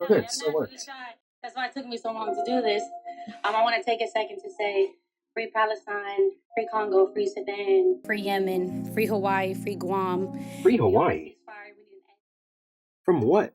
Oh, good. It still works. That's why it took me so long to do this. I want to take a second to say free Palestine, free Congo, free Sudan, free Yemen, free Hawaii, free Guam. Free Hawaii? From what?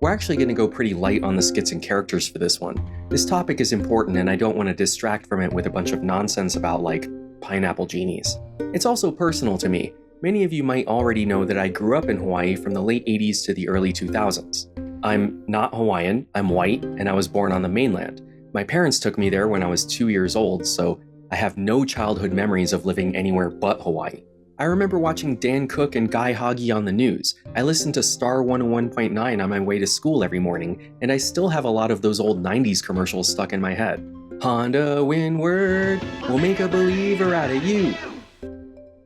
We're actually going to go pretty light on the skits and characters for this one. This topic is important and I don't want to distract from it with a bunch of nonsense about, like, pineapple genies. It's also personal to me. Many of you might already know that I grew up in Hawaii from the late 80s to the early 2000s. I'm not Hawaiian, I'm white, and I was born on the mainland. My parents took me there when I was 2 years old, so I have no childhood memories of living anywhere but Hawaii. I remember watching Dan Cook and Guy Hoggy on the news. I listened to Star 101.9 on my way to school every morning, and I still have a lot of those old 90s commercials stuck in my head. Honda Windward will make a believer out of you.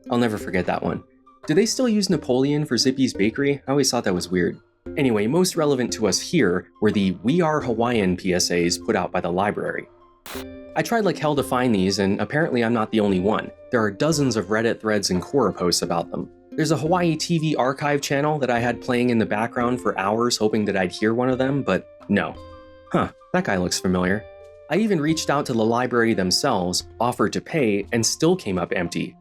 I'll never forget that one. Do they still use Napoleon for Zippy's Bakery? I always thought that was weird. Anyway, most relevant to us here were the We Are Hawaiian PSAs put out by the library. I tried like hell to find these, and apparently I'm not the only one. There are dozens of Reddit threads and Quora posts about them. There's a Hawaii TV archive channel that I had playing in the background for hours hoping that I'd hear one of them, but no. Huh, that guy looks familiar. I even reached out to the library themselves, offered to pay, and still came up empty.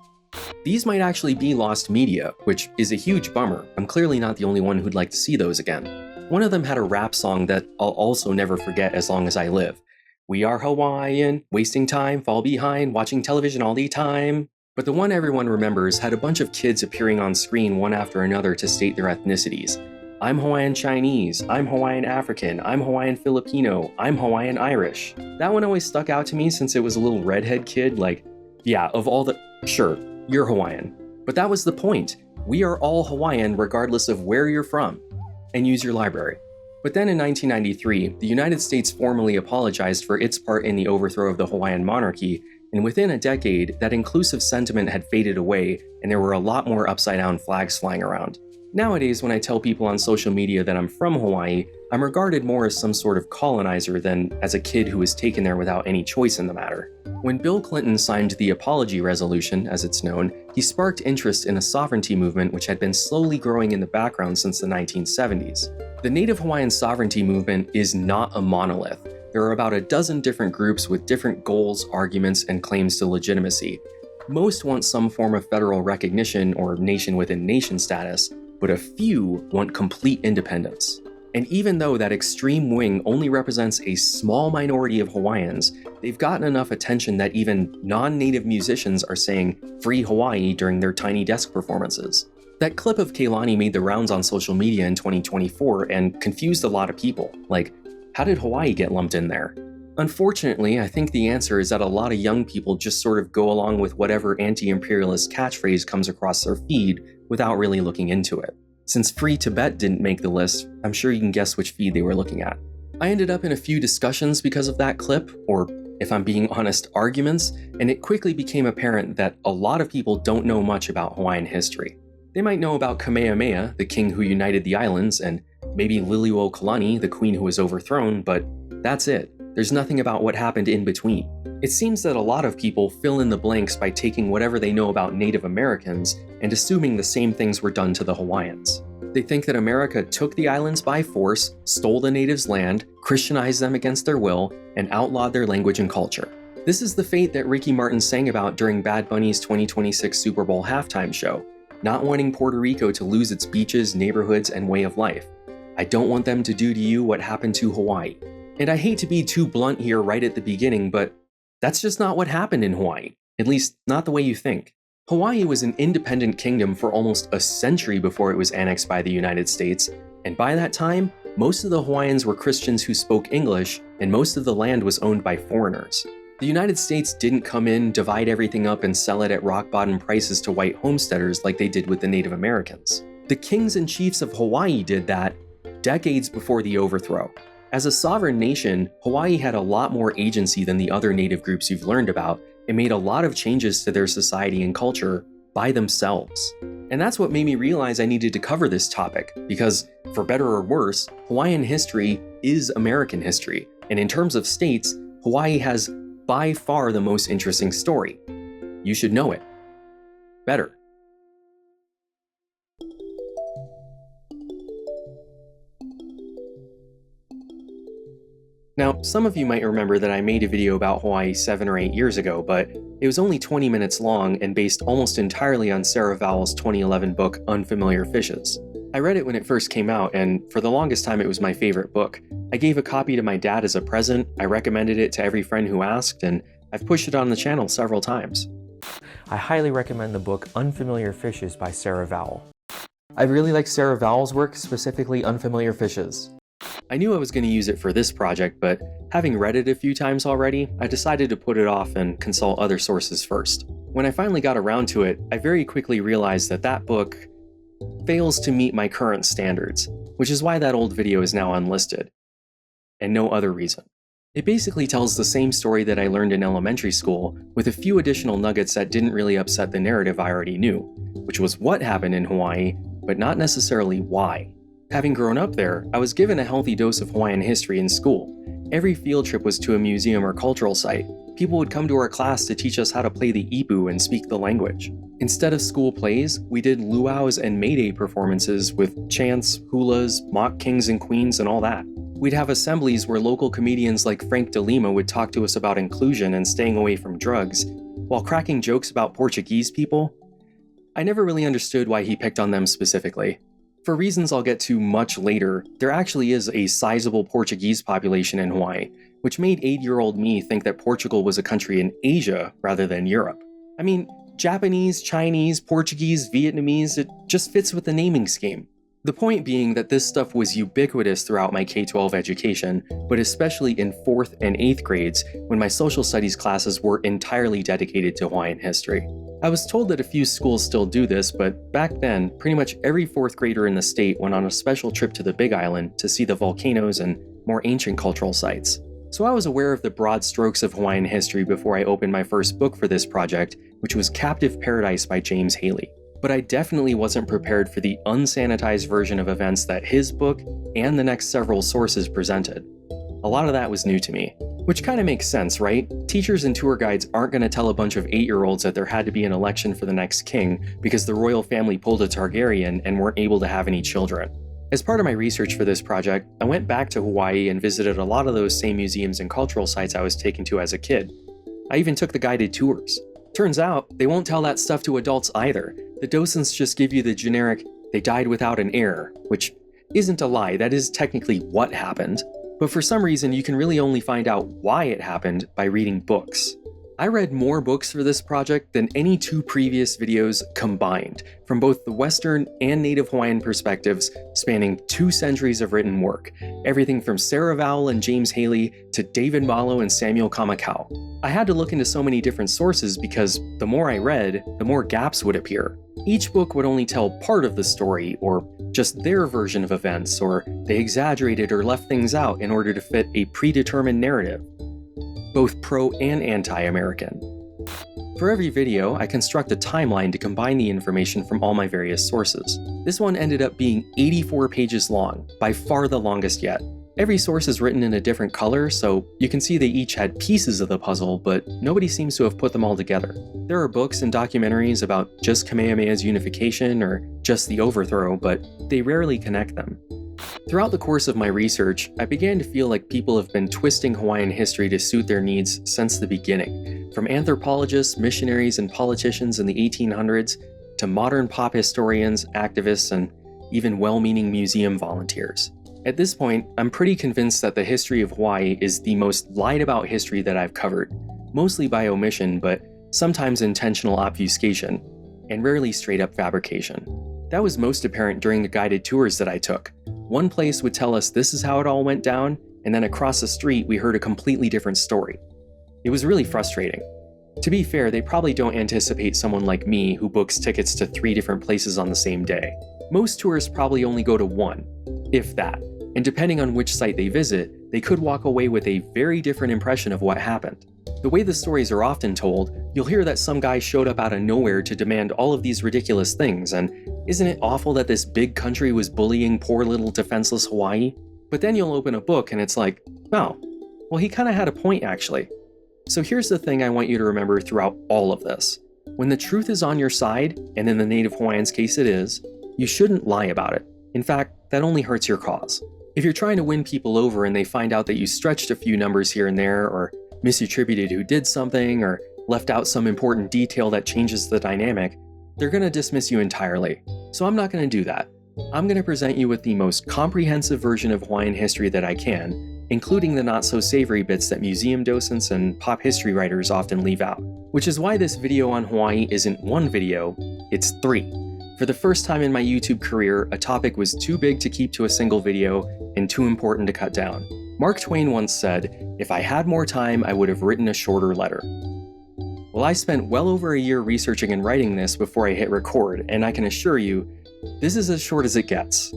These might actually be lost media, which is a huge bummer. I'm clearly not the only one who'd like to see those again. One of them had a rap song that I'll also never forget as long as I live. We are Hawaiian, wasting time, fall behind, watching television all the time. But the one everyone remembers had a bunch of kids appearing on screen one after another to state their ethnicities. I'm Hawaiian Chinese, I'm Hawaiian African, I'm Hawaiian Filipino, I'm Hawaiian Irish. That one always stuck out to me since it was a little redhead kid, like, yeah, of all the... Sure, you're Hawaiian. But that was the point. We are all Hawaiian regardless of where you're from. And use your library. But then in 1993, the United States formally apologized for its part in the overthrow of the Hawaiian monarchy, and within a decade, that inclusive sentiment had faded away, and there were a lot more upside-down flags flying around. Nowadays, when I tell people on social media that I'm from Hawaii, I'm regarded more as some sort of colonizer than as a kid who was taken there without any choice in the matter. When Bill Clinton signed the Apology Resolution, as it's known, he sparked interest in a sovereignty movement which had been slowly growing in the background since the 1970s. The Native Hawaiian sovereignty movement is not a monolith. There are about a dozen different groups with different goals, arguments, and claims to legitimacy. Most want some form of federal recognition or nation-within-nation status, but a few want complete independence. And even though that extreme wing only represents a small minority of Hawaiians, they've gotten enough attention that even non-native musicians are saying "Free Hawaii" during their tiny desk performances. That clip of Keilani made the rounds on social media in 2024 and confused a lot of people. Like, how did Hawaii get lumped in there? Unfortunately, I think the answer is that a lot of young people just sort of go along with whatever anti-imperialist catchphrase comes across their feed without really looking into it. Since Free Tibet didn't make the list, I'm sure you can guess which feed they were looking at. I ended up in a few discussions because of that clip, or if I'm being honest, arguments, and it quickly became apparent that a lot of people don't know much about Hawaiian history. They might know about Kamehameha, the king who united the islands, and maybe Liliuokalani, the queen who was overthrown, but that's it. There's nothing about what happened in between. It seems that a lot of people fill in the blanks by taking whatever they know about Native Americans and assuming the same things were done to the Hawaiians. They think that America took the islands by force, stole the natives' land, Christianized them against their will, and outlawed their language and culture. This is the fate that Ricky Martin sang about during Bad Bunny's 2026 Super Bowl halftime show, not wanting Puerto Rico to lose its beaches, neighborhoods, and way of life. I don't want them to do to you what happened to Hawaii. And I hate to be too blunt here right at the beginning, but that's just not what happened in Hawaii, at least not the way you think. Hawaii was an independent kingdom for almost a century before it was annexed by the United States, and by that time, most of the Hawaiians were Christians who spoke English, and most of the land was owned by foreigners. The United States didn't come in, divide everything up, and sell it at rock-bottom prices to white homesteaders like they did with the Native Americans. The kings and chiefs of Hawaii did that decades before the overthrow. As a sovereign nation, Hawaii had a lot more agency than the other native groups you've learned about, and made a lot of changes to their society and culture by themselves. And that's what made me realize I needed to cover this topic, because, for better or worse, Hawaiian history is American history, and in terms of states, Hawaii has by far the most interesting story. You should know it better. Now, some of you might remember that I made a video about Hawaii 7 or 8 years ago, but it was only 20 minutes long and based almost entirely on Sarah Vowell's 2011 book, Unfamiliar Fishes. I read it when it first came out, and for the longest time it was my favorite book. I gave a copy to my dad as a present, I recommended it to every friend who asked, and I've pushed it on the channel several times. I highly recommend the book Unfamiliar Fishes by Sarah Vowell. I really like Sarah Vowell's work, specifically Unfamiliar Fishes. I knew I was going to use it for this project, but having read it a few times already, I decided to put it off and consult other sources first. When I finally got around to it, I very quickly realized that that book fails to meet my current standards, which is why that old video is now unlisted, and no other reason. It basically tells the same story that I learned in elementary school, with a few additional nuggets that didn't really upset the narrative I already knew, which was what happened in Hawaii, but not necessarily why. Having grown up there, I was given a healthy dose of Hawaiian history in school. Every field trip was to a museum or cultural site. People would come to our class to teach us how to play the ipu and speak the language. Instead of school plays, we did luau's and May Day performances with chants, hulas, mock kings and queens, and all that. We'd have assemblies where local comedians like Frank De Lima would talk to us about inclusion and staying away from drugs, while cracking jokes about Portuguese people. I never really understood why he picked on them specifically. For reasons I'll get to much later, there actually is a sizable Portuguese population in Hawaii, which made 8-year-old me think that Portugal was a country in Asia rather than Europe. I mean, Japanese, Chinese, Portuguese, Vietnamese, it just fits with the naming scheme. The point being that this stuff was ubiquitous throughout my K-12 education, but especially in 4th and 8th grades when my social studies classes were entirely dedicated to Hawaiian history. I was told that a few schools still do this, but back then, pretty much every 4th grader in the state went on a special trip to the Big Island to see the volcanoes and more ancient cultural sites. So I was aware of the broad strokes of Hawaiian history before I opened my first book for this project, which was Captive Paradise by James Haley. But I definitely wasn't prepared for the unsanitized version of events that his book and the next several sources presented. A lot of that was new to me. Which kind of makes sense, right? Teachers and tour guides aren't going to tell a bunch of 8-year-olds that there had to be an election for the next king because the royal family pulled a Targaryen and weren't able to have any children. As part of my research for this project, I went back to Hawaii and visited a lot of those same museums and cultural sites I was taken to as a kid. I even took the guided tours. Turns out, they won't tell that stuff to adults either. The docents just give you the generic, "they died without an heir," which isn't a lie, that is technically what happened. But for some reason, you can really only find out why it happened by reading books. I read more books for this project than any 2 previous videos combined, from both the Western and Native Hawaiian perspectives, spanning 2 centuries of written work, everything from Sarah Vowell and James Haley to David Malo and Samuel Kamakau. I had to look into so many different sources because the more I read, the more gaps would appear. Each book would only tell part of the story, or just their version of events, or they exaggerated or left things out in order to fit a predetermined narrative, both pro and anti-American. For every video, I construct a timeline to combine the information from all my various sources. This one ended up being 84 pages long, by far the longest yet. Every source is written in a different color, so you can see they each had pieces of the puzzle, but nobody seems to have put them all together. There are books and documentaries about just Kamehameha's Unification or just the Overthrow, but they rarely connect them. Throughout the course of my research, I began to feel like people have been twisting Hawaiian history to suit their needs since the beginning, from anthropologists, missionaries, and politicians in the 1800s to modern pop historians, activists, and even well-meaning museum volunteers. At this point, I'm pretty convinced that the history of Hawaii is the most lied about history that I've covered, mostly by omission, but sometimes intentional obfuscation, and rarely straight up fabrication. That was most apparent during the guided tours that I took. One place would tell us this is how it all went down, and then across the street we heard a completely different story. It was really frustrating. To be fair, they probably don't anticipate someone like me who books tickets to 3 different places on the same day. Most tours probably only go to 1, if that, and depending on which site they visit, they could walk away with a very different impression of what happened. The way the stories are often told, you'll hear that some guy showed up out of nowhere to demand all of these ridiculous things, and isn't it awful that this big country was bullying poor little defenseless Hawaii? But then you'll open a book and it's like, oh, well he kinda had a point actually. So here's the thing I want you to remember throughout all of this. When the truth is on your side, and in the Native Hawaiians' case it is, you shouldn't lie about it. In fact, that only hurts your cause. If you're trying to win people over and they find out that you stretched a few numbers here and there, or misattributed who did something, or left out some important detail that changes the dynamic, they're going to dismiss you entirely. So I'm not going to do that. I'm going to present you with the most comprehensive version of Hawaiian history that I can, including the not-so-savory bits that museum docents and pop history writers often leave out. Which is why this video on Hawaii isn't one video, it's 3. For the first time in my YouTube career, a topic was too big to keep to a single video and too important to cut down. Mark Twain once said, "If I had more time, I would have written a shorter letter." Well, I spent well over a year researching and writing this before I hit record, and I can assure you, this is as short as it gets.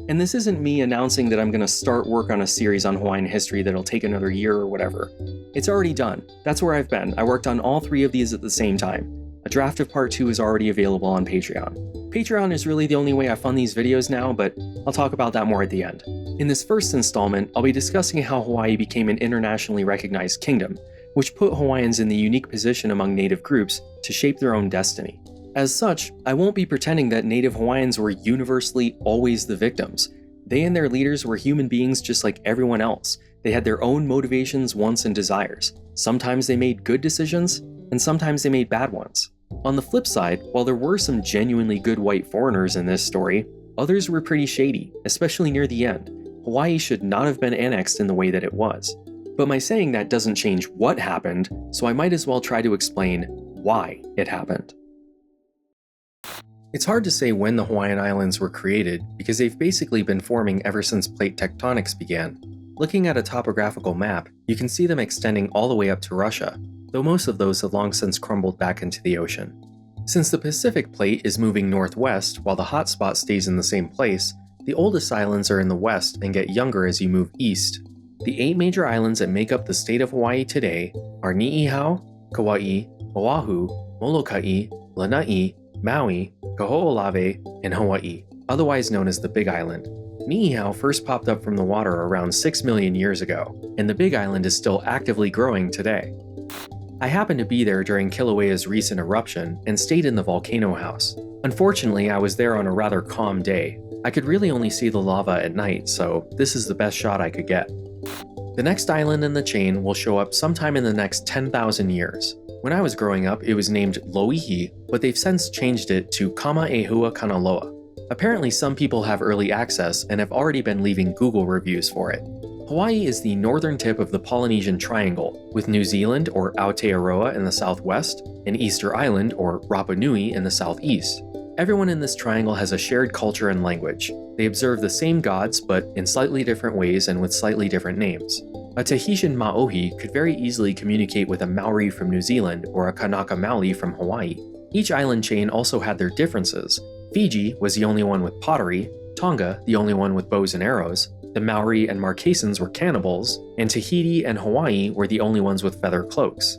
And this isn't me announcing that I'm going to start work on a series on Hawaiian history that'll take another year or whatever. It's already done. That's where I've been. I worked on all 3 of these at the same time. A draft of part 2 is already available on Patreon. Patreon is really the only way I fund these videos now, but I'll talk about that more at the end. In this first installment, I'll be discussing how Hawaii became an internationally recognized kingdom, which put Hawaiians in the unique position among native groups to shape their own destiny. As such, I won't be pretending that native Hawaiians were universally always the victims. They and their leaders were human beings just like everyone else. They had their own motivations, wants, and desires. Sometimes they made good decisions, and sometimes they made bad ones. On the flip side, while there were some genuinely good white foreigners in this story, others were pretty shady, especially near the end. Hawaii should not have been annexed in the way that it was. But my saying that doesn't change what happened, so I might as well try to explain why it happened. It's hard to say when the Hawaiian Islands were created because they've basically been forming ever since plate tectonics began. Looking at a topographical map, you can see them extending all the way up to Russia, though most of those have long since crumbled back into the ocean. Since the Pacific plate is moving northwest while the hot spot stays in the same place, the oldest islands are in the west and get younger as you move east. The 8 major islands that make up the state of Hawaii today are Niihau, Kauai, Oahu, Molokai, Lanai, Maui, Kaho'olawe, and Hawaii, otherwise known as the Big Island. Niihau first popped up from the water around 6 million years ago, and the Big Island is still actively growing today. I happened to be there during Kilauea's recent eruption and stayed in the volcano house. Unfortunately, I was there on a rather calm day. I could really only see the lava at night, so this is the best shot I could get. The next island in the chain will show up sometime in the next 10,000 years. When I was growing up, it was named Loihi, but they've since changed it to Kama'ehua Kanaloa. Apparently some people have early access and have already been leaving Google reviews for it. Hawaii is the northern tip of the Polynesian Triangle, with New Zealand or Aotearoa in the southwest, and Easter Island or Rapa Nui in the southeast. Everyone in this triangle has a shared culture and language. They observe the same gods, but in slightly different ways and with slightly different names. A Tahitian Maohi could very easily communicate with a Maori from New Zealand or a Kanaka Maoli from Hawaii. Each island chain also had their differences. Fiji was the only one with pottery, Tonga the only one with bows and arrows, the Maori and Marquesans were cannibals, and Tahiti and Hawaii were the only ones with feather cloaks.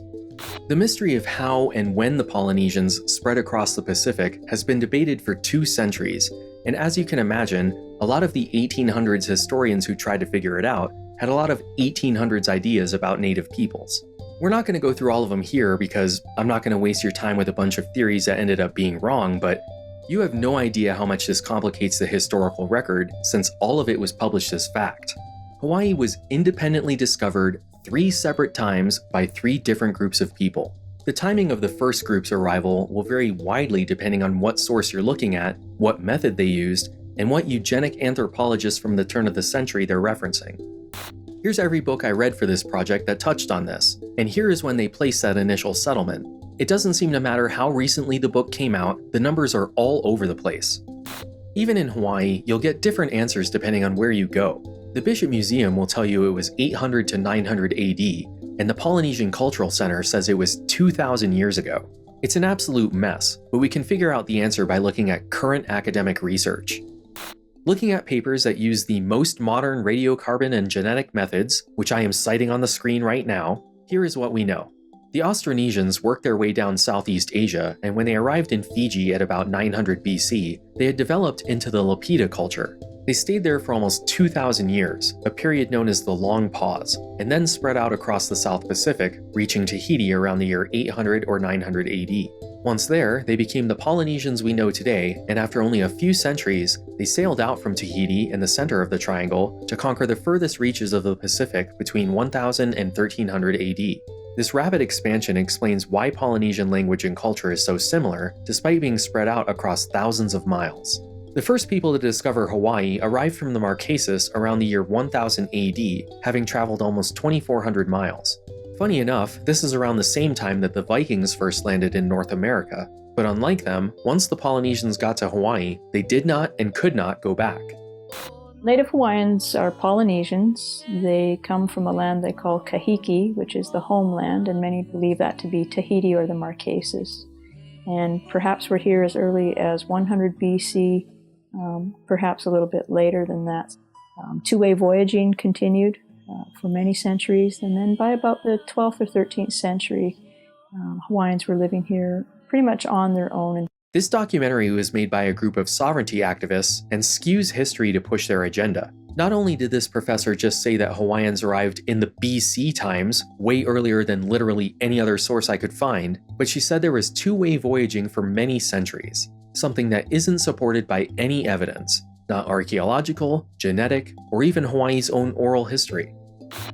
The mystery of how and when the Polynesians spread across the Pacific has been debated for 2 centuries, and as you can imagine, a lot of the 1800s historians who tried to figure it out had a lot of 1800s ideas about native peoples. We're not going to go through all of them here because I'm not going to waste your time with a bunch of theories that ended up being wrong, but you have no idea how much this complicates the historical record since all of it was published as fact. Hawaii was independently discovered 3 separate times by 3 different groups of people. The timing of the first group's arrival will vary widely depending on what source you're looking at, what method they used, and what eugenic anthropologists from the turn of the century they're referencing. Here's every book I read for this project that touched on this, and here is when they placed that initial settlement. It doesn't seem to matter how recently the book came out, the numbers are all over the place. Even in Hawaii, you'll get different answers depending on where you go. The Bishop Museum will tell you it was 800 to 900 AD, and the Polynesian Cultural Center says it was 2,000 years ago. It's an absolute mess, but we can figure out the answer by looking at current academic research. Looking at papers that use the most modern radiocarbon and genetic methods, which I am citing on the screen right now, here is what we know. The Austronesians worked their way down Southeast Asia, and when they arrived in Fiji at about 900 BC, they had developed into the Lapita culture. They stayed there for almost 2,000 years, a period known as the Long Pause, and then spread out across the South Pacific, reaching Tahiti around the year 800 or 900 AD. Once there, they became the Polynesians we know today, and after only a few centuries, they sailed out from Tahiti in the center of the triangle to conquer the furthest reaches of the Pacific between 1000 and 1300 AD. This rapid expansion explains why Polynesian language and culture is so similar, despite being spread out across thousands of miles. The first people to discover Hawaii arrived from the Marquesas around the year 1000 AD, having traveled almost 2,400 miles. Funny enough, this is around the same time that the Vikings first landed in North America, but unlike them, once the Polynesians got to Hawaii, they did not and could not go back. Native Hawaiians are Polynesians. They come from a land they call Kahiki, which is the homeland, and many believe that to be Tahiti or the Marquesas. And perhaps we're here as early as 100 BC, perhaps a little bit later than that. Two-way voyaging continued for many centuries, and then by about the 12th or 13th century, Hawaiians were living here pretty much on their own. This documentary was made by a group of sovereignty activists and skews history to push their agenda. Not only did this professor just say that Hawaiians arrived in the BC times, way earlier than literally any other source I could find, but she said there was two-way voyaging for many centuries, something that isn't supported by any evidence, not archaeological, genetic, or even Hawaii's own oral history.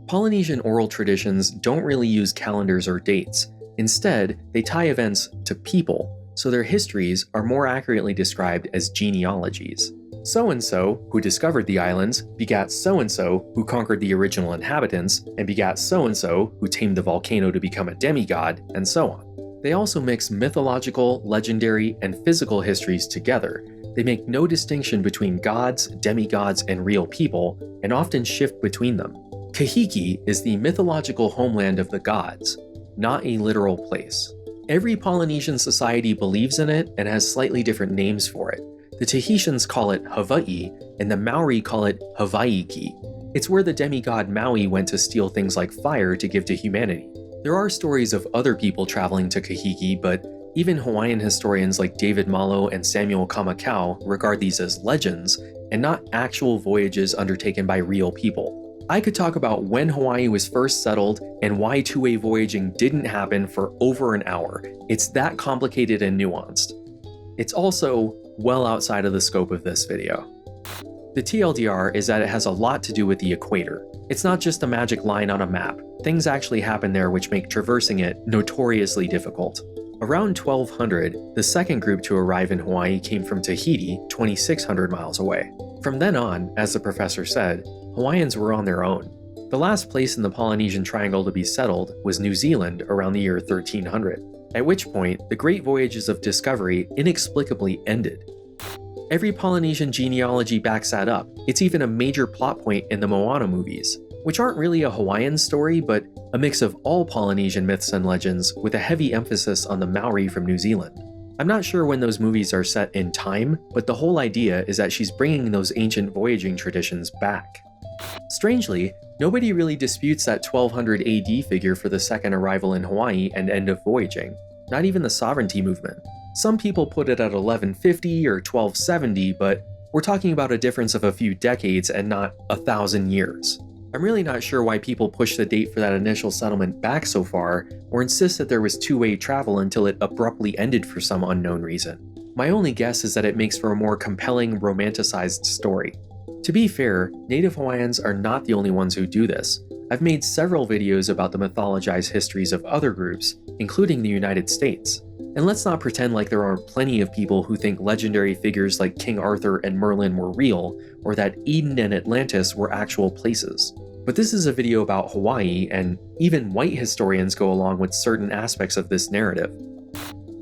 Polynesian oral traditions don't really use calendars or dates. Instead, they tie events to people, so their histories are more accurately described as genealogies. So-and-so, who discovered the islands, begat so-and-so, who conquered the original inhabitants, and begat so-and-so, who tamed the volcano to become a demigod, and so on. They also mix mythological, legendary, and physical histories together. They make no distinction between gods, demigods, and real people, and often shift between them. Kahiki is the mythological homeland of the gods, not a literal place. Every Polynesian society believes in it and has slightly different names for it. The Tahitians call it Hawaii, and the Maori call it Hawaiiki. It's where the demigod Maui went to steal things like fire to give to humanity. There are stories of other people traveling to Kahiki, but even Hawaiian historians like David Malo and Samuel Kamakau regard these as legends and not actual voyages undertaken by real people. I could talk about when Hawaii was first settled and why two-way voyaging didn't happen for over an hour. It's that complicated and nuanced. It's also well outside of the scope of this video. The TLDR is that it has a lot to do with the equator. It's not just a magic line on a map. Things actually happen there which make traversing it notoriously difficult. Around 1200, the second group to arrive in Hawaii came from Tahiti, 2,600 miles away. From then on, as the professor said, Hawaiians were on their own. The last place in the Polynesian Triangle to be settled was New Zealand around the year 1300, at which point the great voyages of discovery inexplicably ended. Every Polynesian genealogy backs that up. It's even a major plot point in the Moana movies, which aren't really a Hawaiian story, but a mix of all Polynesian myths and legends with a heavy emphasis on the Maori from New Zealand. I'm not sure when those movies are set in time, but the whole idea is that she's bringing those ancient voyaging traditions back. Strangely, nobody really disputes that 1200 AD figure for the second arrival in Hawaii and end of voyaging, not even the sovereignty movement. Some people put it at 1150 or 1270, but we're talking about a difference of a few decades and not 1,000 years. I'm really not sure why people push the date for that initial settlement back so far, or insist that there was two-way travel until it abruptly ended for some unknown reason. My only guess is that it makes for a more compelling, romanticized story. To be fair, Native Hawaiians are not the only ones who do this. I've made several videos about the mythologized histories of other groups, including the United States. And let's not pretend like there aren't plenty of people who think legendary figures like King Arthur and Merlin were real, or that Eden and Atlantis were actual places. But this is a video about Hawaii, and even white historians go along with certain aspects of this narrative.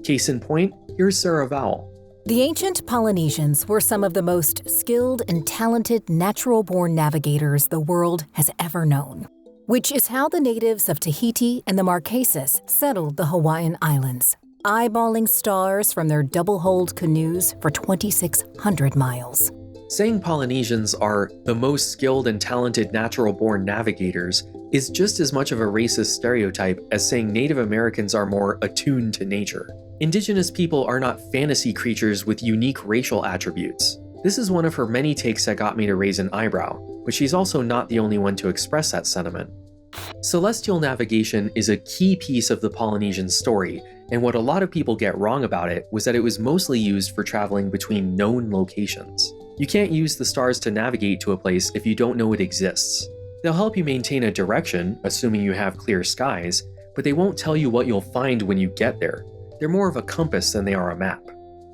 Case in point, here's Sarah Vowell. The ancient Polynesians were some of the most skilled and talented natural-born navigators the world has ever known, which is how the natives of Tahiti and the Marquesas settled the Hawaiian Islands, eyeballing stars from their double-hulled canoes for 2,600 miles. Saying Polynesians are the most skilled and talented natural-born navigators is just as much of a racist stereotype as saying Native Americans are more attuned to nature. Indigenous people are not fantasy creatures with unique racial attributes. This is one of her many takes that got me to raise an eyebrow, but she's also not the only one to express that sentiment. Celestial navigation is a key piece of the Polynesian story, and what a lot of people get wrong about it was that it was mostly used for traveling between known locations. You can't use the stars to navigate to a place if you don't know it exists. They'll help you maintain a direction, assuming you have clear skies, but they won't tell you what you'll find when you get there. They're more of a compass than they are a map.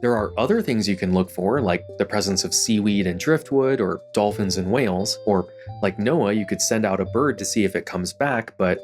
There are other things you can look for, like the presence of seaweed and driftwood, or dolphins and whales, or like Noah, you could send out a bird to see if it comes back, but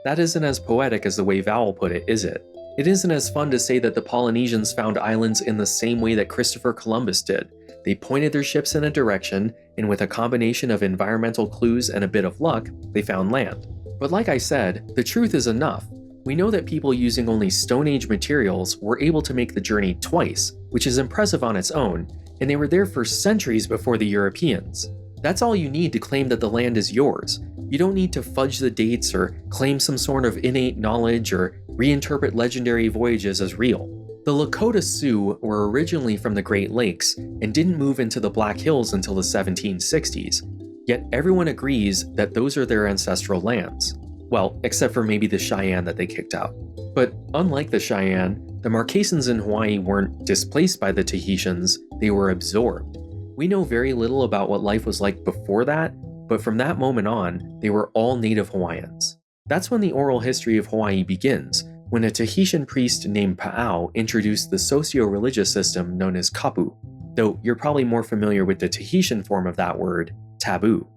that isn't as poetic as the way Vowell put it, is it? It isn't as fun to say that the Polynesians found islands in the same way that Christopher Columbus did. They pointed their ships in a direction, and with a combination of environmental clues and a bit of luck, they found land. But like I said, the truth is enough. We know that people using only Stone Age materials were able to make the journey twice, which is impressive on its own, and they were there for centuries before the Europeans. That's all you need to claim that the land is yours. You don't need to fudge the dates or claim some sort of innate knowledge or reinterpret legendary voyages as real. The Lakota Sioux were originally from the Great Lakes and didn't move into the Black Hills until the 1760s, yet everyone agrees that those are their ancestral lands. Well, except for maybe the Cheyenne that they kicked out. But unlike the Cheyenne, the Marquesans in Hawaii weren't displaced by the Tahitians, they were absorbed. We know very little about what life was like before that, but from that moment on, they were all native Hawaiians. That's when the oral history of Hawaii begins, when a Tahitian priest named Pa'au introduced the socio-religious system known as kapu, though you're probably more familiar with the Tahitian form of that word, taboo.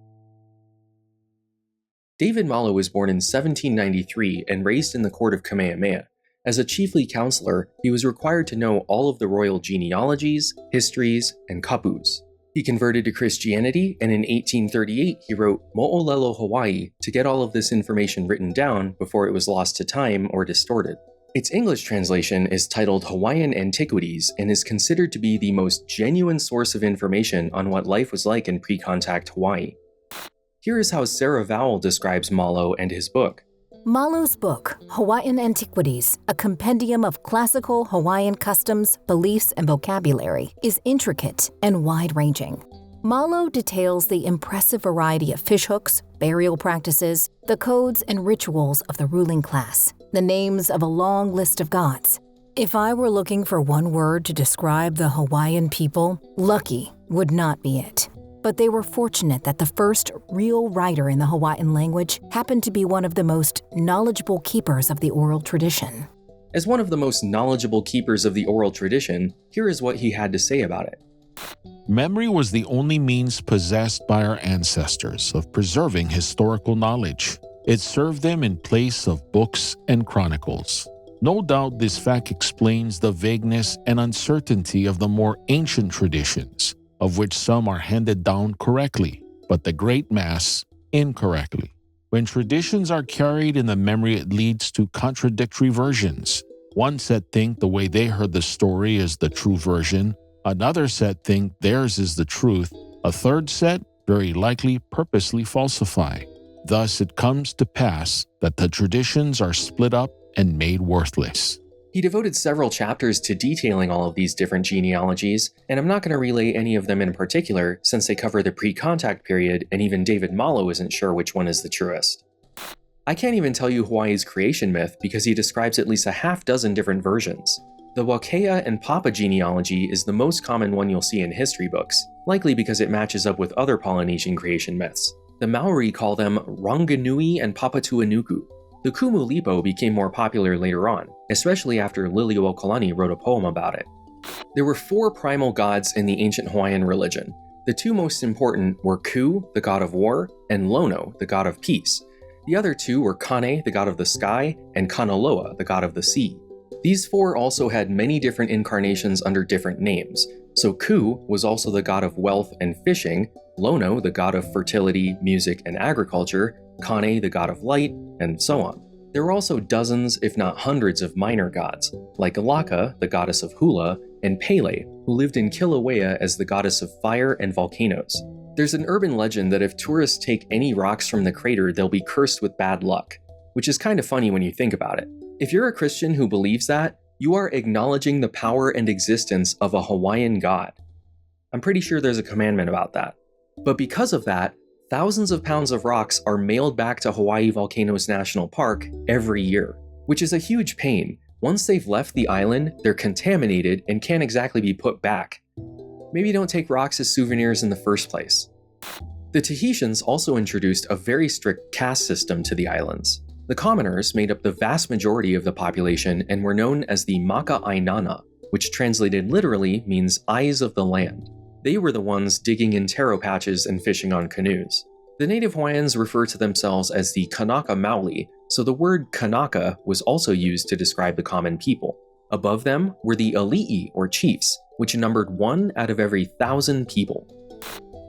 David Malo was born in 1793 and raised in the court of Kamehameha. As a chiefly counselor, he was required to know all of the royal genealogies, histories, and kapus. He converted to Christianity, and in 1838 he wrote Mo'olelo Hawaii to get all of this information written down before it was lost to time or distorted. Its English translation is titled Hawaiian Antiquities and is considered to be the most genuine source of information on what life was like in pre-contact Hawaii. Here is how Sarah Vowell describes Malo and his book. Malo's book, Hawaiian Antiquities, a compendium of classical Hawaiian customs, beliefs, and vocabulary, is intricate and wide-ranging. Malo details the impressive variety of fishhooks, burial practices, the codes and rituals of the ruling class, the names of a long list of gods. If I were looking for one word to describe the Hawaiian people, lucky would not be it. But they were fortunate that the first real writer in the Hawaiian language happened to be one of the most knowledgeable keepers of the oral tradition. As one of the most knowledgeable keepers of the oral tradition, here is what he had to say about it. Memory was the only means possessed by our ancestors of preserving historical knowledge. It served them in place of books and chronicles. No doubt this fact explains the vagueness and uncertainty of the more ancient traditions, of which some are handed down correctly, but the great mass incorrectly. When traditions are carried in the memory, it leads to contradictory versions. One set think the way they heard the story is the true version, another set think theirs is the truth, a third set very likely purposely falsify. Thus it comes to pass that the traditions are split up and made worthless. He devoted several chapters to detailing all of these different genealogies, and I'm not going to relay any of them in particular since they cover the pre-contact period and even David Malo isn't sure which one is the truest. I can't even tell you Hawaii's creation myth because he describes at least a half dozen different versions. The Wakea and Papa genealogy is the most common one you'll see in history books, likely because it matches up with other Polynesian creation myths. The Maori call them Ranganui and Papatuanuku. The Kumu Lipo became more popular later on, especially after Liliuokalani wrote a poem about it. There were 4 primal gods in the ancient Hawaiian religion. The 2 most important were Ku, the god of war, and Lono, the god of peace. The other 2 were Kane, the god of the sky, and Kanaloa, the god of the sea. These 4 also had many different incarnations under different names. So Ku was also the god of wealth and fishing, Lono the god of fertility, music, and agriculture, Kane the god of light, and so on. There were also dozens, if not hundreds, of minor gods, like Alaka, the goddess of hula, and Pele, who lived in Kilauea as the goddess of fire and volcanoes. There's an urban legend that if tourists take any rocks from the crater, they'll be cursed with bad luck, which is kind of funny when you think about it. If you're a Christian who believes that, you are acknowledging the power and existence of a Hawaiian god. I'm pretty sure there's a commandment about that. But because of that, thousands of pounds of rocks are mailed back to Hawaii Volcanoes National Park every year, which is a huge pain. Once they've left the island, they're contaminated and can't exactly be put back. Maybe don't take rocks as souvenirs in the first place. The Tahitians also introduced a very strict caste system to the islands. The commoners made up the vast majority of the population and were known as the Maka'ainana, which translated literally means eyes of the land. They were the ones digging in taro patches and fishing on canoes. The native Hawaiians refer to themselves as the Kanaka Maoli, so the word Kanaka was also used to describe the common people. Above them were the Ali'i, or chiefs, which numbered 1 out of every 1,000 people.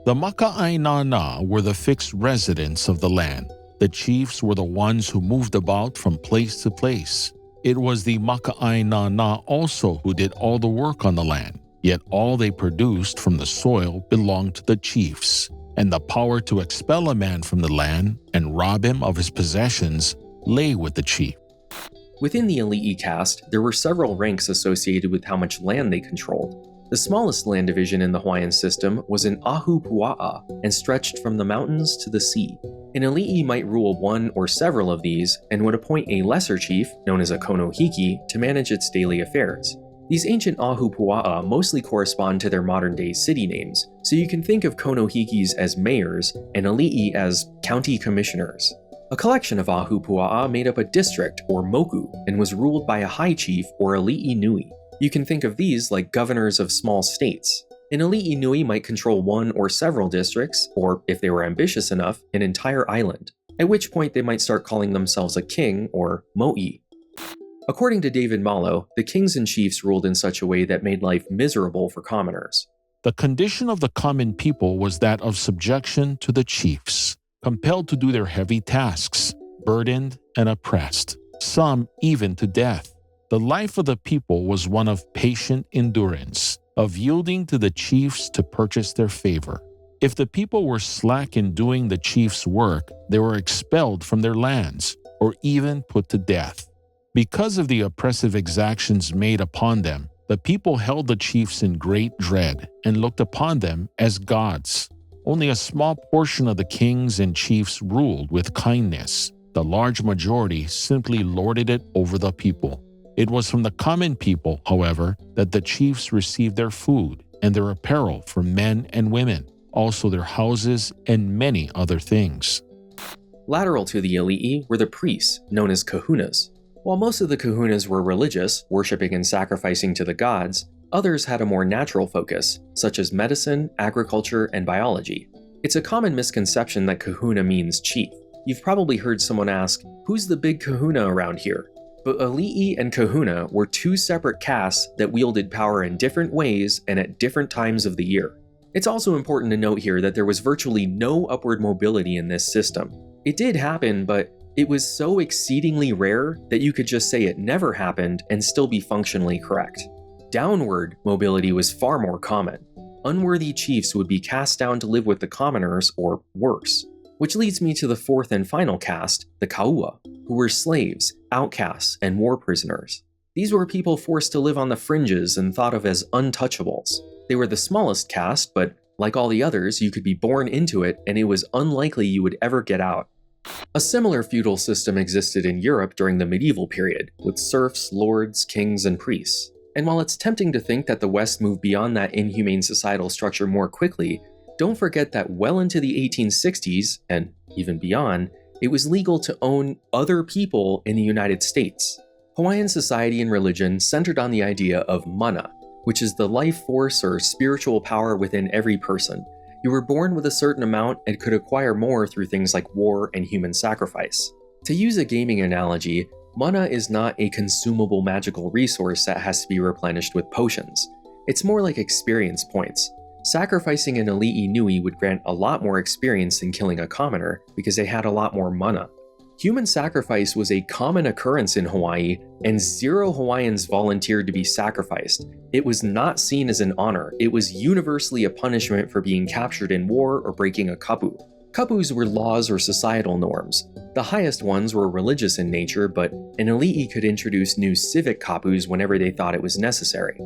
The Maka'ainana were the fixed residents of the land. The chiefs were the ones who moved about from place to place. It was the Maka'ainana also who did all the work on the land, yet all they produced from the soil belonged to the chiefs, and the power to expel a man from the land and rob him of his possessions lay with the chief. Within the Ali'i caste, there were several ranks associated with how much land they controlled. The smallest land division in the Hawaiian system was an ahupua'a and stretched from the mountains to the sea. An Ali'i might rule one or several of these and would appoint a lesser chief, known as a konohiki, to manage its daily affairs. These ancient ahupua'a mostly correspond to their modern-day city names, so you can think of konohikis as mayors and Ali'i as county commissioners. A collection of ahupua'a made up a district, or moku, and was ruled by a high chief, or Ali'i Nui. You can think of these like governors of small states. An Ali'i Nui might control one or several districts, or, if they were ambitious enough, an entire island, at which point they might start calling themselves a king, or mo'i. According to David Malo, the kings and chiefs ruled in such a way that made life miserable for commoners. The condition of the common people was that of subjection to the chiefs, compelled to do their heavy tasks, burdened and oppressed, some even to death. The life of the people was one of patient endurance, of yielding to the chiefs to purchase their favor. If the people were slack in doing the chiefs' work, they were expelled from their lands, or even put to death. Because of the oppressive exactions made upon them, the people held the chiefs in great dread and looked upon them as gods. Only a small portion of the kings and chiefs ruled with kindness. The large majority simply lorded it over the people. It was from the common people, however, that the chiefs received their food and their apparel for men and women, also their houses and many other things. Lateral to the Ali'i were the priests, known as kahunas. While most of the kahunas were religious, worshipping and sacrificing to the gods, others had a more natural focus, such as medicine, agriculture, and biology. It's a common misconception that kahuna means chief. You've probably heard someone ask, "Who's the big kahuna around here?" But Ali'i and kahuna were two separate castes that wielded power in different ways and at different times of the year. It's also important to note here that there was virtually no upward mobility in this system. It did happen, but it was so exceedingly rare that you could just say it never happened and still be functionally correct. Downward mobility was far more common. Unworthy chiefs would be cast down to live with the commoners, or worse. Which leads me to the fourth and final caste, the kaua, who were slaves, outcasts, and war prisoners. These were people forced to live on the fringes and thought of as untouchables. They were the smallest caste, but like all the others, you could be born into it and it was unlikely you would ever get out. A similar feudal system existed in Europe during the medieval period, with serfs, lords, kings, and priests. And while it's tempting to think that the West moved beyond that inhumane societal structure more quickly, don't forget that well into the 1860s, and even beyond, it was legal to own other people in the United States. Hawaiian society and religion centered on the idea of mana, which is the life force or spiritual power within every person. You were born with a certain amount and could acquire more through things like war and human sacrifice. To use a gaming analogy, mana is not a consumable magical resource that has to be replenished with potions. It's more like experience points. Sacrificing an Ali'i Nui would grant a lot more experience than killing a commoner because they had a lot more mana. Human sacrifice was a common occurrence in Hawaii, and 0 Hawaiians volunteered to be sacrificed. It was not seen as an honor, it was universally a punishment for being captured in war or breaking a kapu. Kapus were laws or societal norms. The highest ones were religious in nature, but an ali'i could introduce new civic kapus whenever they thought it was necessary.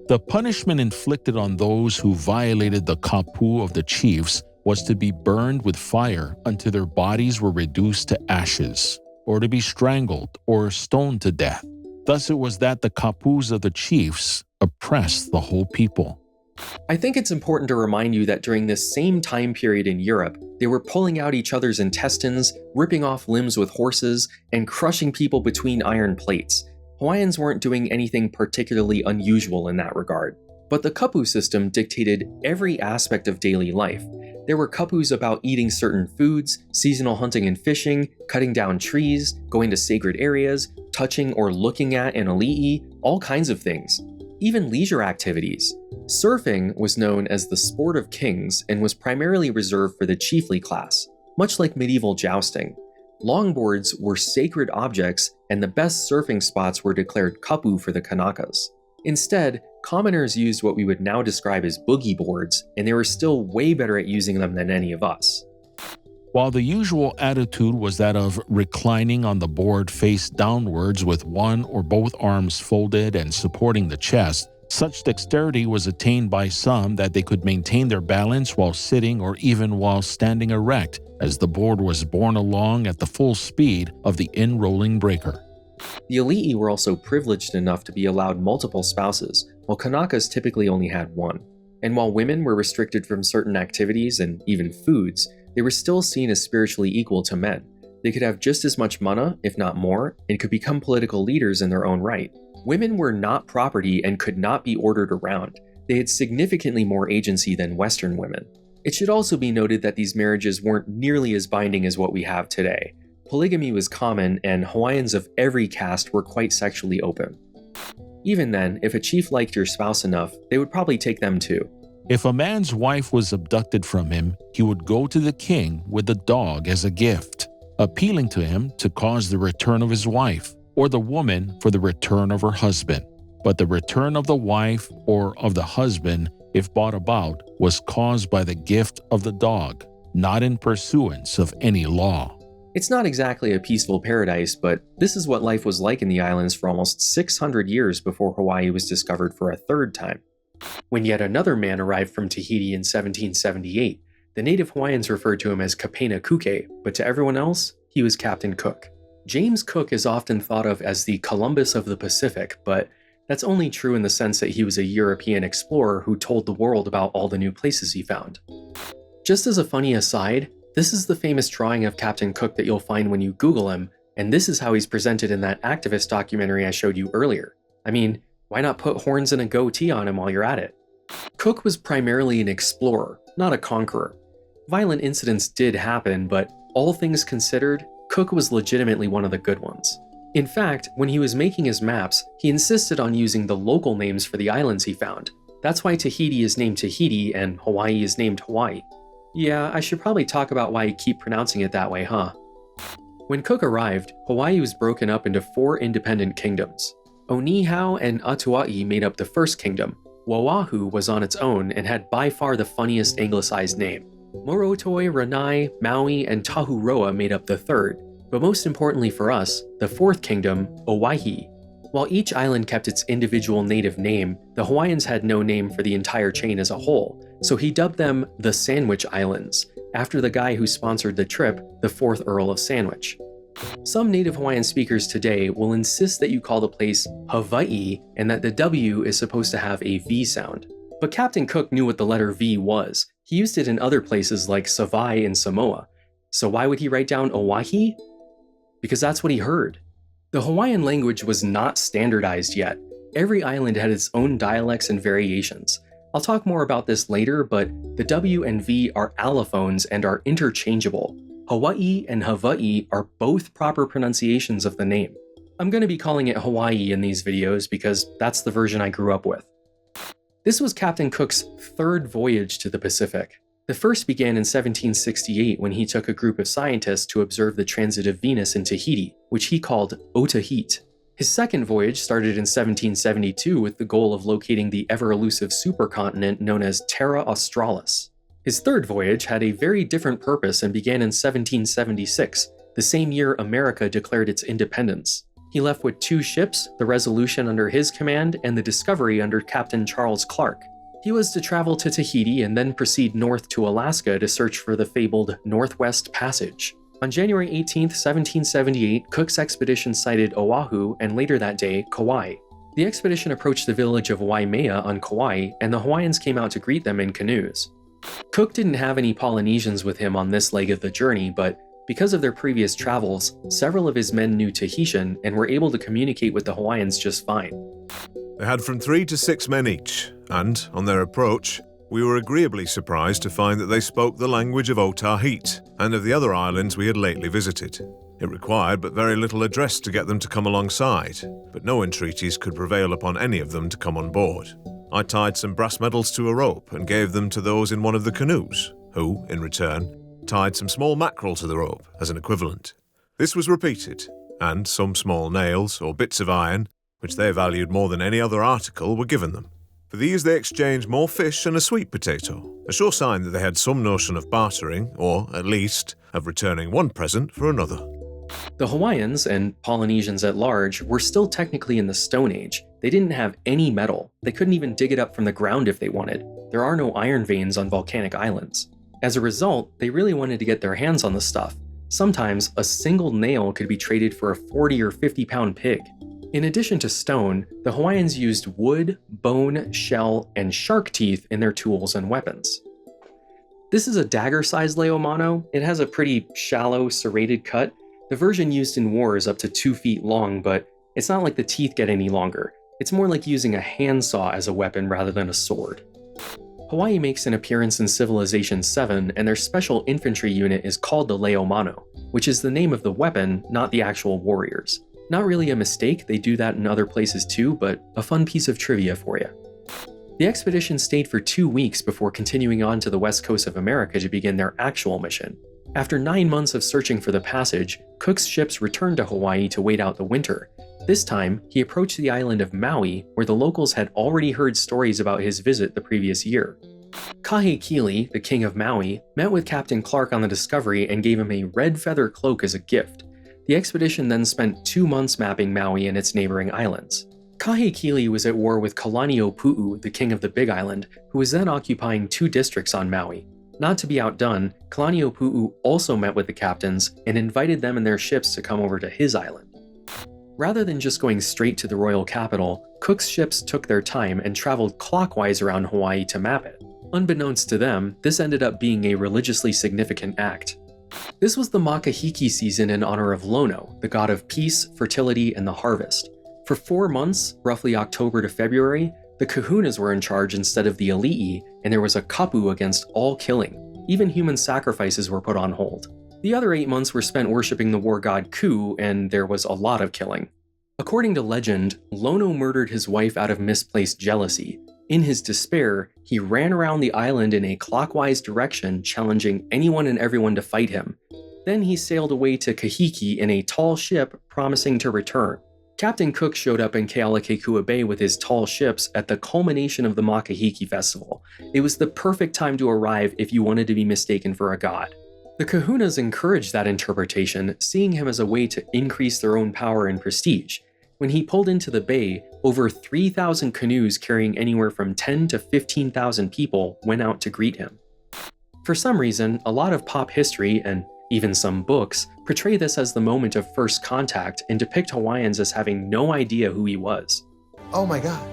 The punishment inflicted on those who violated the kapu of the chiefs was to be burned with fire until their bodies were reduced to ashes, or to be strangled or stoned to death. Thus it was that the kapus of the chiefs oppressed the whole people. I think it's important to remind you that during this same time period in Europe, they were pulling out each other's intestines, ripping off limbs with horses, and crushing people between iron plates. Hawaiians weren't doing anything particularly unusual in that regard. But the kapu system dictated every aspect of daily life. There were kapus about eating certain foods, seasonal hunting and fishing, cutting down trees, going to sacred areas, touching or looking at an ali'i, all kinds of things. Even leisure activities. Surfing was known as the sport of kings and was primarily reserved for the chiefly class, much like medieval jousting. Longboards were sacred objects, and the best surfing spots were declared kapu for the Kanakas. Instead, commoners used what we would now describe as boogie boards, and they were still way better at using them than any of us. While the usual attitude was that of reclining on the board face downwards with one or both arms folded and supporting the chest, such dexterity was attained by some that they could maintain their balance while sitting or even while standing erect, as the board was borne along at the full speed of the in-rolling breaker. The ali'i were also privileged enough to be allowed multiple spouses, while Kanakas typically only had one. And while women were restricted from certain activities and even foods, they were still seen as spiritually equal to men. They could have just as much mana, if not more, and could become political leaders in their own right. Women were not property and could not be ordered around. They had significantly more agency than Western women. It should also be noted that these marriages weren't nearly as binding as what we have today. Polygamy was common, and Hawaiians of every caste were quite sexually open. Even then, if a chief liked your spouse enough, they would probably take them too. If a man's wife was abducted from him, he would go to the king with the dog as a gift, appealing to him to cause the return of his wife, or the woman for the return of her husband. But the return of the wife or of the husband, if brought about, was caused by the gift of the dog, not in pursuance of any law. It's not exactly a peaceful paradise, but this is what life was like in the islands for almost 600 years before Hawaii was discovered for a third time. When yet another man arrived from Tahiti in 1778, the native Hawaiians referred to him as Kapena Kuke, but to everyone else, he was Captain Cook. James Cook is often thought of as the Columbus of the Pacific, but that's only true in the sense that he was a European explorer who told the world about all the new places he found. Just as a funny aside, this is the famous drawing of Captain Cook that you'll find when you Google him, and this is how he's presented in that activist documentary I showed you earlier. I mean, why not put horns and a goatee on him while you're at it? Cook was primarily an explorer, not a conqueror. Violent incidents did happen, but all things considered, Cook was legitimately one of the good ones. In fact, when he was making his maps, he insisted on using the local names for the islands he found. That's why Tahiti is named Tahiti and Hawaii is named Hawaii. Yeah, I should probably talk about why you keep pronouncing it that way, huh? When Cook arrived, Hawaii was broken up into 4 independent kingdoms. Onihau and Atua'i made up the first kingdom. Oahu was on its own and had by far the funniest anglicized name. Morotoi, Ranai, Maui, and Tahuroa made up the third, but most importantly for us, the fourth kingdom, Owaihi. While each island kept its individual native name, the Hawaiians had no name for the entire chain as a whole, so he dubbed them the Sandwich Islands, after the guy who sponsored the trip, the 4th Earl of Sandwich. Some native Hawaiian speakers today will insist that you call the place Hawaii and that the W is supposed to have a V sound. But Captain Cook knew what the letter V was. He used it in other places like Savai and Samoa. So why would he write down Oahi? Because that's what he heard. The Hawaiian language was not standardized yet. Every island had its own dialects and variations. I'll talk more about this later, but the W and V are allophones and are interchangeable. Hawaii and Hawaii are both proper pronunciations of the name. I'm going to be calling it Hawaii in these videos because that's the version I grew up with. This was Captain Cook's 3rd voyage to the Pacific. The first began in 1768 when he took a group of scientists to observe the transit of Venus in Tahiti, which he called Otahit. His second voyage started in 1772 with the goal of locating the ever-elusive supercontinent known as Terra Australis. His third voyage had a very different purpose and began in 1776, the same year America declared its independence. He left with 2 ships, the Resolution under his command and the Discovery under Captain Charles Clark. He was to travel to Tahiti and then proceed north to Alaska to search for the fabled Northwest Passage. On January 18, 1778, Cook's expedition sighted Oahu and later that day, Kauai. The expedition approached the village of Waimea on Kauai, and the Hawaiians came out to greet them in canoes. Cook didn't have any Polynesians with him on this leg of the journey, but because of their previous travels, several of his men knew Tahitian and were able to communicate with the Hawaiians just fine. They had from 3 to 6 men each, and, on their approach, we were agreeably surprised to find that they spoke the language of Otahit and of the other islands we had lately visited. It required but very little address to get them to come alongside, but no entreaties could prevail upon any of them to come on board. I tied some brass medals to a rope and gave them to those in one of the canoes, who, in return, tied some small mackerel to the rope as an equivalent. This was repeated, and some small nails or bits of iron, which they valued more than any other article, were given them. For these they exchanged more fish and a sweet potato, a sure sign that they had some notion of bartering, or, at least, of returning one present for another. The Hawaiians, and Polynesians at large, were still technically in the Stone Age. They didn't have any metal. They couldn't even dig it up from the ground if they wanted. There are no iron veins on volcanic islands. As a result, they really wanted to get their hands on the stuff. Sometimes, a single nail could be traded for a 40 or 50-pound pig. In addition to stone, the Hawaiians used wood, bone, shell, and shark teeth in their tools and weapons. This is a dagger-sized leomano. It has a pretty shallow, serrated cut. The version used in war is up to 2 feet long, but it's not like the teeth get any longer. It's more like using a handsaw as a weapon rather than a sword. Hawaii makes an appearance in Civilization 7, and their special infantry unit is called the Leomano, which is the name of the weapon, not the actual warriors. Not really a mistake, they do that in other places too, but a fun piece of trivia for you. The expedition stayed for 2 weeks before continuing on to the west coast of America to begin their actual mission. After 9 months of searching for the passage, Cook's ships returned to Hawaii to wait out the winter. This time, he approached the island of Maui, where the locals had already heard stories about his visit the previous year. Kahekili, the king of Maui, met with Captain Clark on the Discovery and gave him a red feather cloak as a gift. The expedition then spent 2 months mapping Maui and its neighboring islands. Kahekili was at war with Kalaniʻōpuʻu, the king of the Big Island, who was then occupying 2 districts on Maui. Not to be outdone, Kalaniʻōpuʻu also met with the captains and invited them and their ships to come over to his island. Rather than just going straight to the royal capital, Cook's ships took their time and traveled clockwise around Hawaii to map it. Unbeknownst to them, this ended up being a religiously significant act. This was the Makahiki season in honor of Lono, the god of peace, fertility, and the harvest. For 4 months, roughly October to February, the kahunas were in charge instead of the ali'i, and there was a kapu against all killing. Even human sacrifices were put on hold. The other 8 months were spent worshipping the war god Ku, and there was a lot of killing. According to legend, Lono murdered his wife out of misplaced jealousy. In his despair, he ran around the island in a clockwise direction, challenging anyone and everyone to fight him. Then he sailed away to Kahiki in a tall ship, promising to return. Captain Cook showed up in Kealakekua Bay with his tall ships at the culmination of the Makahiki festival. It was the perfect time to arrive if you wanted to be mistaken for a god. The kahunas encouraged that interpretation, seeing him as a way to increase their own power and prestige. When he pulled into the bay, over 3,000 canoes carrying anywhere from 10 to 15,000 people went out to greet him. For some reason, a lot of pop history, and even some books, portray this as the moment of first contact and depict Hawaiians as having no idea who he was. Oh my god,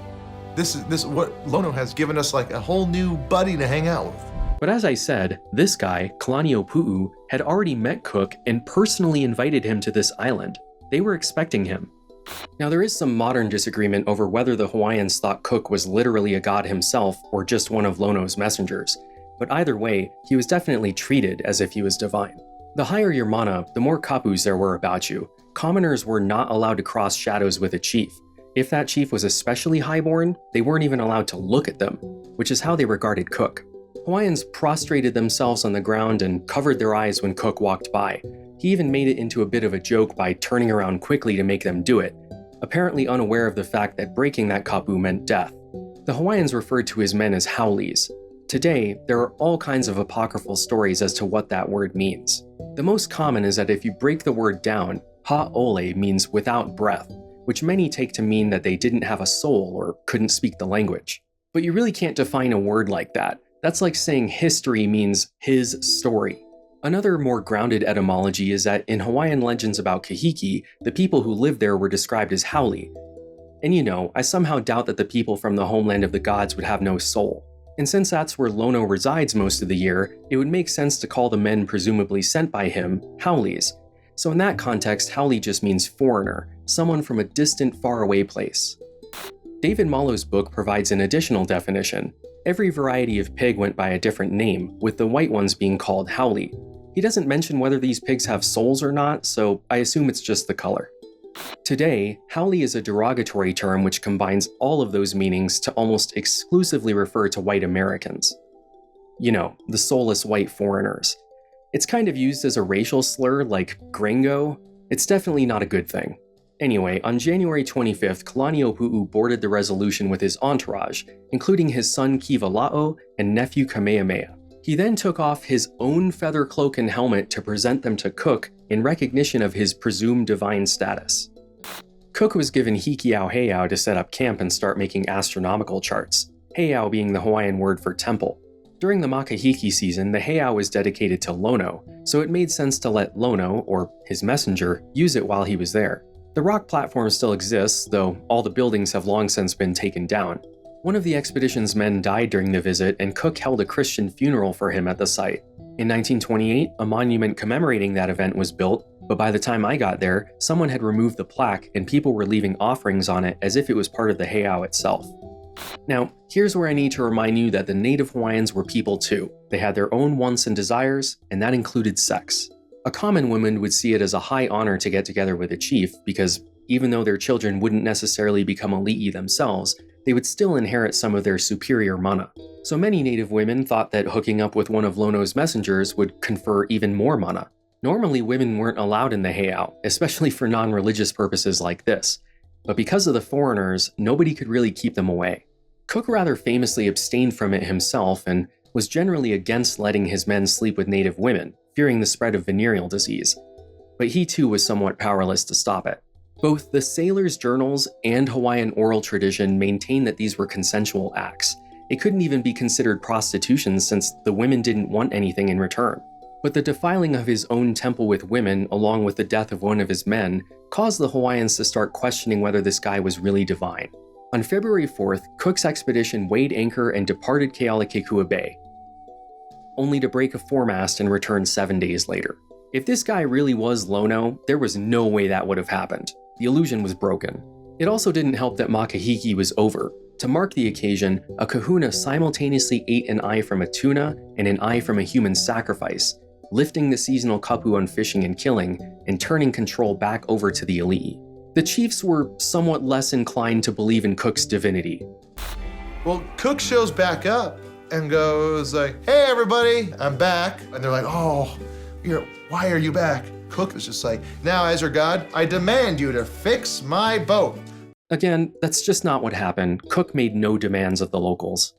this is what Lono has given us, like a whole new buddy to hang out with. But as I said, this guy, Kalaniʻōpuʻu, had already met Cook and personally invited him to this island. They were expecting him. Now there is some modern disagreement over whether the Hawaiians thought Cook was literally a god himself or just one of Lono's messengers, but either way, he was definitely treated as if he was divine. The higher your mana, the more kapus there were about you. Commoners were not allowed to cross shadows with a chief. If that chief was especially highborn, they weren't even allowed to look at them, which is how they regarded Cook. Hawaiians prostrated themselves on the ground and covered their eyes when Cook walked by. He even made it into a bit of a joke by turning around quickly to make them do it, apparently unaware of the fact that breaking that kapu meant death. The Hawaiians referred to his men as haulis. Today, there are all kinds of apocryphal stories as to what that word means. The most common is that if you break the word down, ha'ole means without breath, which many take to mean that they didn't have a soul or couldn't speak the language. But you really can't define a word like that. That's like saying history means his story. Another more grounded etymology is that in Hawaiian legends about Kahiki, the people who lived there were described as hauli. And you know, I somehow doubt that the people from the homeland of the gods would have no soul. And since that's where Lono resides most of the year, it would make sense to call the men presumably sent by him haulis. So in that context, hauli just means foreigner, someone from a distant, faraway place. David Malo's book provides an additional definition. Every variety of pig went by a different name, with the white ones being called hauli. He doesn't mention whether these pigs have souls or not, so I assume it's just the color. Today, hauli is a derogatory term which combines all of those meanings to almost exclusively refer to white Americans. You know, the soulless white foreigners. It's kind of used as a racial slur like gringo. It's definitely not a good thing. Anyway, on January 25th, Kalaniʻopuʻu boarded the Resolution with his entourage, including his son Kivala'o and nephew Kamehameha. He then took off his own feather cloak and helmet to present them to Cook in recognition of his presumed divine status. Cook was given hikiau heiau to set up camp and start making astronomical charts, heiau being the Hawaiian word for temple. During the makahiki season, the heiau was dedicated to Lono, so it made sense to let Lono, or his messenger, use it while he was there. The rock platform still exists, though all the buildings have long since been taken down. One of the expedition's men died during the visit, and Cook held a Christian funeral for him at the site. In 1928, a monument commemorating that event was built, but by the time I got there, someone had removed the plaque and people were leaving offerings on it as if it was part of the heiau itself. Now, here's where I need to remind you that the native Hawaiians were people too. They had their own wants and desires, and that included sex. A common woman would see it as a high honor to get together with a chief because even though their children wouldn't necessarily become a li'i themselves, they would still inherit some of their superior mana. So many native women thought that hooking up with one of Lono's messengers would confer even more mana. Normally, women weren't allowed in the heiau, especially for non-religious purposes like this. But because of the foreigners, nobody could really keep them away. Cook rather famously abstained from it himself and was generally against letting his men sleep with native women, fearing the spread of venereal disease. But he too was somewhat powerless to stop it. Both the sailors' journals and Hawaiian oral tradition maintain that these were consensual acts. It couldn't even be considered prostitution since the women didn't want anything in return. But the defiling of his own temple with women, along with the death of one of his men, caused the Hawaiians to start questioning whether this guy was really divine. On February 4th, Cook's expedition weighed anchor and departed Kealakekua Bay, only to break a foremast and return 7 days later. If this guy really was Lono, there was no way that would have happened. The illusion was broken. It also didn't help that Makahiki was over. To mark the occasion, a kahuna simultaneously ate an eye from a tuna and an eye from a human sacrifice, lifting the seasonal kapu on fishing and killing, and turning control back over to the ali'i. The chiefs were somewhat less inclined to believe in Cook's divinity. Well, Cook shows back up and goes like, "Hey everybody, I'm back." And they're like, "Oh, why are you back?" Cook was just like, "Now, as your god, I demand you to fix my boat." Again, that's just not what happened. Cook made no demands of the locals.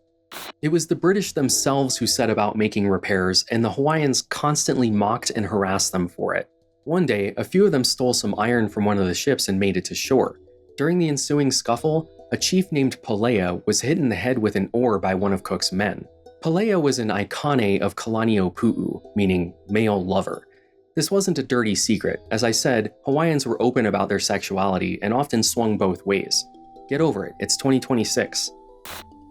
It was the British themselves who set about making repairs, and the Hawaiians constantly mocked and harassed them for it. One day, a few of them stole some iron from one of the ships and made it to shore. During the ensuing scuffle, a chief named Pelea was hit in the head with an oar by one of Cook's men. Pelea was an aikane of Kalaniʻopuʻu, meaning male lover. This wasn't a dirty secret. As I said, Hawaiians were open about their sexuality and often swung both ways. Get over it, it's 2026.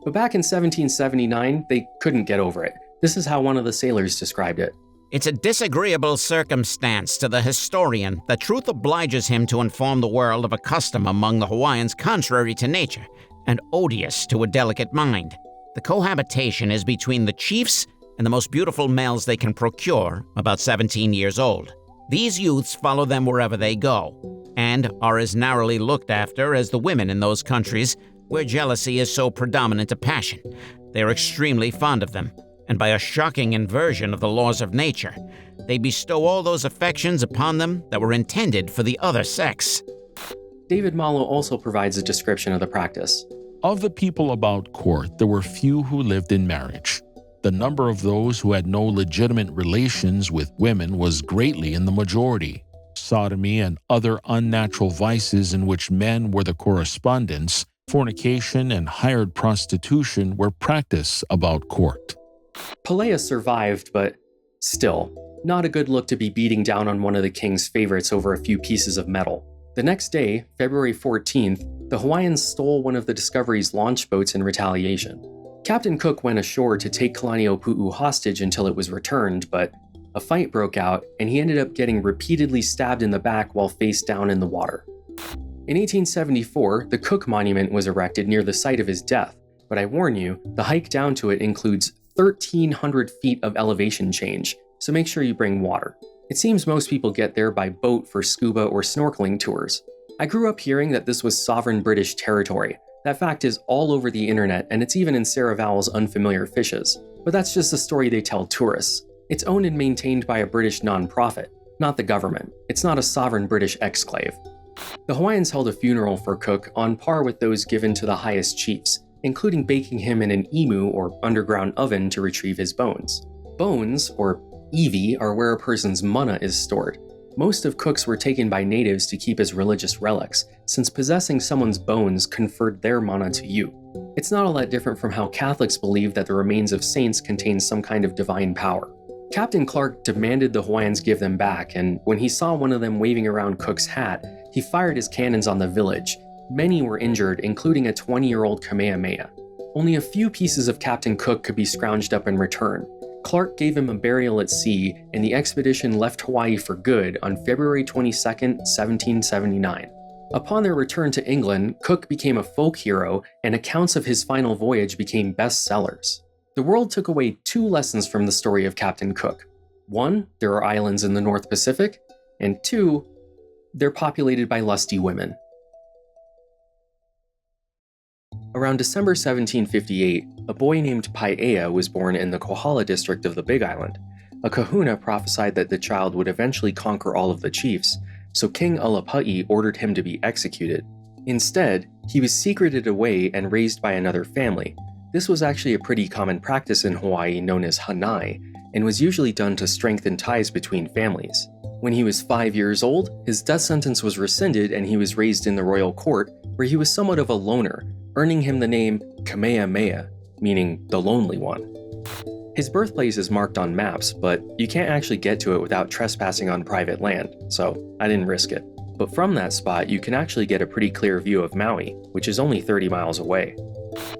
But back in 1779, they couldn't get over it. This is how one of the sailors described it. "It's a disagreeable circumstance to the historian that truth obliges him to inform the world of a custom among the Hawaiians contrary to nature and odious to a delicate mind. The cohabitation is between the chiefs and the most beautiful males they can procure, about 17 years old. These youths follow them wherever they go, and are as narrowly looked after as the women in those countries where jealousy is so predominant a passion. They are extremely fond of them, and by a shocking inversion of the laws of nature, they bestow all those affections upon them that were intended for the other sex. David Malo also provides a description of the practice. Of the people about court, there were few who lived in marriage. The number of those who had no legitimate relations with women was greatly in the majority. Sodomy and other unnatural vices in which men were the correspondents, fornication and hired prostitution were practiced about court. Peleus survived, but still, not a good look to be beating down on one of the king's favorites over a few pieces of metal. The next day, February 14th, the Hawaiians stole one of the Discovery's launch boats in retaliation. Captain Cook went ashore to take Kalaniʻopuʻu hostage until it was returned, but a fight broke out and he ended up getting repeatedly stabbed in the back while face down in the water. In 1874, the Cook Monument was erected near the site of his death, but I warn you, the hike down to it includes 1,300 feet of elevation change, so make sure you bring water. It seems most people get there by boat for scuba or snorkeling tours. I grew up hearing that this was sovereign British territory. That fact is all over the internet, and it's even in Sarah Vowell's Unfamiliar Fishes. But that's just a story they tell tourists. It's owned and maintained by a British non-profit, not the government. It's not a sovereign British exclave. The Hawaiians held a funeral for Cook on par with those given to the highest chiefs, including baking him in an imu or underground oven to retrieve his bones. Bones, or iwi, are where a person's mana is stored. Most of Cook's were taken by natives to keep as religious relics, since possessing someone's bones conferred their mana to you. It's not all that different from how Catholics believe that the remains of saints contain some kind of divine power. Captain Clark demanded the Hawaiians give them back, and when he saw one of them waving around Cook's hat, he fired his cannons on the village. Many were injured, including a 20-year-old Kamehameha. Only a few pieces of Captain Cook could be scrounged up in return. Clark gave him a burial at sea, and the expedition left Hawaii for good on February 22, 1779. Upon their return to England, Cook became a folk hero, and accounts of his final voyage became bestsellers. The world took away two lessons from the story of Captain Cook. One, there are islands in the North Pacific, and two, they're populated by lusty women. Around December 1758, a boy named Pae'a was born in the Kohala district of the Big Island. A kahuna prophesied that the child would eventually conquer all of the chiefs, so King Alapa'i ordered him to be executed. Instead, he was secreted away and raised by another family. This was actually a pretty common practice in Hawaii known as hanai, and was usually done to strengthen ties between families. When he was 5 years old, his death sentence was rescinded and he was raised in the royal court, where he was somewhat of a loner, earning him the name Kamehameha, meaning the lonely one. His birthplace is marked on maps, but you can't actually get to it without trespassing on private land, so I didn't risk it. But from that spot, you can actually get a pretty clear view of Maui, which is only 30 miles away.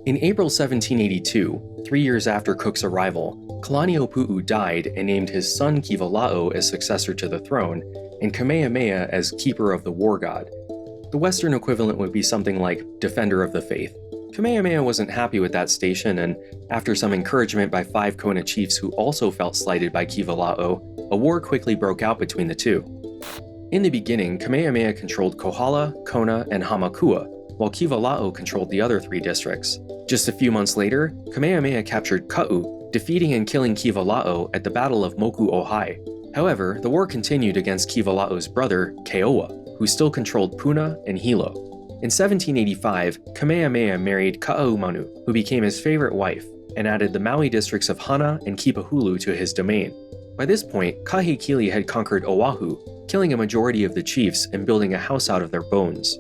In April 1782, 3 years after Cook's arrival, Kalaniʻopuʻu died and named his son Kivala'o as successor to the throne, and Kamehameha as keeper of the war god. The Western equivalent would be something like Defender of the Faith. Kamehameha wasn't happy with that station, and after some encouragement by 5 Kona chiefs who also felt slighted by Kivala'o, a war quickly broke out between the two. In the beginning, Kamehameha controlled Kohala, Kona, and Hamakua, while Kivala'o controlled the other 3 districts. Just a few months later, Kamehameha captured Ka'u, defeating and killing Kivala'o at the Battle of Moku Ohai. However, the war continued against Kivala'o's brother, Keoa, who still controlled Puna and Hilo. In 1785, Kamehameha married Ka'aumanu, who became his favorite wife, and added the Maui districts of Hana and Kipahulu to his domain. By this point, Kahekili had conquered Oahu, killing a majority of the chiefs and building a house out of their bones.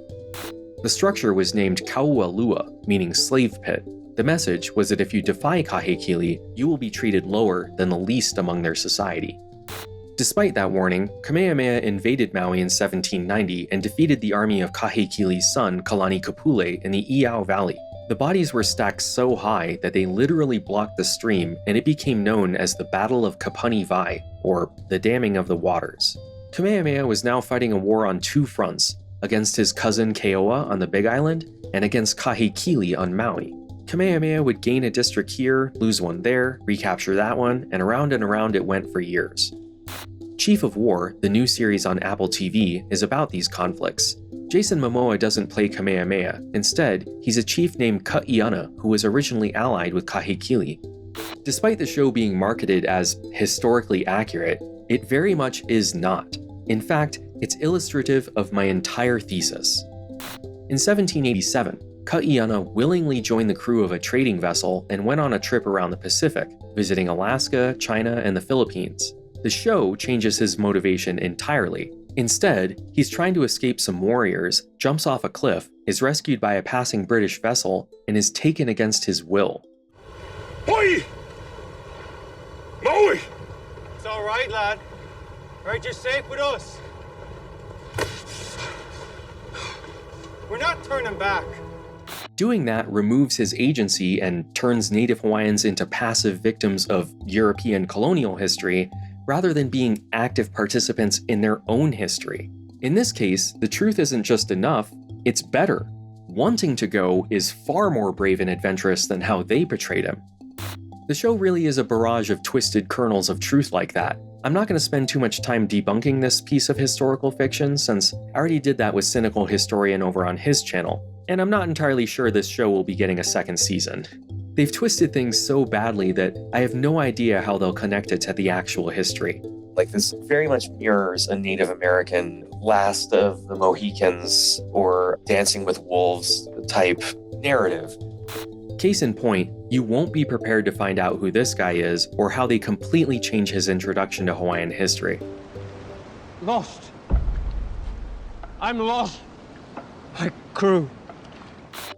The structure was named Kaualua, meaning slave pit. The message was that if you defy Kahekili, you will be treated lower than the least among their society. Despite that warning, Kamehameha invaded Maui in 1790 and defeated the army of Kahekili's son Kalani Kapule in the Iao Valley. The bodies were stacked so high that they literally blocked the stream, and it became known as the Battle of Kapani Vai, or the Damming of the Waters. Kamehameha was now fighting a war on 2 fronts, against his cousin Keoa on the Big Island, and against Kahekili on Maui. Kamehameha would gain a district here, lose one there, recapture that one, and around it went for years. Chief of War, the new series on Apple TV, is about these conflicts. Jason Momoa doesn't play Kamehameha. Instead, he's a chief named Ka'iana who was originally allied with Kahekili. Despite the show being marketed as historically accurate, it very much is not. In fact, it's illustrative of my entire thesis. In 1787, Ka'iyana willingly joined the crew of a trading vessel and went on a trip around the Pacific, visiting Alaska, China, and the Philippines. The show changes his motivation entirely. Instead, he's trying to escape some warriors, jumps off a cliff, is rescued by a passing British vessel, and is taken against his will. Hoi! Maui! It's all right, lad. Right, you're safe with us. We're not turning back. Doing that removes his agency and turns Native Hawaiians into passive victims of European colonial history, rather than being active participants in their own history. In this case, the truth isn't just enough, it's better. Wanting to go is far more brave and adventurous than how they portrayed him. The show really is a barrage of twisted kernels of truth like that. I'm not going to spend too much time debunking this piece of historical fiction, since I already did that with Cynical Historian over on his channel, and I'm not entirely sure this show will be getting a second season. They've twisted things so badly that I have no idea how they'll connect it to the actual history. Like, this very much mirrors a Native American Last of the Mohicans or Dancing with Wolves type narrative. Case in point, you won't be prepared to find out who this guy is or how they completely change his introduction to Hawaiian history. Lost. I'm lost. My crew.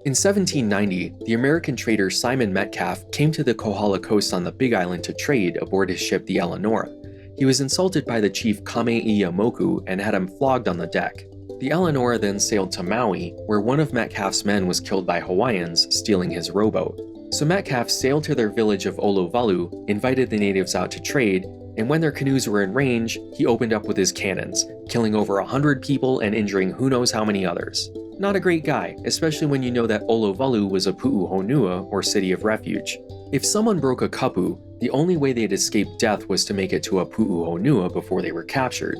In 1790, the American trader Simon Metcalf came to the Kohala coast on the Big Island to trade aboard his ship the Eleanora. He was insulted by the chief Kamehameha and had him flogged on the deck. The Eleanora then sailed to Maui, where one of Metcalf's men was killed by Hawaiians stealing his rowboat. So Metcalf sailed to their village of Olovalu, invited the natives out to trade, and when their canoes were in range, he opened up with his cannons, killing over 100 people and injuring who knows how many others. Not a great guy, especially when you know that Olovalu was a pu'uhonua, or city of refuge. If someone broke a kapu, the only way they'd escape death was to make it to a pu'uhonua before they were captured.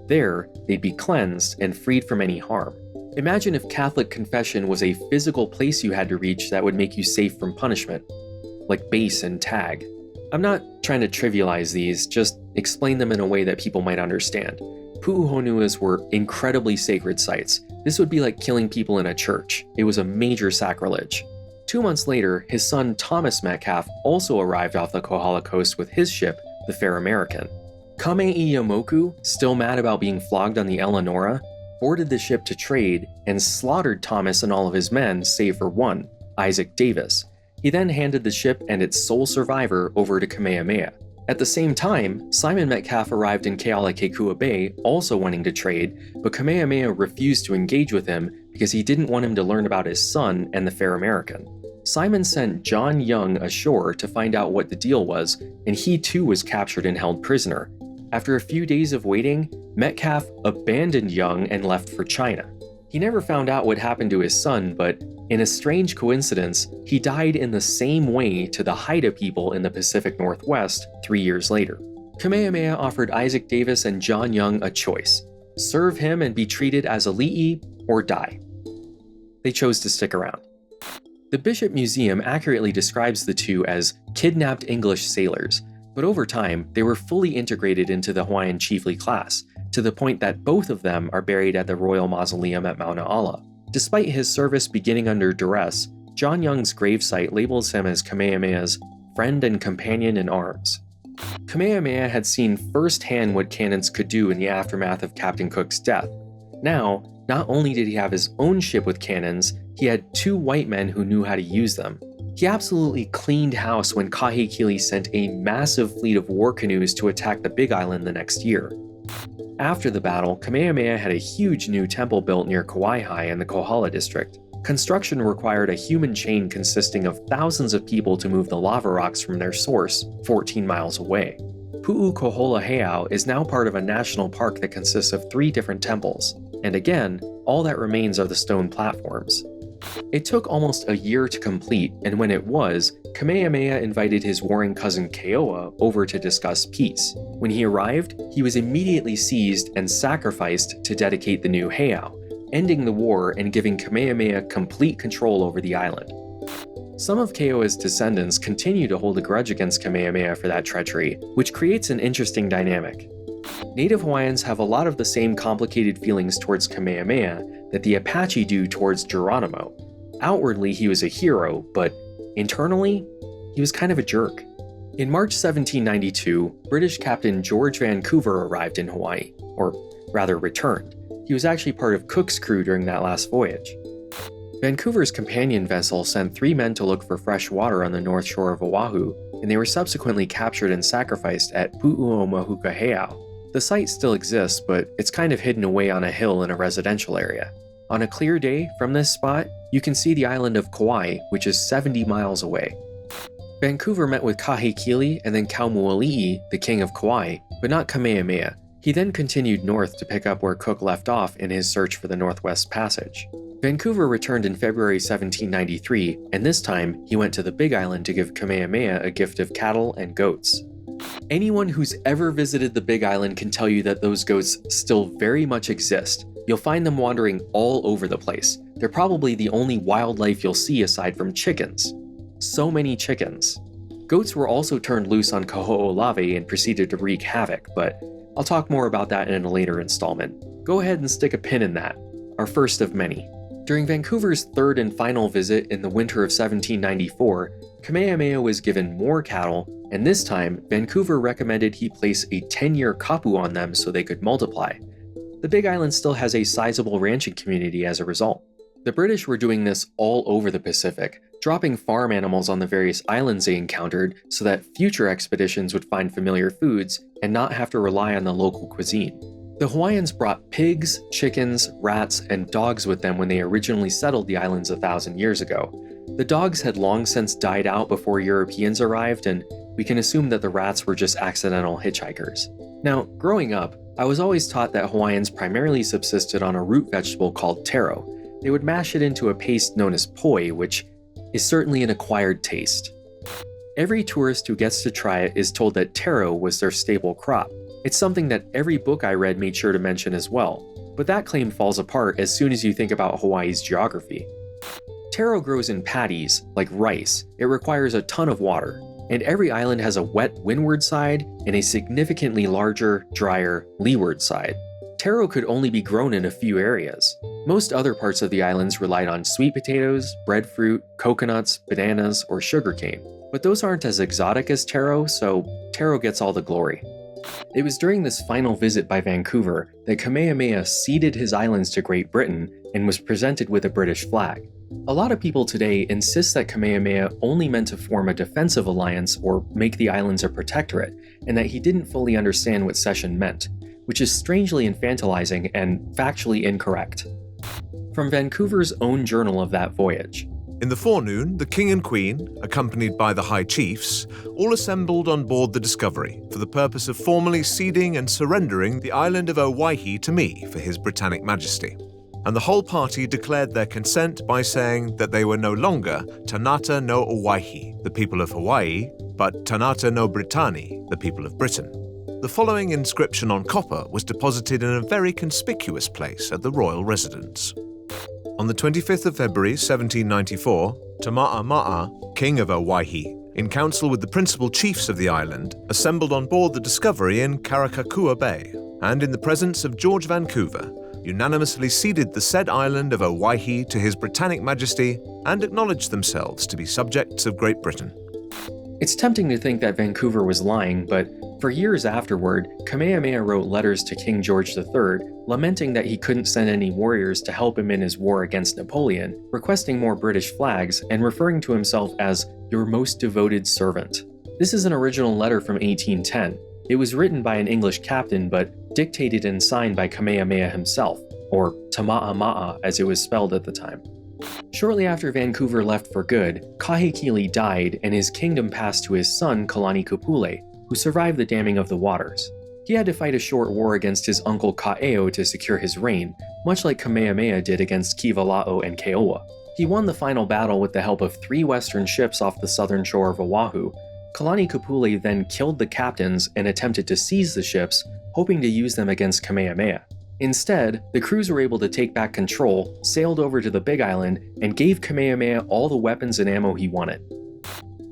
There, they'd be cleansed and freed from any harm. Imagine if Catholic confession was a physical place you had to reach that would make you safe from punishment, like base and tag. I'm not trying to trivialize these, just explain them in a way that people might understand. Pu'uhonuas were incredibly sacred sites. This would be like killing people in a church. It was a major sacrilege. 2 months later, his son Thomas Metcalf also arrived off the Kohala coast with his ship, the Fair American. Kameiyamoku, still mad about being flogged on the Eleanora, boarded the ship to trade and slaughtered Thomas and all of his men save for one, Isaac Davis. He then handed the ship and its sole survivor over to Kamehameha. At the same time, Simon Metcalf arrived in Kealakekua Bay also wanting to trade, but Kamehameha refused to engage with him because he didn't want him to learn about his son and the Fair American. Simon sent John Young ashore to find out what the deal was, and he too was captured and held prisoner. After a few days of waiting, Metcalf abandoned Young and left for China. He never found out what happened to his son, but in a strange coincidence, he died in the same way to the Haida people in the Pacific Northwest 3 years later. Kamehameha offered Isaac Davis and John Young a choice: serve him and be treated as a li'i, or die. They chose to stick around. The Bishop Museum accurately describes the two as kidnapped English sailors, but over time, they were fully integrated into the Hawaiian chiefly class, to the point that both of them are buried at the Royal Mausoleum at Mauna Ala. Despite his service beginning under duress, John Young's gravesite labels him as Kamehameha's friend and companion in arms. Kamehameha had seen firsthand what cannons could do in the aftermath of Captain Cook's death. Now, not only did he have his own ship with cannons, he had 2 white men who knew how to use them. He absolutely cleaned house when Kahekili sent a massive fleet of war canoes to attack the Big Island the next year. After the battle, Kamehameha had a huge new temple built near Kauai in the Kohala district. Construction required a human chain consisting of thousands of people to move the lava rocks from their source 14 miles away. Pu'ukohola Heiau is now part of a national park that consists of 3 different temples, and again, all that remains are the stone platforms. It took almost a year to complete, and when it was, Kamehameha invited his warring cousin Keoa over to discuss peace. When he arrived, he was immediately seized and sacrificed to dedicate the new heiau, ending the war and giving Kamehameha complete control over the island. Some of Keoa's descendants continue to hold a grudge against Kamehameha for that treachery, which creates an interesting dynamic. Native Hawaiians have a lot of the same complicated feelings towards Kamehameha that the Apache do towards Geronimo. Outwardly, he was a hero, but internally, he was kind of a jerk. In March 1792, British Captain George Vancouver arrived in Hawaii, or rather returned. He was actually part of Cook's crew during that last voyage. Vancouver's companion vessel sent 3 men to look for fresh water on the north shore of Oahu, and they were subsequently captured and sacrificed at Pu'uomahukaheao. The site still exists, but it's kind of hidden away on a hill in a residential area. On a clear day, from this spot, you can see the island of Kauai, which is 70 miles away. Vancouver met with Kahekili and then Kaumoali'i, the king of Kauai, but not Kamehameha. He then continued north to pick up where Cook left off in his search for the Northwest Passage. Vancouver returned in February 1793, and this time he went to the Big Island to give Kamehameha a gift of cattle and goats. Anyone who's ever visited the Big Island can tell you that those goats still very much exist. You'll find them wandering all over the place. They're probably the only wildlife you'll see aside from chickens. So many chickens. Goats were also turned loose on Kaho'olawe and proceeded to wreak havoc, but I'll talk more about that in a later installment. Go ahead and stick a pin in that, our first of many. During Vancouver's third and final visit in the winter of 1794, Kamehameha was given more cattle, and this time, Vancouver recommended he place a 10-year kapu on them so they could multiply. The Big Island still has a sizable ranching community as a result. The British were doing this all over the Pacific, dropping farm animals on the various islands they encountered so that future expeditions would find familiar foods and not have to rely on the local cuisine. The Hawaiians brought pigs, chickens, rats, and dogs with them when they originally settled the islands 1,000 years ago. The dogs had long since died out before Europeans arrived, and we can assume that the rats were just accidental hitchhikers. Now, growing up, I was always taught that Hawaiians primarily subsisted on a root vegetable called taro. They would mash it into a paste known as poi, which is certainly an acquired taste. Every tourist who gets to try it is told that taro was their staple crop. It's something that every book I read made sure to mention as well, but that claim falls apart as soon as you think about Hawaii's geography. Taro grows in paddies, like rice. It requires a ton of water, and every island has a wet windward side and a significantly larger, drier leeward side. Taro could only be grown in a few areas. Most other parts of the islands relied on sweet potatoes, breadfruit, coconuts, bananas, or sugarcane. But those aren't as exotic as taro, so taro gets all the glory. It was during this final visit by Vancouver that Kamehameha ceded his islands to Great Britain and was presented with a British flag. A lot of people today insist that Kamehameha only meant to form a defensive alliance or make the islands a protectorate, and that he didn't fully understand what cession meant, which is strangely infantilizing and factually incorrect. From Vancouver's own journal of that voyage. In the forenoon, the king and queen, accompanied by the high chiefs, all assembled on board the Discovery for the purpose of formally ceding and surrendering the island of Hawaii to me for his Britannic Majesty. And the whole party declared their consent by saying that they were no longer Tanata no Hawaii, the people of Hawaii, but Tanata no Britanni, the people of Britain. The following inscription on copper was deposited in a very conspicuous place at the royal residence. On the 25th of February 1794, Tama'ama'a, king of Hawaii, in council with the principal chiefs of the island, assembled on board the Discovery in Karakakua Bay, and in the presence of George Vancouver, unanimously ceded the said island of Hawaii to his Britannic Majesty and acknowledged themselves to be subjects of Great Britain. It's tempting to think that Vancouver was lying, but for years afterward, Kamehameha wrote letters to King George III, lamenting that he couldn't send any warriors to help him in his war against Napoleon, requesting more British flags, and referring to himself as your most devoted servant. This is an original letter from 1810. It was written by an English captain, but dictated and signed by Kamehameha himself, or Tama'ama'a as it was spelled at the time. Shortly after Vancouver left for good, Kahekili died and his kingdom passed to his son Kalani Kupule, who survived the damming of the waters. He had to fight a short war against his uncle Ka'eo to secure his reign, much like Kamehameha did against Kivala'o and Keoa. He won the final battle with the help of 3 western ships off the southern shore of Oahu. Kalani Kupule then killed the captains and attempted to seize the ships, hoping to use them against Kamehameha. Instead, the crews were able to take back control, sailed over to the Big Island, and gave Kamehameha all the weapons and ammo he wanted.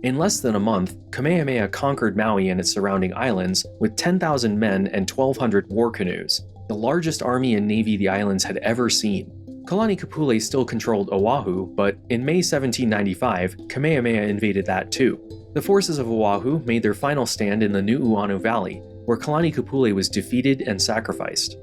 In less than a month, Kamehameha conquered Maui and its surrounding islands with 10,000 men and 1,200 war canoes, the largest army and navy the islands had ever seen. Kalani Kapule still controlled Oahu, but in May 1795, Kamehameha invaded that too. The forces of Oahu made their final stand in the Nu'uanu Valley, where Kalani Kapule was defeated and sacrificed.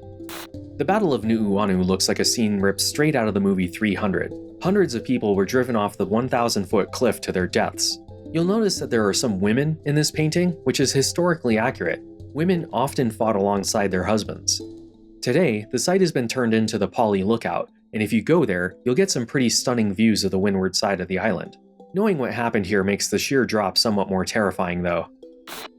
The Battle of Nu'uanu looks like a scene ripped straight out of the movie 300. Hundreds of people were driven off the 1,000-foot cliff to their deaths. You'll notice that there are some women in this painting, which is historically accurate. Women often fought alongside their husbands. Today, the site has been turned into the Poly Lookout, and if you go there, you'll get some pretty stunning views of the windward side of the island. Knowing what happened here makes the sheer drop somewhat more terrifying though.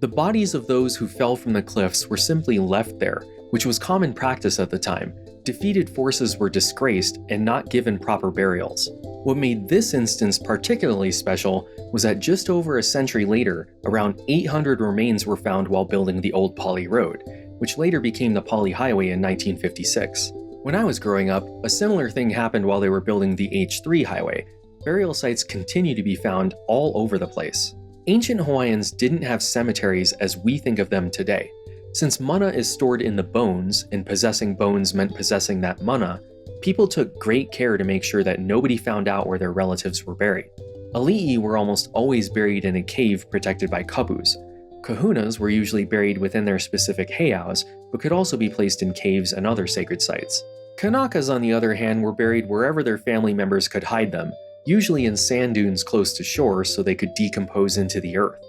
The bodies of those who fell from the cliffs were simply left there, which was common practice at the time. Defeated forces were disgraced and not given proper burials. What made this instance particularly special was that just over a century later, around 800 remains were found while building the old Poly Road, which later became the Poly Highway in 1956. When I was growing up, a similar thing happened while they were building the H3 highway. Burial sites continue to be found all over the place. Ancient Hawaiians didn't have cemeteries as we think of them today. Since mana is stored in the bones, and possessing bones meant possessing that mana, people took great care to make sure that nobody found out where their relatives were buried. Ali'i were almost always buried in a cave protected by kabus. Kahunas were usually buried within their specific heiaus, but could also be placed in caves and other sacred sites. Kanakas, on the other hand, were buried wherever their family members could hide them, usually in sand dunes close to shore so they could decompose into the earth.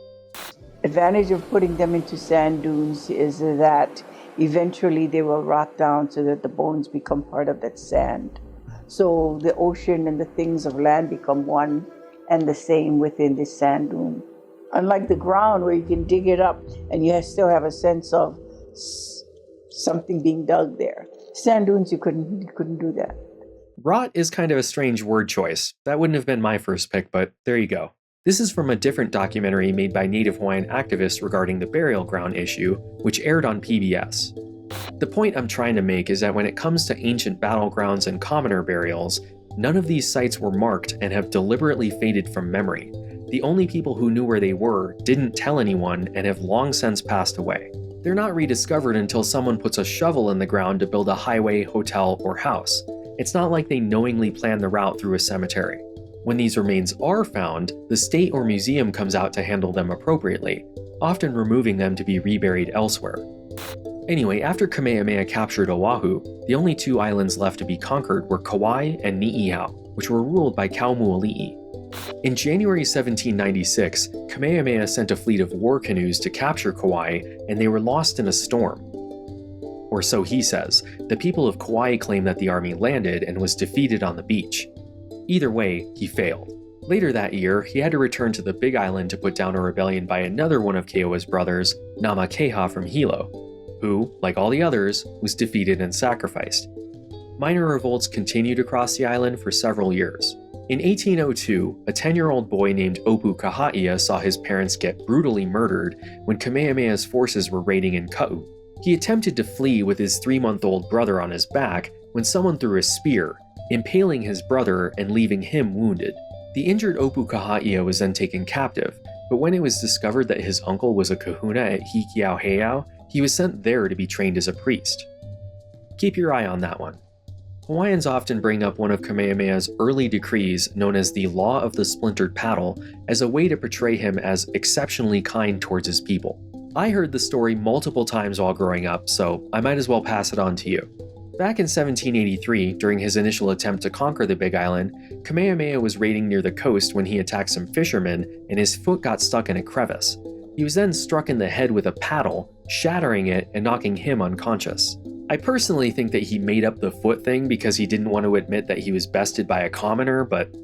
Advantage of putting them into sand dunes is that eventually they will rot down so that the bones become part of that sand. So the ocean and the things of land become one and the same within this sand dune. Unlike the ground where you can dig it up and you still have a sense of something being dug there. Sand dunes, you couldn't do that. Rot is kind of a strange word choice. That wouldn't have been my first pick, but there you go. This is from a different documentary made by Native Hawaiian activists regarding the burial ground issue, which aired on PBS. The point I'm trying to make is that when it comes to ancient battlegrounds and commoner burials, none of these sites were marked and have deliberately faded from memory. The only people who knew where they were didn't tell anyone and have long since passed away. They're not rediscovered until someone puts a shovel in the ground to build a highway, hotel, or house. It's not like they knowingly planned the route through a cemetery. When these remains are found, the state or museum comes out to handle them appropriately, often removing them to be reburied elsewhere. Anyway, after Kamehameha captured Oahu, the only two islands left to be conquered were Kauai and Ni'ihau, which were ruled by Kaumoali'i. In January 1796, Kamehameha sent a fleet of war canoes to capture Kauai, and they were lost in a storm. Or so he says. The people of Kauai claim that the army landed and was defeated on the beach. Either way, he failed. Later that year, he had to return to the Big Island to put down a rebellion by another one of Keoa's brothers, Namakeha from Hilo, who, like all the others, was defeated and sacrificed. Minor revolts continued across the island for several years. In 1802, a 10-year-old boy named Obookiah saw his parents get brutally murdered when Kamehameha's forces were raiding in Ka'u. He attempted to flee with his 3-month-old brother on his back when someone threw a spear, impaling his brother and leaving him wounded. The injured Obookiah was then taken captive, but when it was discovered that his uncle was a kahuna at Hikiau Heiau, he was sent there to be trained as a priest. Keep your eye on that one. Hawaiians often bring up one of Kamehameha's early decrees known as the Law of the Splintered Paddle as a way to portray him as exceptionally kind towards his people. I heard the story multiple times while growing up, so I might as well pass it on to you. Back in 1783, during his initial attempt to conquer the Big Island, Kamehameha was raiding near the coast when he attacked some fishermen and his foot got stuck in a crevice. He was then struck in the head with a paddle, shattering it and knocking him unconscious. I personally think that he made up the foot thing because he didn't want to admit that he was bested by a commoner, but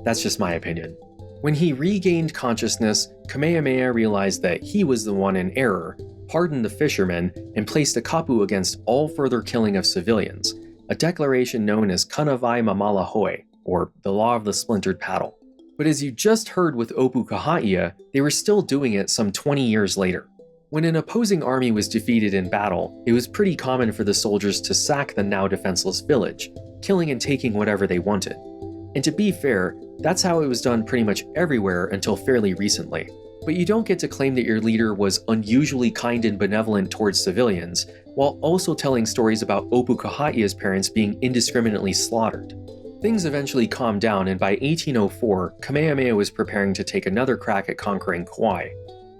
that's just my opinion. When he regained consciousness, Kamehameha realized that he was the one in error, pardoned the fishermen, and placed a kapu against all further killing of civilians, a declaration known as Kanawai Mamala Hoi, or the Law of the Splintered Paddle. But as you just heard with Obookiah, they were still doing it some 20 years later. When an opposing army was defeated in battle, it was pretty common for the soldiers to sack the now defenseless village, killing and taking whatever they wanted. And to be fair, that's how it was done pretty much everywhere until fairly recently. But you don't get to claim that your leader was unusually kind and benevolent towards civilians, while also telling stories about Obookiah's parents being indiscriminately slaughtered. Things eventually calmed down, and by 1804, Kamehameha was preparing to take another crack at conquering Kauai.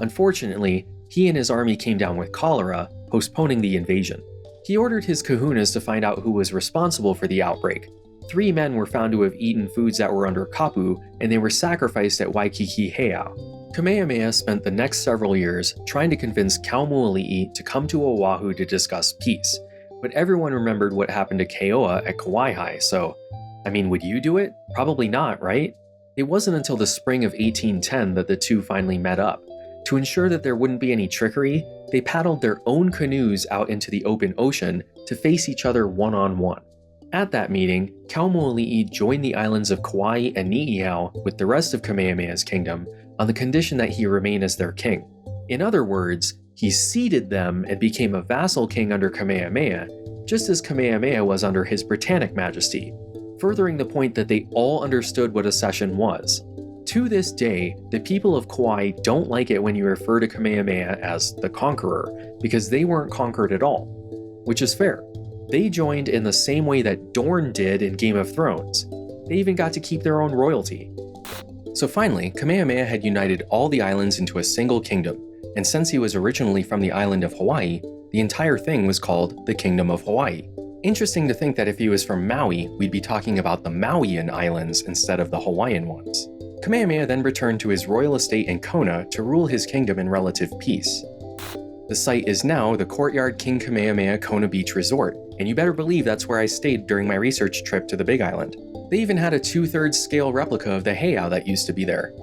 Unfortunately, he and his army came down with cholera, postponing the invasion. He ordered his kahunas to find out who was responsible for the outbreak. 3 men were found to have eaten foods that were under kapu, and they were sacrificed at Waikiki Heiau. Kamehameha spent the next several years trying to convince Kauai to come to Oahu to discuss peace, but everyone remembered what happened to Keoa at Kauai, so would you do it? Probably not, right? It wasn't until the spring of 1810 that the two finally met up. To ensure that there wouldn't be any trickery, they paddled their own canoes out into the open ocean to face each other one-on-one. At that meeting, Kauai joined the islands of Kauai and Niihau with the rest of Kamehameha's kingdom on the condition that he remain as their king. In other words, he ceded them and became a vassal king under Kamehameha, just as Kamehameha was under his Britannic Majesty, furthering the point that they all understood what a cession was. To this day, the people of Kauai don't like it when you refer to Kamehameha as the conqueror, because they weren't conquered at all. Which is fair. They joined in the same way that Dorne did in Game of Thrones. They even got to keep their own royalty. So finally, Kamehameha had united all the islands into a single kingdom, and since he was originally from the island of Hawaii, the entire thing was called the Kingdom of Hawaii. Interesting to think that if he was from Maui, we'd be talking about the Mauian Islands instead of the Hawaiian ones. Kamehameha then returned to his royal estate in Kona to rule his kingdom in relative peace. The site is now the Courtyard King Kamehameha Kona Beach Resort, and you better believe that's where I stayed during my research trip to the Big Island. They even had a 2/3 scale replica of the heiau that used to be there.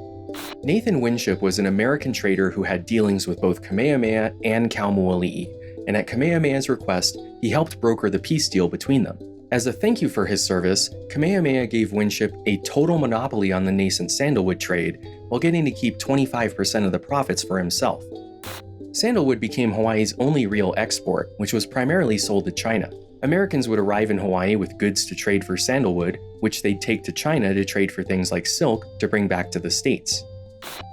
Nathan Winship was an American trader who had dealings with both Kamehameha and Kauai, and at Kamehameha's request, he helped broker the peace deal between them. As a thank you for his service, Kamehameha gave Winship a total monopoly on the nascent sandalwood trade, while getting to keep 25% of the profits for himself. Sandalwood became Hawaii's only real export, which was primarily sold to China. Americans would arrive in Hawaii with goods to trade for sandalwood, which they'd take to China to trade for things like silk to bring back to the States.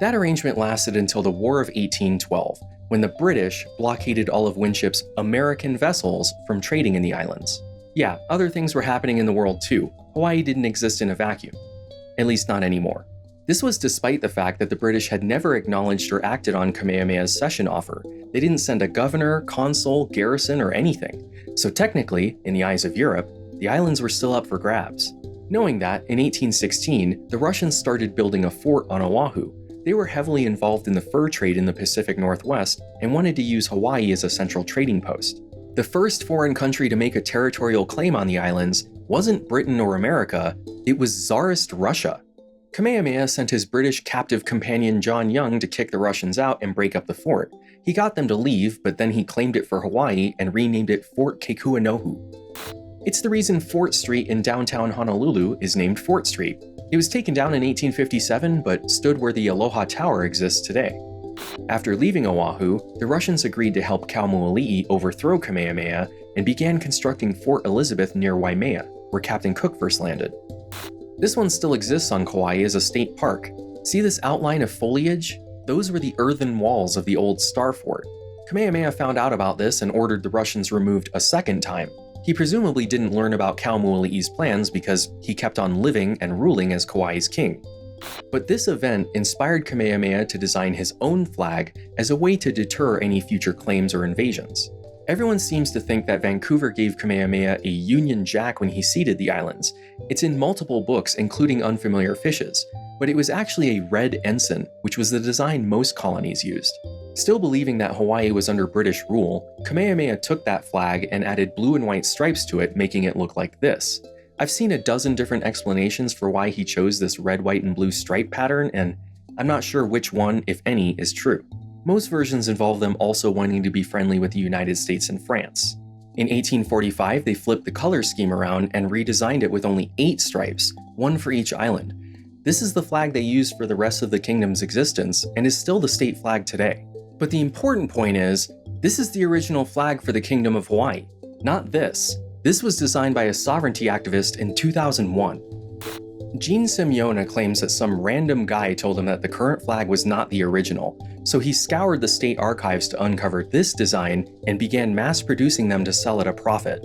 That arrangement lasted until the War of 1812, when the British blockaded all of Winship's American vessels from trading in the islands. Yeah, other things were happening in the world too. Hawaii didn't exist in a vacuum. At least not anymore. This was despite the fact that the British had never acknowledged or acted on Kamehameha's cession offer. They didn't send a governor, consul, garrison, or anything. So technically, in the eyes of Europe, the islands were still up for grabs. Knowing that, in 1816, the Russians started building a fort on Oahu. They were heavily involved in the fur trade in the Pacific Northwest and wanted to use Hawaii as a central trading post. The first foreign country to make a territorial claim on the islands wasn't Britain or America, it was Tsarist Russia. Kamehameha sent his British captive companion John Young to kick the Russians out and break up the fort. He got them to leave, but then he claimed it for Hawaii and renamed it Fort Kekuanohu. It's the reason Fort Street in downtown Honolulu is named Fort Street. It was taken down in 1857, but stood where the Aloha Tower exists today. After leaving Oahu, the Russians agreed to help Kauai overthrow Kamehameha and began constructing Fort Elizabeth near Waimea, where Captain Cook first landed. This one still exists on Kauai as a state park. See this outline of foliage? Those were the earthen walls of the old Star Fort. Kamehameha found out about this and ordered the Russians removed a second time. He presumably didn't learn about Kauai's plans because he kept on living and ruling as Kauai's king. But this event inspired Kamehameha to design his own flag as a way to deter any future claims or invasions. Everyone seems to think that Vancouver gave Kamehameha a Union Jack when he ceded the islands. It's in multiple books, including Unfamiliar Fishes, but it was actually a red ensign, which was the design most colonies used. Still believing that Hawaii was under British rule, Kamehameha took that flag and added blue and white stripes to it, making it look like this. I've seen a dozen different explanations for why he chose this red, white, and blue stripe pattern, and I'm not sure which one, if any, is true. Most versions involve them also wanting to be friendly with the United States and France. In 1845, they flipped the color scheme around and redesigned it with only 8 stripes, one for each island. This is the flag they used for the rest of the kingdom's existence and is still the state flag today. But the important point is, this is the original flag for the Kingdom of Hawaii, not this. This was designed by a sovereignty activist in 2001. Gene Simeona claims that some random guy told him that the current flag was not the original, so he scoured the state archives to uncover this design and began mass producing them to sell at a profit.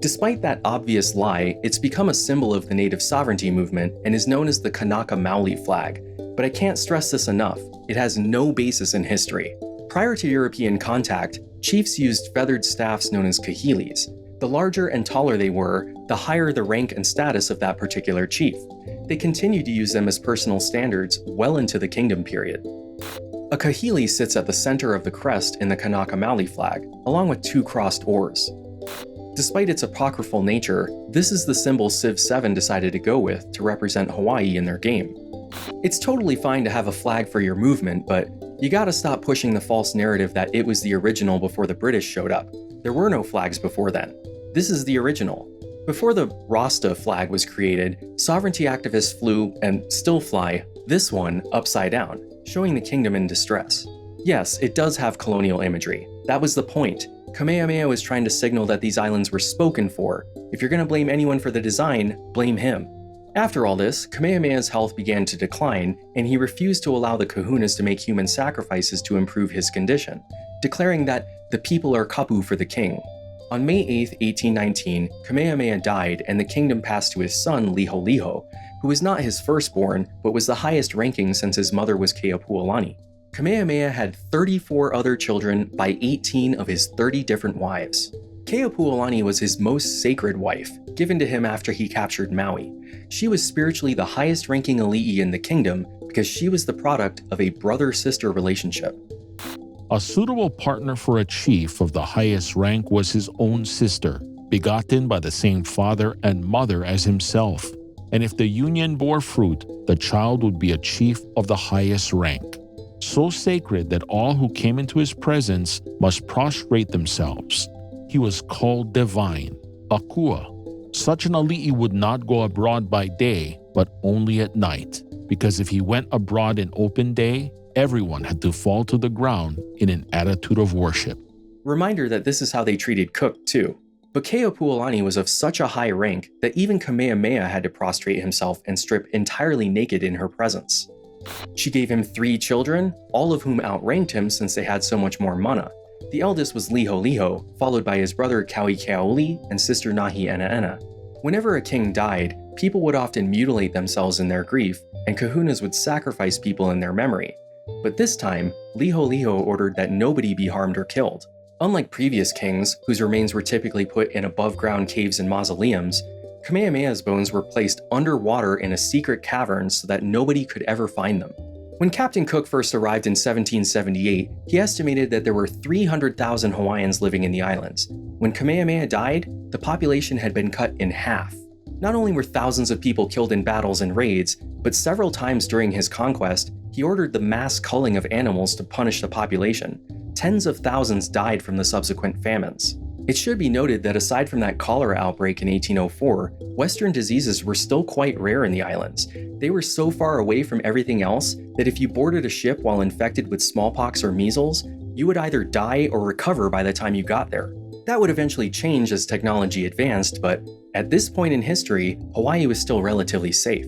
Despite that obvious lie, it's become a symbol of the native sovereignty movement and is known as the Kanaka Maoli flag. But I can't stress this enough, it has no basis in history. Prior to European contact, chiefs used feathered staffs known as kahilis. The larger and taller they were, the higher the rank and status of that particular chief. They continued to use them as personal standards well into the kingdom period. A kahili sits at the center of the crest in the Kanaka Maoli flag, along with two crossed oars. Despite its apocryphal nature, this is the symbol Civ 7 decided to go with to represent Hawaii in their game. It's totally fine to have a flag for your movement, but you gotta stop pushing the false narrative that it was the original before the British showed up. There were no flags before then. This is the original. Before the Rasta flag was created, sovereignty activists flew, and still fly, this one upside down, showing the kingdom in distress. Yes, it does have colonial imagery. That was the point. Kamehameha was trying to signal that these islands were spoken for. If you're gonna blame anyone for the design, blame him. After all this, Kamehameha's health began to decline, and he refused to allow the kahunas to make human sacrifices to improve his condition, declaring that the people are kapu for the king. On May 8, 1819, Kamehameha died and the kingdom passed to his son Liholiho, who was not his firstborn, but was the highest ranking since his mother was Liliuokalani. Kamehameha had 34 other children by 18 of his 30 different wives. Liliuokalani was his most sacred wife, given to him after he captured Maui. She was spiritually the highest ranking ali'i in the kingdom because she was the product of a brother-sister relationship. A suitable partner for a chief of the highest rank was his own sister, begotten by the same father and mother as himself. And if the union bore fruit, the child would be a chief of the highest rank, so sacred that all who came into his presence must prostrate themselves. He was called divine, akua. Such an ali'i would not go abroad by day, but only at night, because if he went abroad in open day, everyone had to fall to the ground in an attitude of worship. Reminder that this is how they treated Cook, too. But Liliuokalani was of such a high rank that even Kamehameha had to prostrate himself and strip entirely naked in her presence. She gave him 3 children, all of whom outranked him since they had so much more mana. The eldest was Liholiho, followed by his brother Kauikeaoli and sister Nahi'enaena. Whenever a king died, people would often mutilate themselves in their grief, and kahunas would sacrifice people in their memory. But this time, Liholiho ordered that nobody be harmed or killed. Unlike previous kings, whose remains were typically put in above-ground caves and mausoleums, Kamehameha's bones were placed underwater in a secret cavern so that nobody could ever find them. When Captain Cook first arrived in 1778, he estimated that there were 300,000 Hawaiians living in the islands. When Kamehameha died, the population had been cut in half. Not only were thousands of people killed in battles and raids, but several times during his conquest, he ordered the mass culling of animals to punish the population. Tens of thousands died from the subsequent famines. It should be noted that aside from that cholera outbreak in 1804, Western diseases were still quite rare in the islands. They were so far away from everything else that if you boarded a ship while infected with smallpox or measles, you would either die or recover by the time you got there. That would eventually change as technology advanced, but at this point in history, Hawaii was still relatively safe.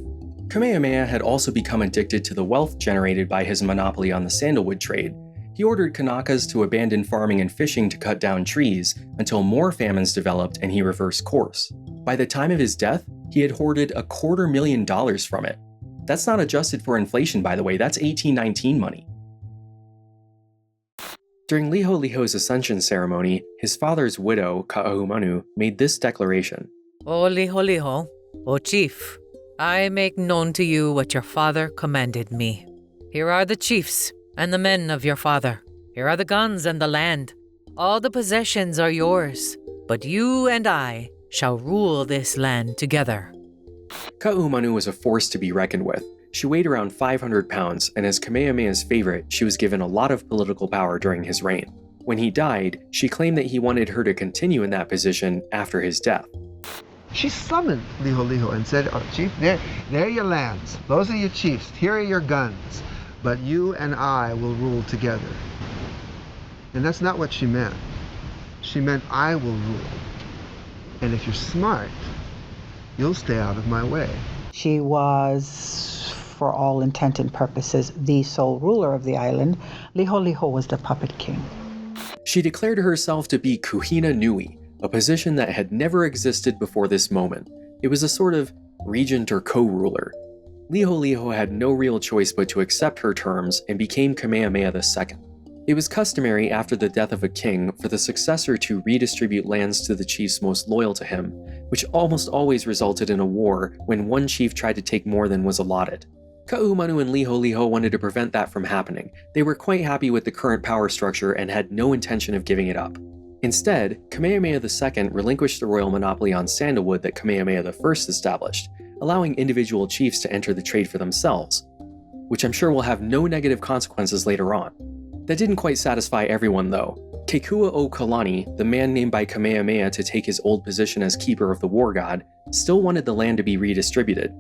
Kamehameha had also become addicted to the wealth generated by his monopoly on the sandalwood trade. He ordered Kanakas to abandon farming and fishing to cut down trees until more famines developed and he reversed course. By the time of his death, he had hoarded $250,000 from it. That's not adjusted for inflation, by the way, that's 1819 money. During Liholiho's ascension ceremony, his father's widow, Ka'ahumanu, made this declaration. O Liholiho, O chief, I make known to you what your father commanded me. Here are the chiefs and the men of your father. Here are the guns and the land. All the possessions are yours, but you and I shall rule this land together. Ka'ahumanu was a force to be reckoned with. She weighed around 500 pounds, and as Kamehameha's favorite, she was given a lot of political power during his reign. When he died, she claimed that he wanted her to continue in that position after his death. She summoned Liholiho and said, "Oh, chief, there are your lands. Those are your chiefs. Here are your guns. But you and I will rule together." And that's not what she meant. She meant, I will rule. And if you're smart, you'll stay out of my way. She was, for all intent and purposes, the sole ruler of the island. Liholiho was the puppet king. She declared herself to be Kuhina Nui, a position that had never existed before this moment. It was a sort of regent or co-ruler. Liholiho had no real choice but to accept her terms and became Kamehameha II. It was customary after the death of a king for the successor to redistribute lands to the chiefs most loyal to him, which almost always resulted in a war when one chief tried to take more than was allotted. Ka'ahumanu and Liholiho wanted to prevent that from happening. They were quite happy with the current power structure and had no intention of giving it up. Instead, Kamehameha II relinquished the royal monopoly on sandalwood that Kamehameha I established, allowing individual chiefs to enter the trade for themselves, which I'm sure will have no negative consequences later on. That didn't quite satisfy everyone though. Liliuokalani, the man named by Kamehameha to take his old position as keeper of the war god, still wanted the land to be redistributed.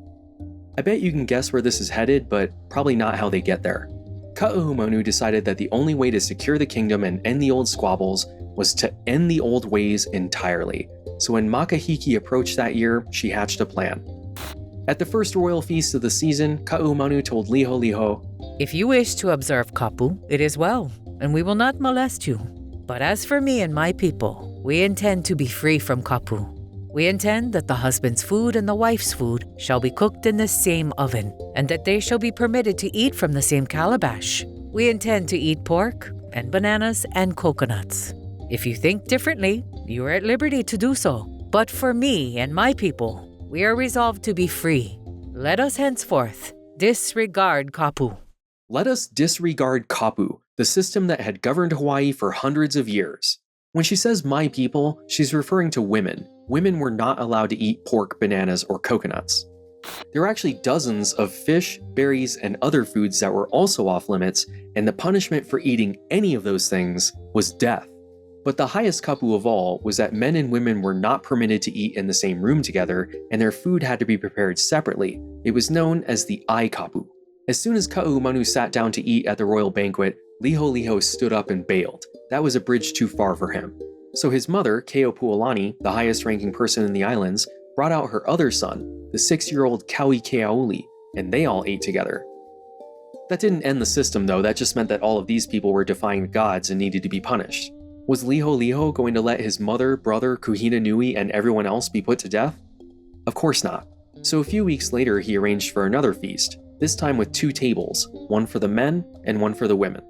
I bet you can guess where this is headed, but probably not how they get there. Ka'ahumanu decided that the only way to secure the kingdom and end the old squabbles was to end the old ways entirely. So when Makahiki approached that year, she hatched a plan. At the first royal feast of the season, Ka'ahumanu told Liholiho, "If you wish to observe kapu, it is well, and we will not molest you. But as for me and my people, we intend to be free from kapu. We intend that the husband's food and the wife's food shall be cooked in the same oven, and that they shall be permitted to eat from the same calabash. We intend to eat pork and bananas and coconuts. If you think differently, you are at liberty to do so. But for me and my people, we are resolved to be free. Let us henceforth disregard kapu." Let us disregard kapu, the system that had governed Hawaii for hundreds of years. When she says my people, she's referring to women. Women were not allowed to eat pork, bananas, or coconuts. There were actually dozens of fish, berries, and other foods that were also off limits, and the punishment for eating any of those things was death. But the highest kapu of all was that men and women were not permitted to eat in the same room together, and their food had to be prepared separately. It was known as the ai kapu. As soon as Ka'ahumanu sat down to eat at the royal banquet, Liholiho stood up and bailed. That was a bridge too far for him. So his mother, Keopuolani, the highest ranking person in the islands, brought out her other son, the 6-year-old Kauikeauli, and they all ate together. That didn't end the system though, that just meant that all of these people were defying the gods and needed to be punished. Was Liholiho going to let his mother, brother, Kuhina Nui, and everyone else be put to death? Of course not. So a few weeks later he arranged for another feast, this time with 2 tables, one for the men and one for the women.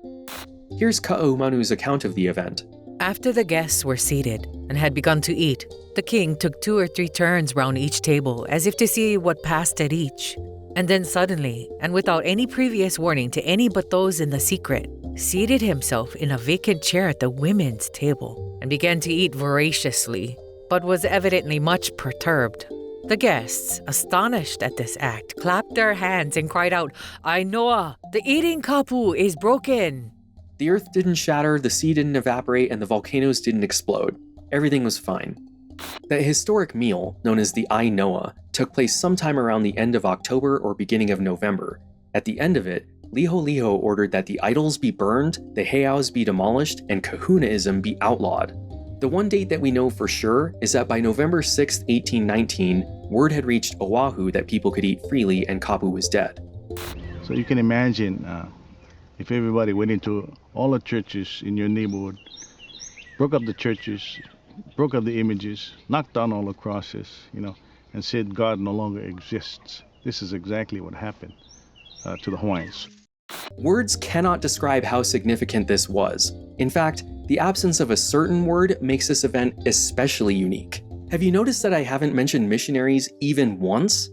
Here's Ka'ahumanu's account of the event. After the guests were seated and had begun to eat, the king took 2 or 3 turns round each table as if to see what passed at each. And then suddenly, and without any previous warning to any but those in the secret, seated himself in a vacant chair at the women's table and began to eat voraciously, but was evidently much perturbed. The guests, astonished at this act, clapped their hands and cried out, "Ainoa, the eating kapu is broken!" The earth didn't shatter, the sea didn't evaporate, and the volcanoes didn't explode. Everything was fine. That historic meal, known as the Ainoa, took place sometime around the end of October or beginning of November. At the end of it, Liholiho ordered that the idols be burned, the heiaus be demolished, and kahunaism be outlawed. The one date that we know for sure is that by November 6, 1819, word had reached Oahu that people could eat freely and kapu was dead. So you can imagine if everybody went into all the churches in your neighborhood, broke up the churches, broke up the images, knocked down all the crosses, and said God no longer exists. This is exactly what happened to the Hawaiians. Words cannot describe how significant this was. In fact, the absence of a certain word makes this event especially unique. Have you noticed that I haven't mentioned missionaries even once?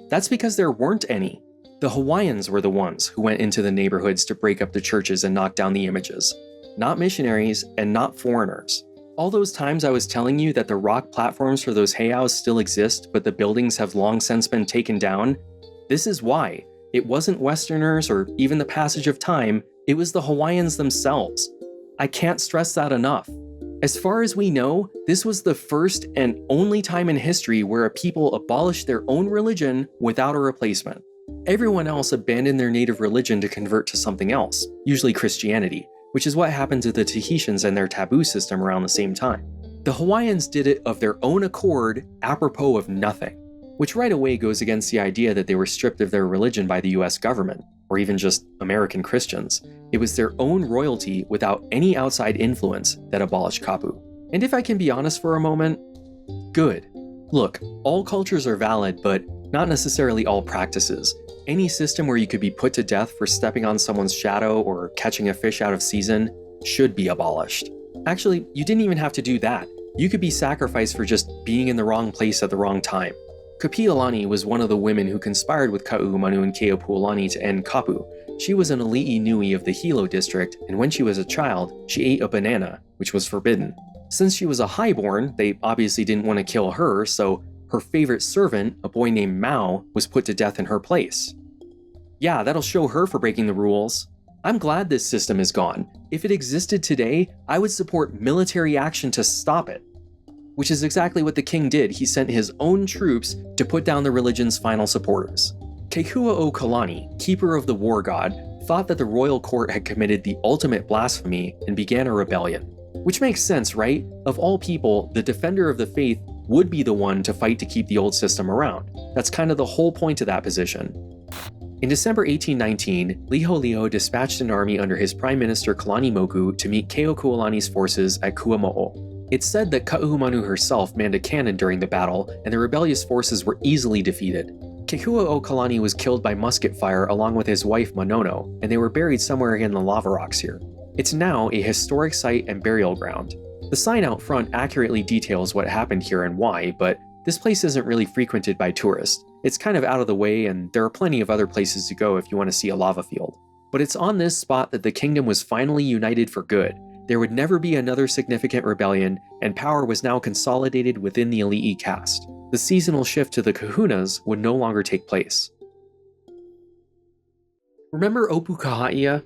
That's because there weren't any. The Hawaiians were the ones who went into the neighborhoods to break up the churches and knock down the images. Not missionaries and not foreigners. All those times I was telling you that the rock platforms for those heiaus still exist, but the buildings have long since been taken down, this is why. It wasn't Westerners or even the passage of time, it was the Hawaiians themselves. I can't stress that enough. As far as we know, this was the first and only time in history where a people abolished their own religion without a replacement. Everyone else abandoned their native religion to convert to something else, usually Christianity, which is what happened to the Tahitians and their taboo system around the same time. The Hawaiians did it of their own accord, apropos of nothing, which right away goes against the idea that they were stripped of their religion by the US government, or even just American Christians. It was their own royalty without any outside influence that abolished kapu. And if I can be honest for a moment, good. Look, all cultures are valid, but not necessarily all practices. Any system where you could be put to death for stepping on someone's shadow or catching a fish out of season should be abolished. Actually, you didn't even have to do that. You could be sacrificed for just being in the wrong place at the wrong time. Kapi'olani was one of the women who conspired with Ka'uhumanu and Keopuolani to end kapu. She was an ali'i nui of the Hilo district, and when she was a child, she ate a banana, which was forbidden. Since she was a highborn, they obviously didn't want to kill her, so her favorite servant, a boy named Mao, was put to death in her place. Yeah, that'll show her for breaking the rules. I'm glad this system is gone. If it existed today, I would support military action to stop it. Which is exactly what the king did. He sent his own troops to put down the religion's final supporters. Liliuokalani, keeper of the war god, thought that the royal court had committed the ultimate blasphemy and began a rebellion. Which makes sense, right? Of all people, the defender of the faith would be the one to fight to keep the old system around. That's kind of the whole point of that position. In December 1819, Liholiho dispatched an army under his prime minister Kalani Moku to meet Keokuolani's forces at Kuamo'o. It's said that Ka'uhumanu herself manned a cannon during the battle, and the rebellious forces were easily defeated. Kekuaokalani was killed by musket fire along with his wife Manono, and they were buried somewhere in the lava rocks here. It's now a historic site and burial ground. The sign out front accurately details what happened here and why, but this place isn't really frequented by tourists. It's kind of out of the way, and there are plenty of other places to go if you want to see a lava field. But it's on this spot that the kingdom was finally united for good. There would never be another significant rebellion, and power was now consolidated within the Ali'i caste. The seasonal shift to the kahunas would no longer take place. Remember Obookiah?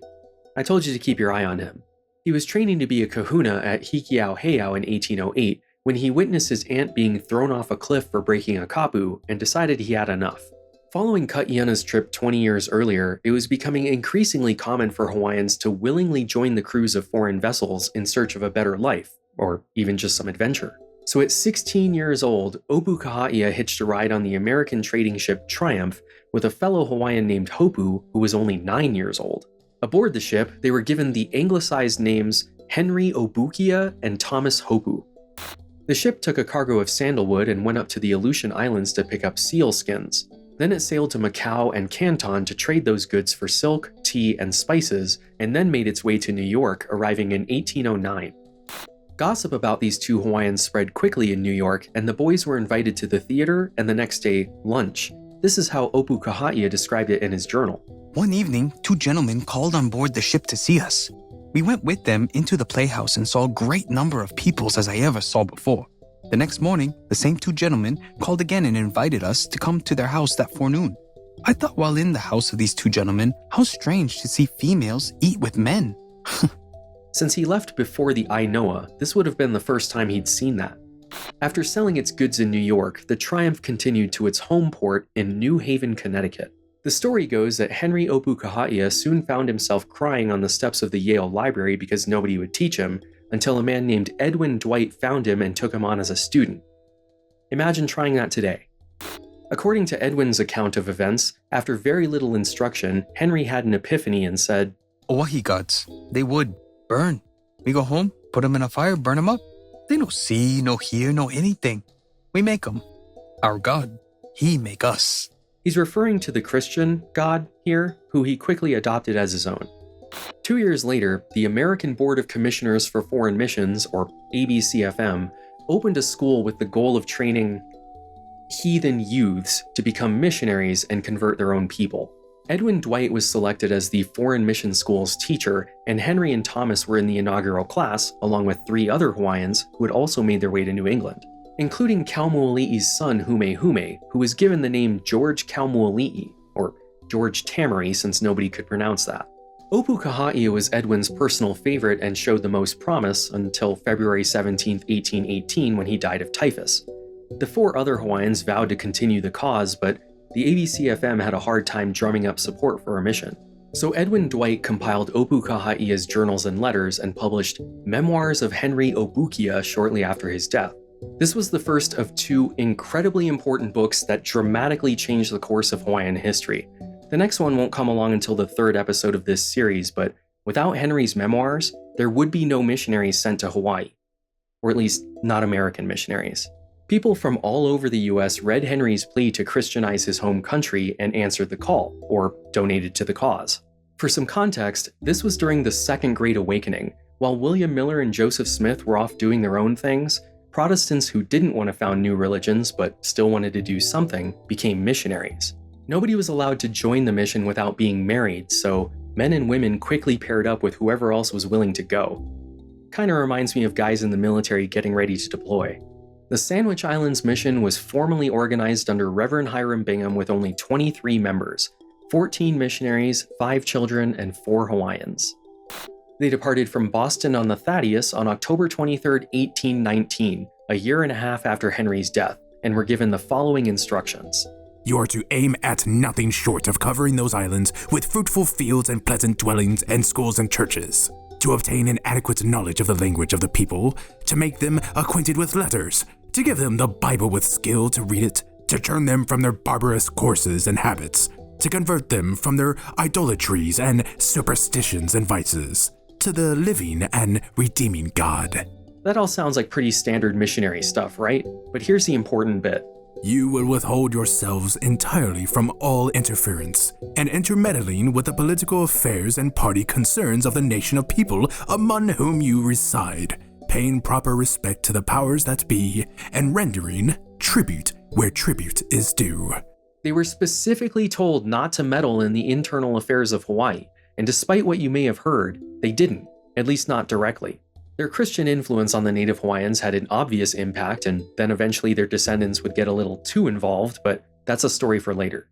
I told you to keep your eye on him. He was training to be a kahuna at Hikiau in 1808 when he witnessed his aunt being thrown off a cliff for breaking a kapu and decided he had enough. Following Katiana's trip 20 years earlier, it was becoming increasingly common for Hawaiians to willingly join the crews of foreign vessels in search of a better life, or even just some adventure. So at 16 years old, Obookiah hitched a ride on the American trading ship Triumph with a fellow Hawaiian named Hopu who was only 9 years old. Aboard the ship, they were given the anglicized names Henry Obookiah and Thomas Hopu. The ship took a cargo of sandalwood and went up to the Aleutian Islands to pick up seal skins. Then it sailed to Macau and Canton to trade those goods for silk, tea, and spices, and then made its way to New York, arriving in 1809. Gossip about these two Hawaiians spread quickly in New York, and the boys were invited to the theater and the next day, lunch. This is how Obookiah described it in his journal. One evening, two gentlemen called on board the ship to see us. We went with them into the playhouse and saw a great number of peoples as I ever saw before. The next morning, the same two gentlemen called again and invited us to come to their house that forenoon. I thought while in the house of these two gentlemen, how strange to see females eat with men. Since he left before the Ainoa, this would have been the first time he'd seen that. After selling its goods in New York, the Triumph continued to its home port in New Haven, Connecticut. The story goes that Henry Obookiah soon found himself crying on the steps of the Yale Library because nobody would teach him, until a man named Edwin Dwight found him and took him on as a student. Imagine trying that today. According to Edwin's account of events, after very little instruction, Henry had an epiphany and said, Oahi gods, they would burn. We go home, put them in a fire, burn them up. They no see, no hear, no anything. We make them. Our God, he make us. He's referring to the Christian God here, who he quickly adopted as his own. 2 years later, the American Board of Commissioners for Foreign Missions, or ABCFM, opened a school with the goal of training heathen youths to become missionaries and convert their own people. Edwin Dwight was selected as the Foreign Mission School's teacher, and Henry and Thomas were in the inaugural class, along with 3 other Hawaiians who had also made their way to New England, including Kaumo'oli'i's son Humehume, who was given the name George Kaumo'oli'i, or George Tamari since nobody could pronounce that. Obookiah was Edwin's personal favorite and showed the most promise until February 17, 1818, when he died of typhus. The 4 other Hawaiians vowed to continue the cause, but the ABCFM had a hard time drumming up support for a mission. So Edwin Dwight compiled Obookiah's journals and letters and published Memoirs of Henry Obookiah shortly after his death. This was the first of two incredibly important books that dramatically changed the course of Hawaiian history. The next one won't come along until the third episode of this series, but without Henry's memoirs, there would be no missionaries sent to Hawaii. Or at least, not American missionaries. People from all over the US read Henry's plea to Christianize his home country and answered the call, or donated to the cause. For some context, this was during the Second Great Awakening. While William Miller and Joseph Smith were off doing their own things, Protestants who didn't want to found new religions but still wanted to do something became missionaries. Nobody was allowed to join the mission without being married, so men and women quickly paired up with whoever else was willing to go. Kinda reminds me of guys in the military getting ready to deploy. The Sandwich Islands mission was formally organized under Reverend Hiram Bingham with only 23 members, 14 missionaries, 5 children, and 4 Hawaiians. They departed from Boston on the Thaddeus on October 23, 1819, a year and a half after Henry's death, and were given the following instructions. You are to aim at nothing short of covering those islands with fruitful fields and pleasant dwellings and schools and churches, to obtain an adequate knowledge of the language of the people, to make them acquainted with letters, to give them the Bible with skill to read it, to turn them from their barbarous courses and habits, to convert them from their idolatries and superstitions and vices, to the living and redeeming God. That all sounds like pretty standard missionary stuff, right? But here's the important bit. You will withhold yourselves entirely from all interference and intermeddling with the political affairs and party concerns of the nation of people among whom you reside, paying proper respect to the powers that be, and rendering tribute where tribute is due. They were specifically told not to meddle in the internal affairs of Hawaii, and despite what you may have heard, they didn't, at least not directly. Their Christian influence on the native Hawaiians had an obvious impact, and then eventually their descendants would get a little too involved, but that's a story for later.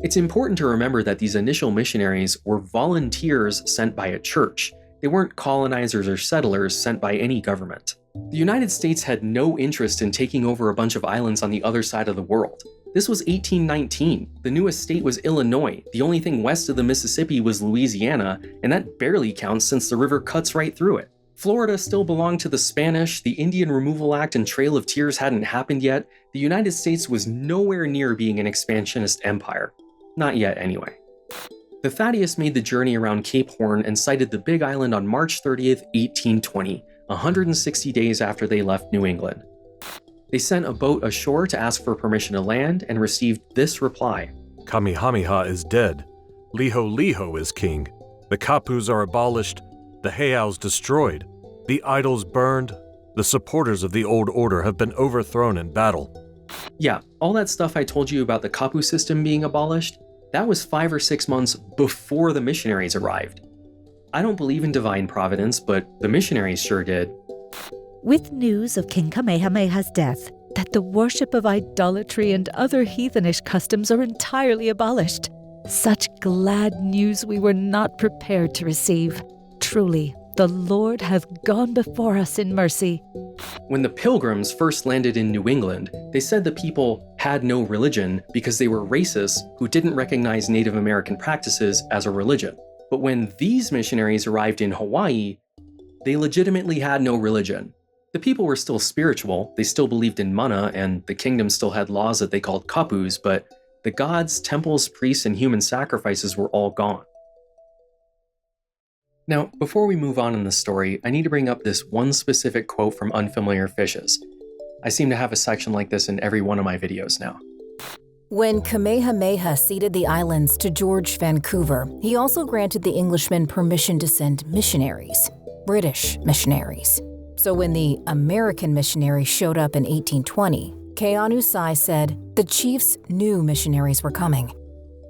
It's important to remember that these initial missionaries were volunteers sent by a church. They weren't colonizers or settlers sent by any government. The United States had no interest in taking over a bunch of islands on the other side of the world. This was 1819. The newest state was Illinois. The only thing west of the Mississippi was Louisiana, and that barely counts since the river cuts right through it. Florida still belonged to the Spanish, the Indian Removal Act and Trail of Tears hadn't happened yet. The United States was nowhere near being an expansionist empire. Not yet, anyway. The Thaddeus made the journey around Cape Horn and sighted the Big Island on March 30th, 1820, 160 days after they left New England. They sent a boat ashore to ask for permission to land and received this reply. Kamehameha is dead. Liholiho is king. The kapus are abolished. The heiaus destroyed. The idols burned. The supporters of the old order have been overthrown in battle. Yeah, all that stuff I told you about the kapu system being abolished, that was 5 or 6 months before the missionaries arrived. I don't believe in divine providence, but the missionaries sure did. With news of King Kamehameha's death, that the worship of idolatry and other heathenish customs are entirely abolished. Such glad news we were not prepared to receive. Truly, the Lord hath gone before us in mercy. When the Pilgrims first landed in New England, they said the people had no religion because they were racists who didn't recognize Native American practices as a religion. But when these missionaries arrived in Hawaii, they legitimately had no religion. The people were still spiritual, they still believed in mana, and the kingdom still had laws that they called kapus, but the gods, temples, priests, and human sacrifices were all gone. Now, before we move on in the story, I need to bring up this one specific quote from Unfamiliar Fishes. I seem to have a section like this in every one of my videos now. When Kamehameha ceded the islands to George Vancouver, he also granted the Englishmen permission to send missionaries, British missionaries. So when the American missionaries showed up in 1820, Keanu Sai said the chiefs knew missionaries were coming.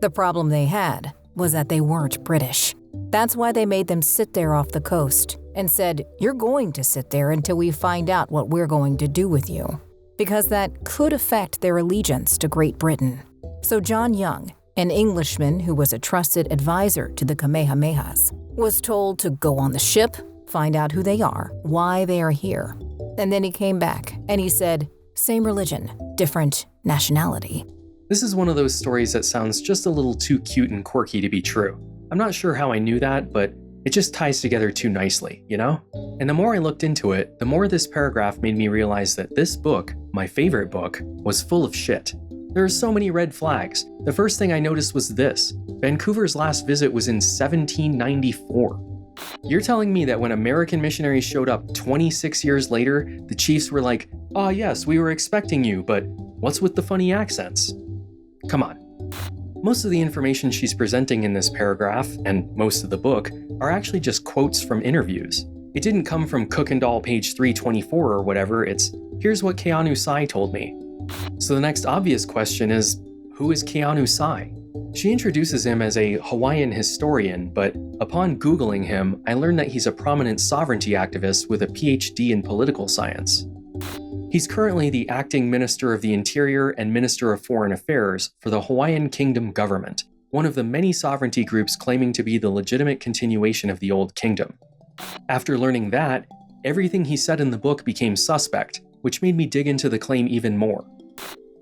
The problem they had was that they weren't British. That's why they made them sit there off the coast and said, "You're going to sit there until we find out what we're going to do with you," because that could affect their allegiance to Great Britain. So John Young, an Englishman who was a trusted advisor to the Kamehamehas, was told to go on the ship, find out who they are, why they are here. And then he came back and he said, same religion, different nationality. This is one of those stories that sounds just a little too cute and quirky to be true. I'm not sure how I knew that, but it just ties together too nicely, you know? And the more I looked into it, the more this paragraph made me realize that this book, my favorite book, was full of shit. There are so many red flags. The first thing I noticed was this. Vancouver's last visit was in 1794. You're telling me that when American missionaries showed up 26 years later, the chiefs were like, "Ah, yes, we were expecting you, but what's with the funny accents?" Come on. Most of the information she's presenting in this paragraph, and most of the book, are actually just quotes from interviews. It didn't come from Kuykendall page 324 or whatever, it's, "Here's what Keanu Sai told me." So the next obvious question is, who is Keanu Sai? She introduces him as a Hawaiian historian, but upon Googling him, I learned that he's a prominent sovereignty activist with a PhD in political science. He's currently the acting Minister of the Interior and Minister of Foreign Affairs for the Hawaiian Kingdom government, one of the many sovereignty groups claiming to be the legitimate continuation of the Old Kingdom. After learning that, everything he said in the book became suspect, which made me dig into the claim even more.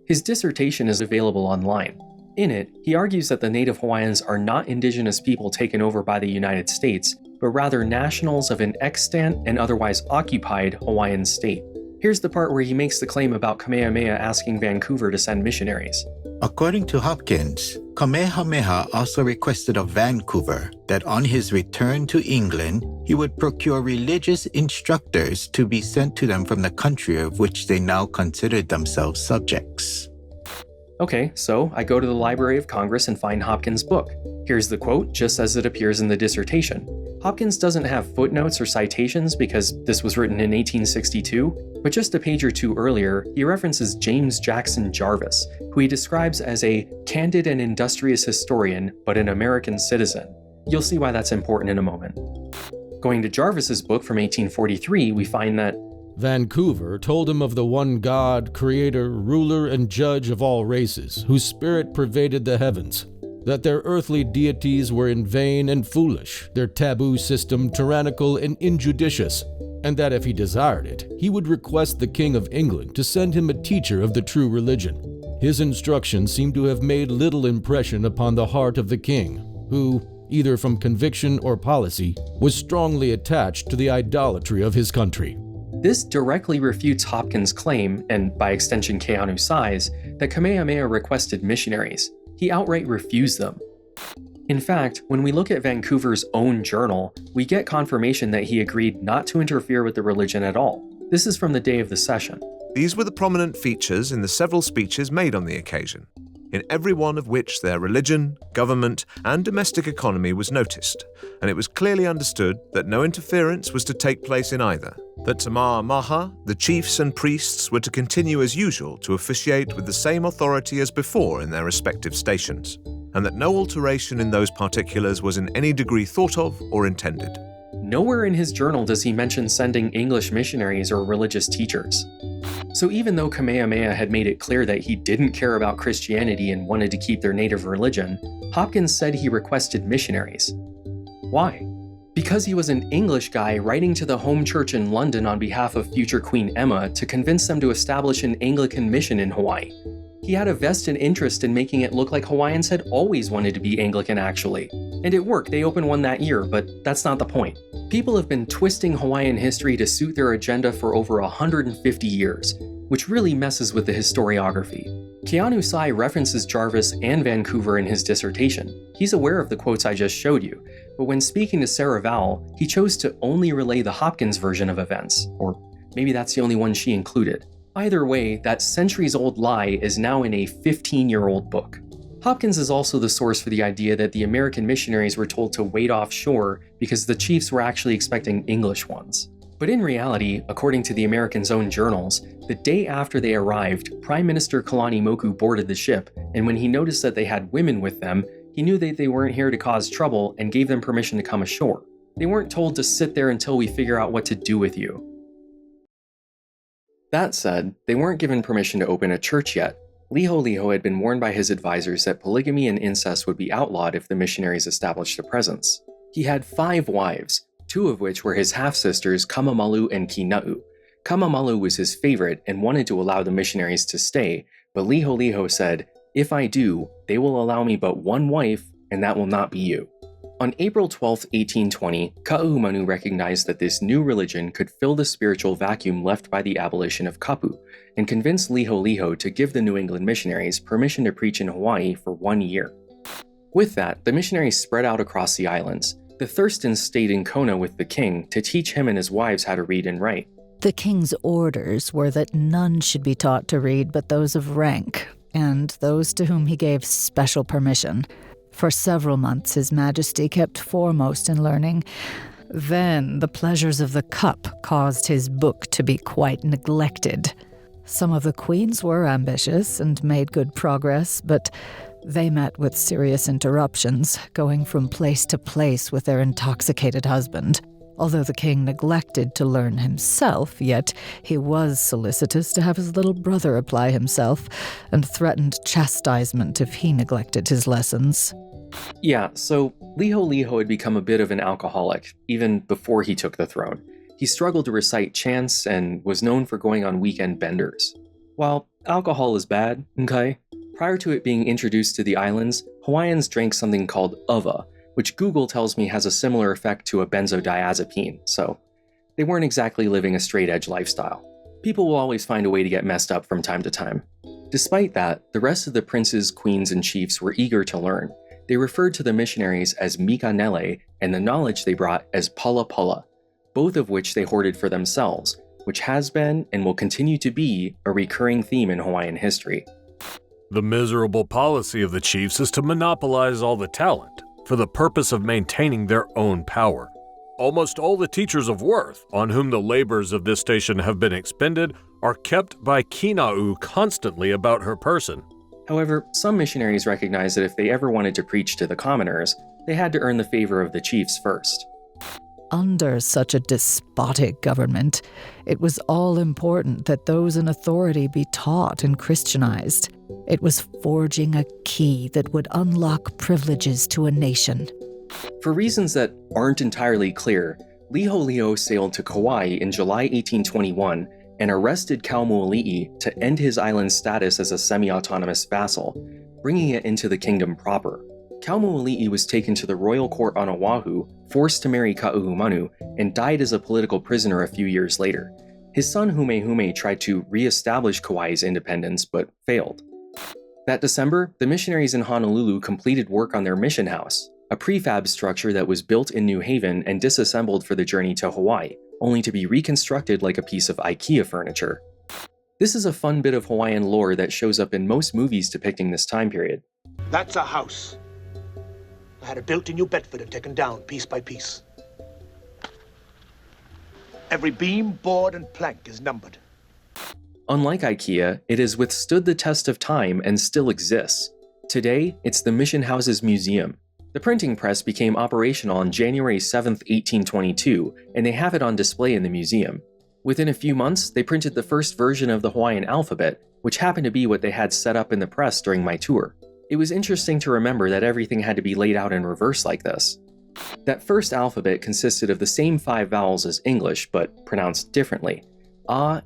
His dissertation is available online. In it, he argues that the native Hawaiians are not indigenous people taken over by the United States, but rather nationals of an extant and otherwise occupied Hawaiian state. Here's the part where he makes the claim about Kamehameha asking Vancouver to send missionaries. According to Hopkins, Kamehameha also requested of Vancouver that on his return to England, he would procure religious instructors to be sent to them from the country of which they now considered themselves subjects. Okay, so I go to the Library of Congress and find Hopkins' book. Here's the quote, just as it appears in the dissertation. Hopkins doesn't have footnotes or citations because this was written in 1862, but just a page or two earlier, he references James Jackson Jarvis, who he describes as a candid and industrious historian, but an American citizen. You'll see why that's important in a moment. Going to Jarvis's book from 1843, we find that Vancouver told him of the one God, creator, ruler, and judge of all races, whose spirit pervaded the heavens, that their earthly deities were in vain and foolish, their taboo system tyrannical and injudicious, and that if he desired it, he would request the King of England to send him a teacher of the true religion. His instructions seem to have made little impression upon the heart of the king, who, either from conviction or policy, was strongly attached to the idolatry of his country. This directly refutes Hopkins' claim, and by extension Keanu Sai's, that Kamehameha requested missionaries. He outright refused them. In fact, when we look at Vancouver's own journal, we get confirmation that he agreed not to interfere with the religion at all. This is from the day of the session. These were the prominent features in the several speeches made on the occasion, in every one of which their religion, government, and domestic economy was noticed, and it was clearly understood that no interference was to take place in either, that Tamā Maha, the chiefs and priests, were to continue as usual to officiate with the same authority as before in their respective stations, and that no alteration in those particulars was in any degree thought of or intended. Nowhere in his journal does he mention sending English missionaries or religious teachers. So even though Kamehameha had made it clear that he didn't care about Christianity and wanted to keep their native religion, Hopkins said he requested missionaries. Why? Because he was an English guy writing to the home church in London on behalf of future Queen Emma to convince them to establish an Anglican mission in Hawaii. He had a vested interest in making it look like Hawaiians had always wanted to be Anglican actually. And it worked, they opened one that year, but that's not the point. People have been twisting Hawaiian history to suit their agenda for over 150 years, which really messes with the historiography. Keanu Sai references Jarvis and Vancouver in his dissertation. He's aware of the quotes I just showed you, but when speaking to Sarah Vowell, he chose to only relay the Hopkins version of events, or maybe that's the only one she included. Either way, that centuries-old lie is now in a 15-year-old book. Hopkins is also the source for the idea that the American missionaries were told to wait offshore because the chiefs were actually expecting English ones. But in reality, according to the Americans' own journals, the day after they arrived, Prime Minister Kalani Moku boarded the ship, and when he noticed that they had women with them, he knew that they weren't here to cause trouble and gave them permission to come ashore. They weren't told to sit there until we figure out what to do with you. That said, they weren't given permission to open a church yet. Liholiho had been warned by his advisors that polygamy and incest would be outlawed if the missionaries established a presence. He had 5 wives, 2 of which were his half-sisters Kamamalu and Kina'u. Kamamalu was his favorite and wanted to allow the missionaries to stay, but Liholiho said, "If I do, they will allow me but 1 wife, and that will not be you." On April 12, 1820, Ka'ahumanu recognized that this new religion could fill the spiritual vacuum left by the abolition of kapu, and convinced Liholiho to give the New England missionaries permission to preach in Hawaii for 1 year. With that, the missionaries spread out across the islands. The Thurstons stayed in Kona with the king to teach him and his wives how to read and write. The king's orders were that none should be taught to read but those of rank, and those to whom he gave special permission. For several months his majesty kept foremost in learning. Then the pleasures of the cup caused his book to be quite neglected. Some of the queens were ambitious and made good progress, but they met with serious interruptions, going from place to place with their intoxicated husband. Although the king neglected to learn himself, yet he was solicitous to have his little brother apply himself, and threatened chastisement if he neglected his lessons. Yeah, so Liholiho had become a bit of an alcoholic, even before he took the throne. He struggled to recite chants and was known for going on weekend benders. While alcohol is bad, okay, prior to it being introduced to the islands, Hawaiians drank something called uva, which Google tells me has a similar effect to a benzodiazepine, so they weren't exactly living a straight-edge lifestyle. People will always find a way to get messed up from time to time. Despite that, the rest of the princes, queens, and chiefs were eager to learn. They referred to the missionaries as Mikanele and the knowledge they brought as Pala Pala, both of which they hoarded for themselves, which has been and will continue to be a recurring theme in Hawaiian history. The miserable policy of the chiefs is to monopolize all the talent for the purpose of maintaining their own power. Almost all the teachers of worth on whom the labors of this station have been expended are kept by Kina'u constantly about her person. However, some missionaries recognized that if they ever wanted to preach to the commoners, they had to earn the favor of the chiefs first. Under such a despotic government, it was all important that those in authority be taught and Christianized. It was forging a key that would unlock privileges to a nation. For reasons that aren't entirely clear, Liholiho sailed to Kauai in July 1821 and arrested Kaumoali'i to end his island's status as a semi-autonomous vassal, bringing it into the kingdom proper. Kaumoali'i was taken to the royal court on Oahu, forced to marry Ka'ahumanu, and died as a political prisoner a few years later. His son Humehume tried to re-establish Kauai's independence, but failed. That December, the missionaries in Honolulu completed work on their mission house, a prefab structure that was built in New Haven and disassembled for the journey to Hawaii, only to be reconstructed like a piece of IKEA furniture. This is a fun bit of Hawaiian lore that shows up in most movies depicting this time period. That's a house. I had it built in New Bedford and taken down piece by piece. Every beam, board, and plank is numbered. Unlike IKEA, it has withstood the test of time and still exists. Today, it's the Mission House's museum. The printing press became operational on January 7, 1822, and they have it on display in the museum. Within a few months, they printed the first version of the Hawaiian alphabet, which happened to be what they had set up in the press during my tour. It was interesting to remember that everything had to be laid out in reverse like this. That first alphabet consisted of the same 5 vowels as English, but pronounced differently: A,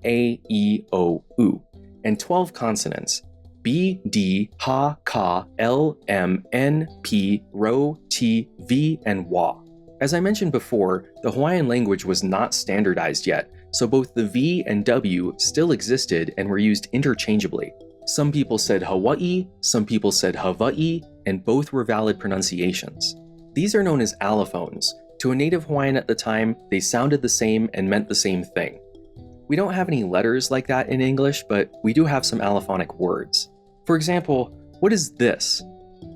E, O, U, and 12 consonants: B, D, Ha, Ka, L, M, N, P, Rho, T, V, and Wa. As I mentioned before, the Hawaiian language was not standardized yet, so both the V and W still existed and were used interchangeably. Some people said Hawaii, some people said Hawaii, and both were valid pronunciations. These are known as allophones. To a native Hawaiian at the time, they sounded the same and meant the same thing. We don't have any letters like that in English, but we do have some allophonic words. For example, what is this?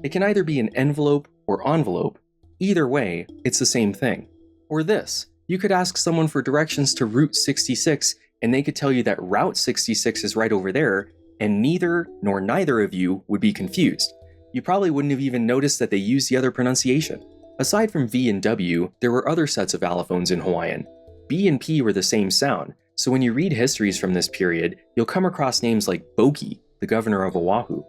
It can either be an envelope or envelope. Either way, it's the same thing. Or this. You could ask someone for directions to Route 66, and they could tell you that Route 66 is right over there, and neither nor neither of you would be confused. You probably wouldn't have even noticed that they used the other pronunciation. Aside from V and W, there were other sets of allophones in Hawaiian. B and P were the same sound, so when you read histories from this period, you'll come across names like Boki, the governor of Oahu.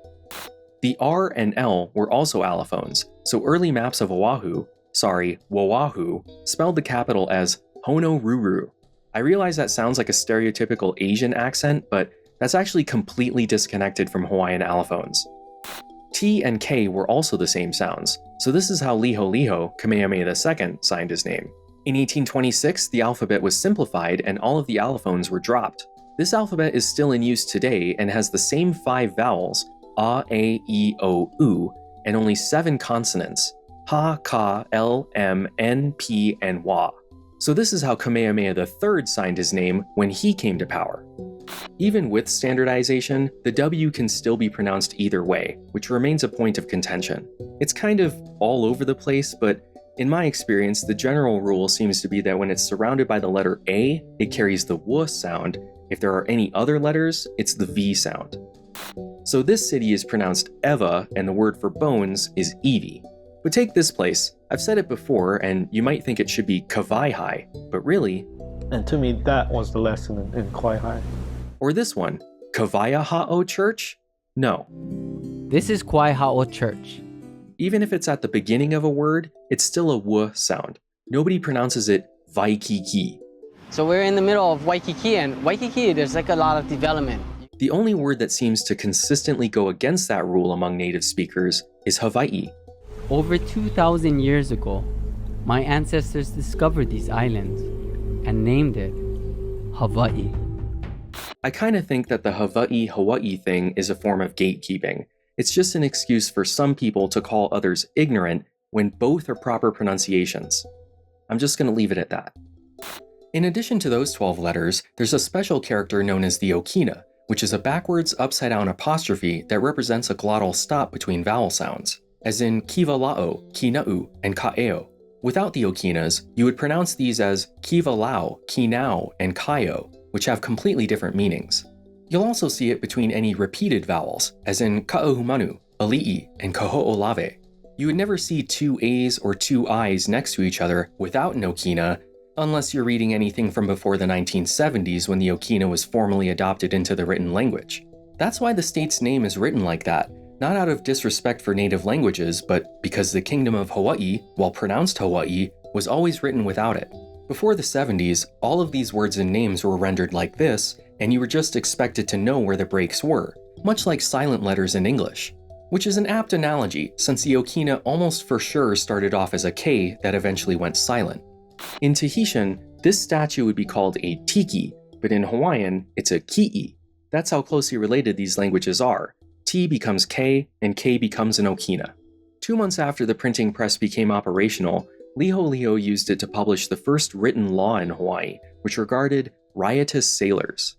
The R and L were also allophones, so early maps of Oahu, spelled the capital as Honolulu. I realize that sounds like a stereotypical Asian accent, but that's actually completely disconnected from Hawaiian allophones. T and K were also the same sounds, so this is how Liholiho, Kamehameha II, signed his name. In 1826, the alphabet was simplified and all of the allophones were dropped. This alphabet is still in use today and has the same 5 vowels, A, A, E, O, U, and only 7 consonants, Ha, Ka, L, M, N, P, and Wa. So this is how Kamehameha III signed his name when he came to power. Even with standardization, the W can still be pronounced either way, which remains a point of contention. It's kind of all over the place, but in my experience, the general rule seems to be that when it's surrounded by the letter A, it carries the W sound. If there are any other letters, it's the V sound. So this city is pronounced Eva, and the word for bones is Evi. But take this place. I've said it before, and you might think it should be Kawai'i, but really... And to me, that was the lesson in Kawai'i. Or this one, Kawaiaha'o Church? No. This is Kawaiaha'o Church. Even if it's at the beginning of a word, it's still a W sound. Nobody pronounces it Waikiki. So we're in the middle of Waikiki, and Waikiki, there's like a lot of development. The only word that seems to consistently go against that rule among native speakers is Hawai'i. Over 2,000 years ago, my ancestors discovered these islands and named it Hawaii. I kind of think that the Hawaii thing is a form of gatekeeping. It's just an excuse for some people to call others ignorant when both are proper pronunciations. I'm just going to leave it at that. In addition to those 12 letters, there's a special character known as the okina, which is a backwards, upside-down apostrophe that represents a glottal stop between vowel sounds, as in kivala'o, kina'u, and ka'eo. Without the okinas, you would pronounce these as kivalao, kinao, and kaio, which have completely different meanings. You'll also see it between any repeated vowels, as in ka'ahumanu, ali'i, and kaho'olave. You would never see 2 A's or 2 I's next to each other without an okina, unless you're reading anything from before the 1970s when the okina was formally adopted into the written language. That's why the state's name is written like that, not out of disrespect for native languages, but because the Kingdom of Hawaii, while pronounced Hawaii, was always written without it. Before the 70s, all of these words and names were rendered like this, and you were just expected to know where the breaks were, much like silent letters in English. Which is an apt analogy, since the okina almost for sure started off as a K that eventually went silent. In Tahitian, this statue would be called a tiki, but in Hawaiian, it's a ki'i. That's how closely related these languages are. T becomes K, and K becomes an okina. 2 months after the printing press became operational, Liholiho used it to publish the first written law in Hawaii, which regarded riotous sailors.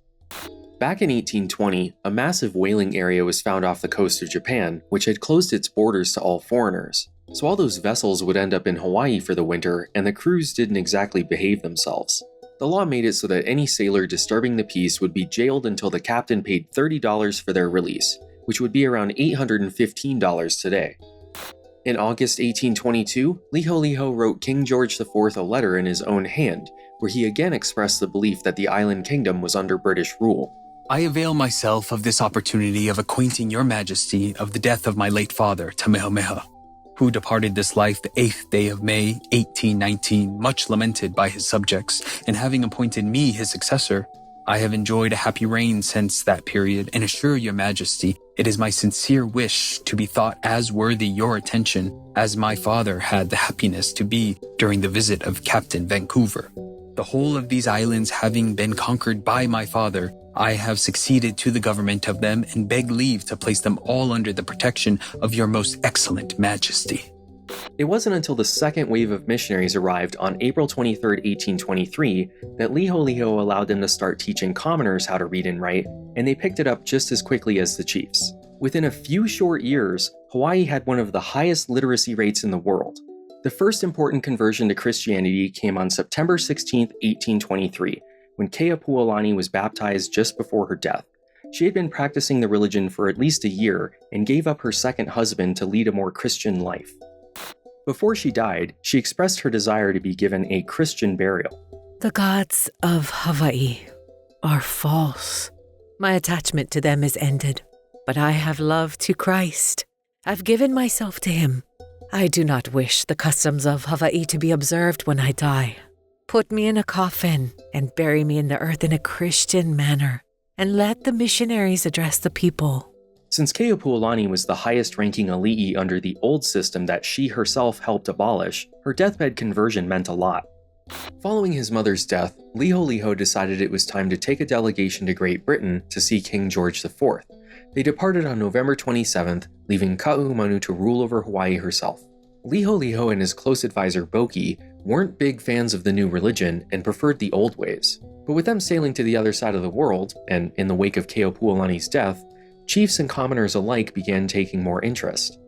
Back in 1820, a massive whaling area was found off the coast of Japan, which had closed its borders to all foreigners. So all those vessels would end up in Hawaii for the winter, and the crews didn't exactly behave themselves. The law made it so that any sailor disturbing the peace would be jailed until the captain paid $30 for their release, which would be around $815 today. In August 1822, Liholiho wrote King George IV a letter in his own hand, where he again expressed the belief that the island kingdom was under British rule. I avail myself of this opportunity of acquainting your majesty of the death of my late father, Kamehameha, who departed this life the 8th day of May, 1819, much lamented by his subjects, and having appointed me his successor, I have enjoyed a happy reign since that period, and assure your majesty it is my sincere wish to be thought as worthy your attention as my father had the happiness to be during the visit of Captain Vancouver. The whole of these islands having been conquered by my father, I have succeeded to the government of them and beg leave to place them all under the protection of your most excellent majesty. It wasn't until the second wave of missionaries arrived on April 23, 1823, that Liholiho allowed them to start teaching commoners how to read and write, and they picked it up just as quickly as the chiefs. Within a few short years, Hawaii had one of the highest literacy rates in the world. The first important conversion to Christianity came on September 16, 1823, when Keapuolani was baptized just before her death. She had been practicing the religion for at least a year and gave up her second husband to lead a more Christian life. Before she died, she expressed her desire to be given a Christian burial. The gods of Hawaii are false. My attachment to them is ended, but I have love to Christ. I've given myself to him. I do not wish the customs of Hawaii to be observed when I die. Put me in a coffin and bury me in the earth in a Christian manner, and let the missionaries address the people. Since Keopuolani was the highest-ranking alii under the old system that she herself helped abolish, her deathbed conversion meant a lot. Following his mother's death, Liholiho decided it was time to take a delegation to Great Britain to see King George IV. They departed on November 27th, leaving Ka'ahumanu to rule over Hawaii herself. Liholiho and his close advisor Boki weren't big fans of the new religion and preferred the old ways. But with them sailing to the other side of the world, and in the wake of Keopuolani's death, chiefs and commoners alike began taking more interest.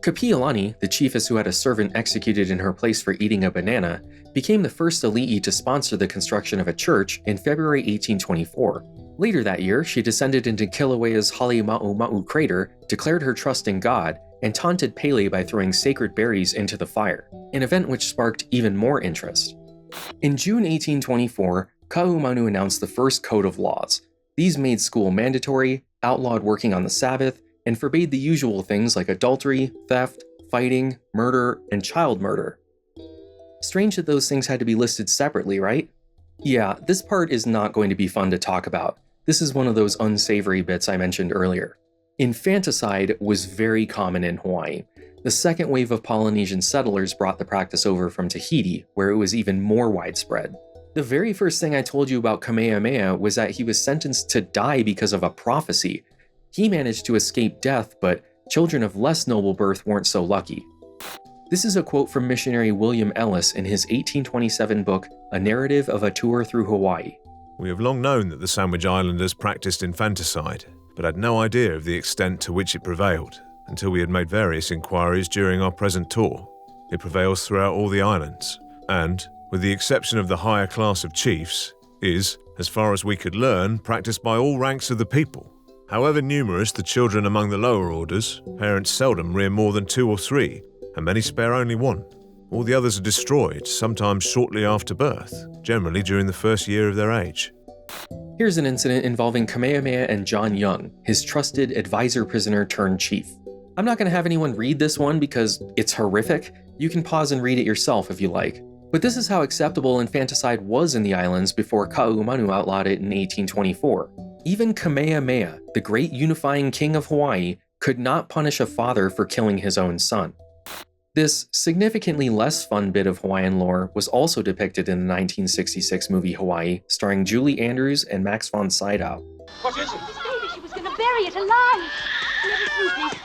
Kapiolani, the chiefess who had a servant executed in her place for eating a banana, became the first alii to sponsor the construction of a church in February 1824. Later that year, she descended into Kilauea's Halemaumau crater, declared her trust in God, and taunted Pele by throwing sacred berries into the fire, an event which sparked even more interest. In June 1824, Ka'ahumanu announced the first code of laws. These made school mandatory, outlawed working on the Sabbath, and forbade the usual things like adultery, theft, fighting, murder, and child murder. Strange that those things had to be listed separately, right? Yeah, this part is not going to be fun to talk about. This is one of those unsavory bits I mentioned earlier. Infanticide was very common in Hawaii. The second wave of Polynesian settlers brought the practice over from Tahiti, where it was even more widespread. The very first thing I told you about Kamehameha was that he was sentenced to die because of a prophecy. He managed to escape death, but children of less noble birth weren't so lucky. This is a quote from missionary William Ellis in his 1827 book, A Narrative of a Tour Through Hawaii. We have long known that the Sandwich Islanders practiced infanticide, but had no idea of the extent to which it prevailed, until we had made various inquiries during our present tour. It prevails throughout all the islands, and, with the exception of the higher class of chiefs, is, as far as we could learn, practiced by all ranks of the people. However numerous the children among the lower orders, parents seldom rear more than 2 or 3, and many spare only 1. All the others are destroyed, sometimes shortly after birth, generally during the first year of their age. Here's an incident involving Kamehameha and John Young, his trusted advisor prisoner turned chief. I'm not going to have anyone read this one because it's horrific. You can pause and read it yourself if you like. But this is how acceptable infanticide was in the islands before Ka'ahumanu outlawed it in 1824. Even Kamehameha, the great unifying king of Hawaii, could not punish a father for killing his own son. This significantly less fun bit of Hawaiian lore was also depicted in the 1966 movie Hawaii, starring Julie Andrews and Max von Sydow. What is it? This baby, she was going to bury it alive. Let it through, please.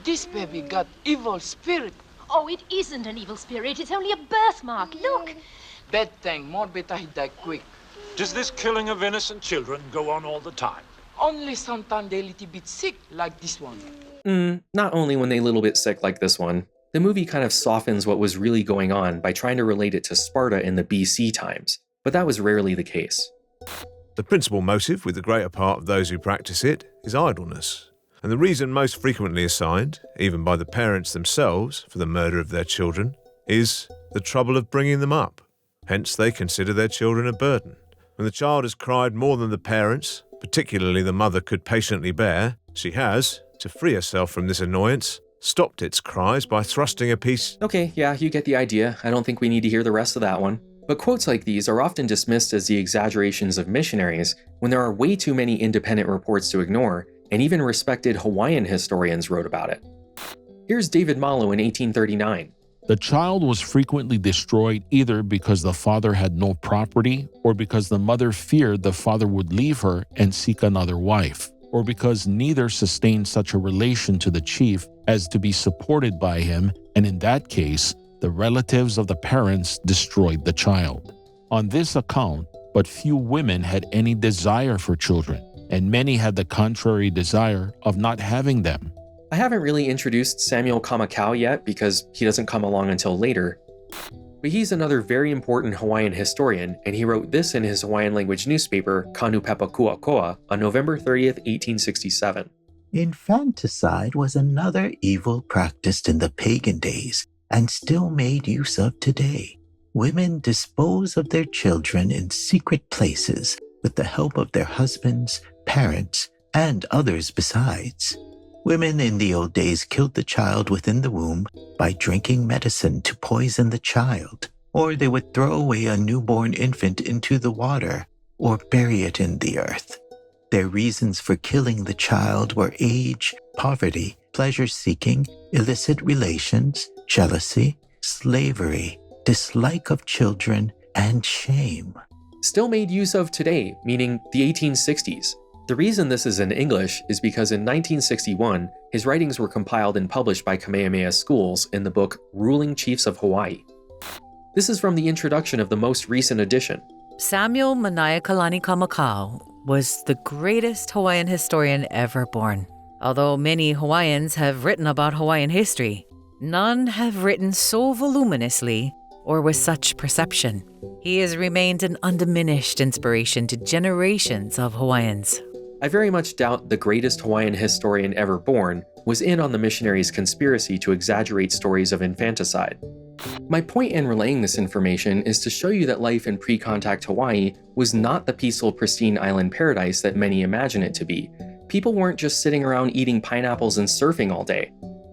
This baby got evil spirit. Oh, it isn't an evil spirit. It's only a birthmark. Look. Bad thing, more better he die quick. Does this killing of innocent children go on all the time? Only sometimes they little bit sick like this one. Not only when they little bit sick like this one. The movie kind of softens what was really going on by trying to relate it to Sparta in the BC times, but that was rarely the case. The principal motive with the greater part of those who practice it is idleness, and the reason most frequently assigned, even by the parents themselves, for the murder of their children, is the trouble of bringing them up. Hence they consider their children a burden. When the child has cried more than the parents, particularly the mother, could patiently bear, she has, to free herself from this annoyance, stopped its cries by thrusting a piece. Okay, yeah, you get the idea. I don't think we need to hear the rest of that one. But quotes like these are often dismissed as the exaggerations of missionaries when there are way too many independent reports to ignore, and even respected Hawaiian historians wrote about it. Here's David Malo in 1839. The child was frequently destroyed either because the father had no property, or because the mother feared the father would leave her and seek another wife, or because neither sustained such a relation to the chief as to be supported by him, and in that case, the relatives of the parents destroyed the child. On this account, but few women had any desire for children, and many had the contrary desire of not having them. I haven't really introduced Samuel Kamakau yet because he doesn't come along until later, but he's another very important Hawaiian historian, and he wrote this in his Hawaiian language newspaper, Kanupepa Kuakoa, on November 30th, 1867. Infanticide was another evil practiced in the pagan days and still made use of today. Women dispose of their children in secret places with the help of their husbands, parents, and others besides. Women in the old days killed the child within the womb by drinking medicine to poison the child, or they would throw away a newborn infant into the water or bury it in the earth. Their reasons for killing the child were age, poverty, pleasure-seeking, illicit relations, jealousy, slavery, dislike of children, and shame. Still made use of today, meaning the 1860s. The reason this is in English is because in 1961, his writings were compiled and published by Kamehameha schools in the book Ruling Chiefs of Hawaii. This is from the introduction of the most recent edition. Samuel Liliuokalani Kamakau was the greatest Hawaiian historian ever born. Although many Hawaiians have written about Hawaiian history, none have written so voluminously or with such perception. He has remained an undiminished inspiration to generations of Hawaiians. I very much doubt the greatest Hawaiian historian ever born was in on the missionaries' conspiracy to exaggerate stories of infanticide. My point in relaying this information is to show you that life in pre-contact Hawaii was not the peaceful, pristine island paradise that many imagine it to be. People weren't just sitting around eating pineapples and surfing all day.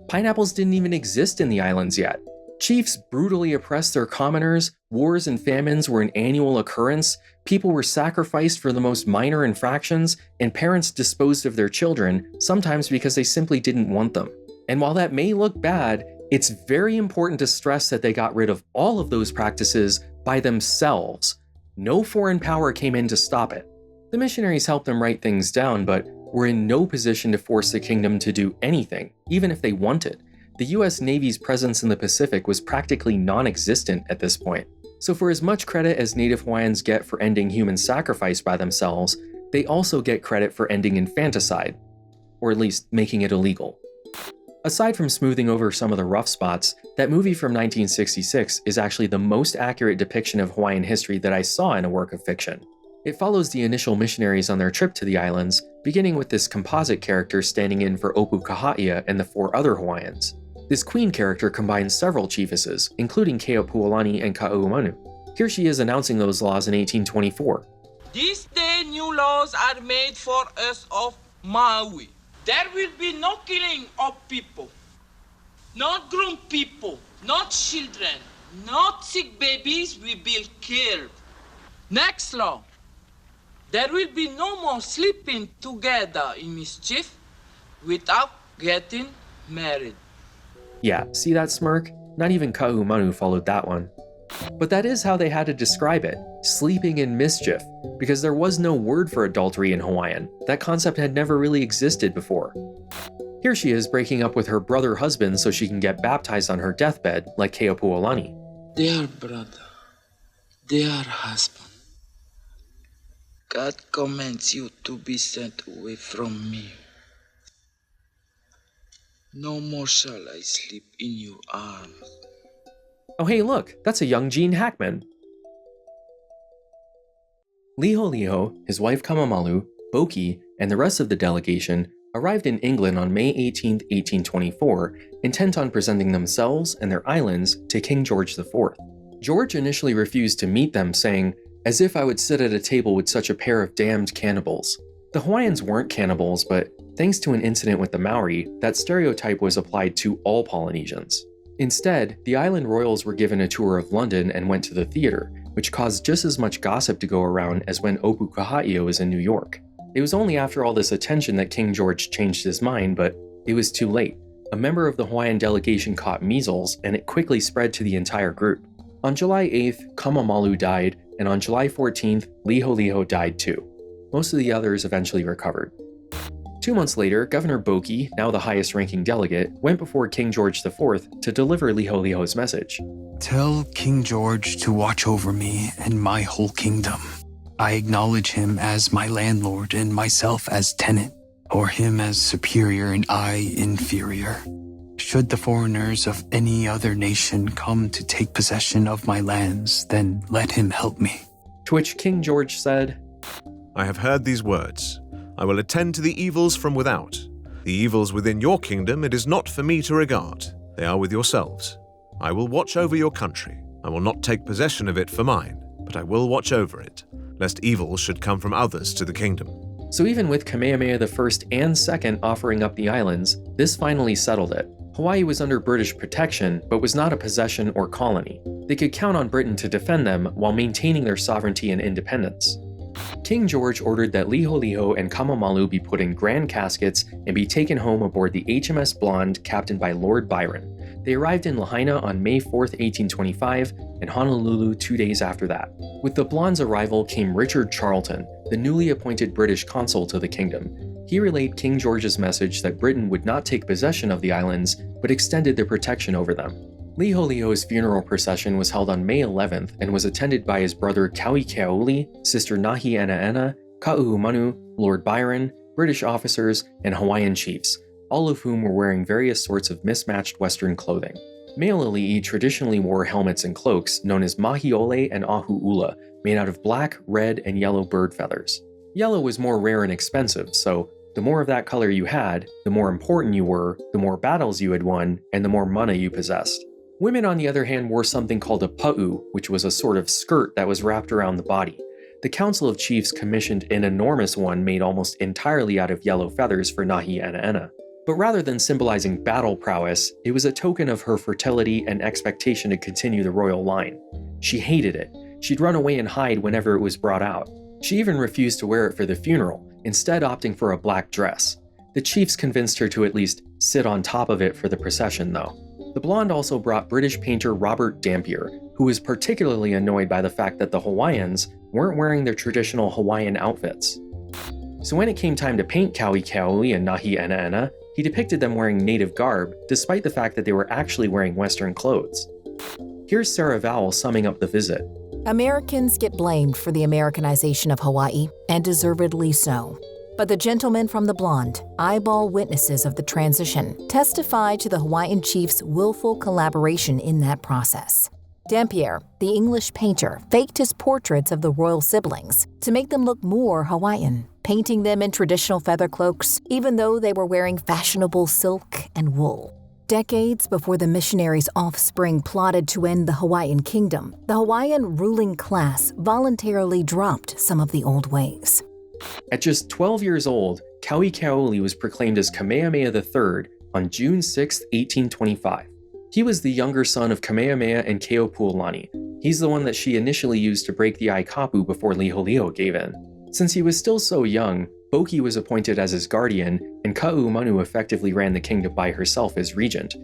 Pineapples didn't even exist in the islands yet. Chiefs brutally oppressed their commoners, wars and famines were an annual occurrence, people were sacrificed for the most minor infractions, and parents disposed of their children, sometimes because they simply didn't want them. And while that may look bad, it's very important to stress that they got rid of all of those practices by themselves. No foreign power came in to stop it. The missionaries helped them write things down, but were in no position to force the kingdom to do anything, even if they wanted. The US Navy's presence in the Pacific was practically non-existent at this point. So for as much credit as Native Hawaiians get for ending human sacrifice by themselves, they also get credit for ending infanticide, or at least making it illegal. Aside from smoothing over some of the rough spots, that movie from 1966 is actually the most accurate depiction of Hawaiian history that I saw in a work of fiction. It follows the initial missionaries on their trip to the islands, beginning with this composite character standing in for Obookiah and the 4 other Hawaiians. This queen character combines several chiefesses, including Keopuolani and Ka'aumanu. Here she is announcing those laws in 1824. This day new laws are made for us of Maui. There will be no killing of people, not grown people, not children, not sick babies will be killed. Next law, there will be no more sleeping together in mischief without getting married. Yeah, see that smirk? Not even Ka'aumanu followed that one. But that is how they had to describe it, sleeping in mischief, because there was no word for adultery in Hawaiian. That concept had never really existed before. Here she is breaking up with her brother husband so she can get baptized on her deathbed, like Keopuolani. Dear brother, dear husband, God commands you to be sent away from me. No more shall I sleep in your arms. Oh hey look, that's a young Gene Hackman. Liholiho, his wife Kamamalu, Boki, and the rest of the delegation arrived in England on May 18, 1824, intent on presenting themselves and their islands to King George IV. George initially refused to meet them, saying, "As if I would sit at a table with such a pair of damned cannibals." The Hawaiians weren't cannibals, but thanks to an incident with the Maori, that stereotype was applied to all Polynesians. Instead, the island royals were given a tour of London and went to the theater, which caused just as much gossip to go around as when Obookiah was in New York. It was only after all this attention that King George changed his mind, but it was too late. A member of the Hawaiian delegation caught measles, and it quickly spread to the entire group. On July 8th, Kamamalu died, and on July 14th, Liholiho died too. Most of the others eventually recovered. 2 months later, Governor Boki, now the highest-ranking delegate, went before King George IV to deliver Liholiho's message. Tell King George to watch over me and my whole kingdom. I acknowledge him as my landlord and myself as tenant, or him as superior and I inferior. Should the foreigners of any other nation come to take possession of my lands, then let him help me. To which King George said, I have heard these words. I will attend to the evils from without. The evils within your kingdom it is not for me to regard. They are with yourselves. I will watch over your country. I will not take possession of it for mine, but I will watch over it, lest evils should come from others to the kingdom. So even with Kamehameha I and II offering up the islands, this finally settled it. Hawaii was under British protection, but was not a possession or colony. They could count on Britain to defend them while maintaining their sovereignty and independence. King George ordered that Liholiho and Kamamalu be put in grand caskets and be taken home aboard the HMS Blonde, captained by Lord Byron. They arrived in Lahaina on May 4, 1825, and Honolulu 2 days after that. With the Blonde's arrival came Richard Charlton, the newly appointed British consul to the kingdom. He relayed King George's message that Britain would not take possession of the islands, but extended their protection over them. Liholiho's funeral procession was held on May 11th and was attended by his brother Kuykendall, sister Nahi'enaena, Ka'uhumanu, Lord Byron, British officers, and Hawaiian chiefs, all of whom were wearing various sorts of mismatched Western clothing. Male ali'i traditionally wore helmets and cloaks known as mahiole and ahu'ula, made out of black, red, and yellow bird feathers. Yellow was more rare and expensive, so the more of that color you had, the more important you were, the more battles you had won, and the more mana you possessed. Women, on the other hand, wore something called a pa'u, which was a sort of skirt that was wrapped around the body. The Council of Chiefs commissioned an enormous one made almost entirely out of yellow feathers for Nahi'enaena. But rather than symbolizing battle prowess, it was a token of her fertility and expectation to continue the royal line. She hated it. She'd run away and hide whenever it was brought out. She even refused to wear it for the funeral, instead opting for a black dress. The chiefs convinced her to at least sit on top of it for the procession, though. The blonde also brought British painter Robert Dampier, who was particularly annoyed by the fact that the Hawaiians weren't wearing their traditional Hawaiian outfits. So when it came time to paint Kuykendall and Nahi'enaena, he depicted them wearing native garb, despite the fact that they were actually wearing Western clothes. Here's Sarah Vowell summing up the visit. Americans get blamed for the Americanization of Hawaii, and deservedly so. But the gentlemen from the Blonde, eyeball witnesses of the transition, testify to the Hawaiian chief's willful collaboration in that process. Dampier, the English painter, faked his portraits of the royal siblings to make them look more Hawaiian, painting them in traditional feather cloaks, even though they were wearing fashionable silk and wool. Decades before the missionaries' offspring plotted to end the Hawaiian kingdom, the Hawaiian ruling class voluntarily dropped some of the old ways. At just 12 years old, Kuykendall was proclaimed as Kamehameha III on June 6, 1825. He was the younger son of Kamehameha and Keopuolani. He's the one that she initially used to break the Aikapu before Liholiho gave in. Since he was still so young, Boki was appointed as his guardian, and Ka'umanu effectively ran the kingdom by herself as regent,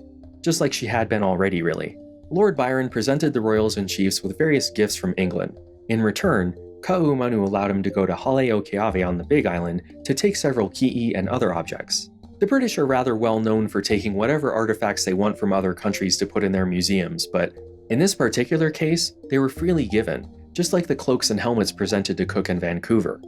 just like she had been already, really. Lord Byron presented the royals and chiefs with various gifts from England. In return, Ka'umanu allowed him to go to Liliuokalani on the Big Island to take several ki'i and other objects. The British are rather well known for taking whatever artifacts they want from other countries to put in their museums, but in this particular case, they were freely given, just like the cloaks and helmets presented to Cook in Vancouver.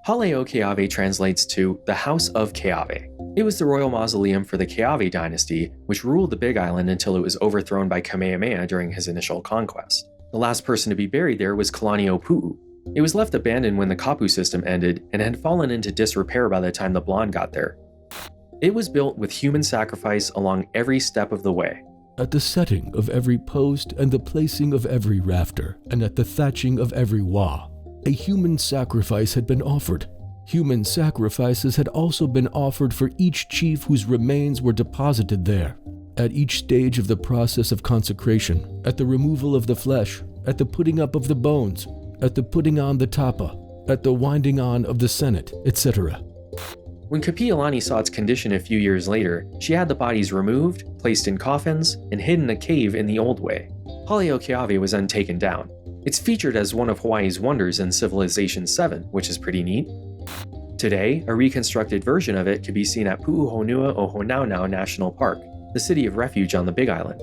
Liliuokalani translates to the House of Keawe. It was the royal mausoleum for the Keawe dynasty, which ruled the Big Island until it was overthrown by Kamehameha during his initial conquest. The last person to be buried there was Kalani'opu'u. It was left abandoned when the kapu system ended and had fallen into disrepair by the time the blonde got there. It was built with human sacrifice along every step of the way. At the setting of every post and the placing of every rafter, and at the thatching of every wa, a human sacrifice had been offered. Human sacrifices had also been offered for each chief whose remains were deposited there. At each stage of the process of consecration, at the removal of the flesh, at the putting up of the bones, at the putting on the tapa, at the winding on of the senate, etc. When Kapi'olani saw its condition a few years later, she had the bodies removed, placed in coffins, and hid in a cave in the old way. Liliuokalani was then taken down. It's featured as one of Hawaii's wonders in Civilization 7, which is pretty neat. Today, a reconstructed version of it can be seen at Pu'uhonua o Honaunau National Park, the city of refuge on the Big Island.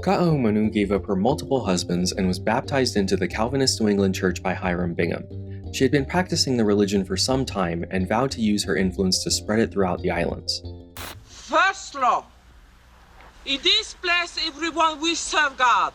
Ka'ahumanu gave up her multiple husbands and was baptized into the Calvinist New England Church by Hiram Bingham. She had been practicing the religion for some time and vowed to use her influence to spread it throughout the islands. First law. In this place, everyone will serve God.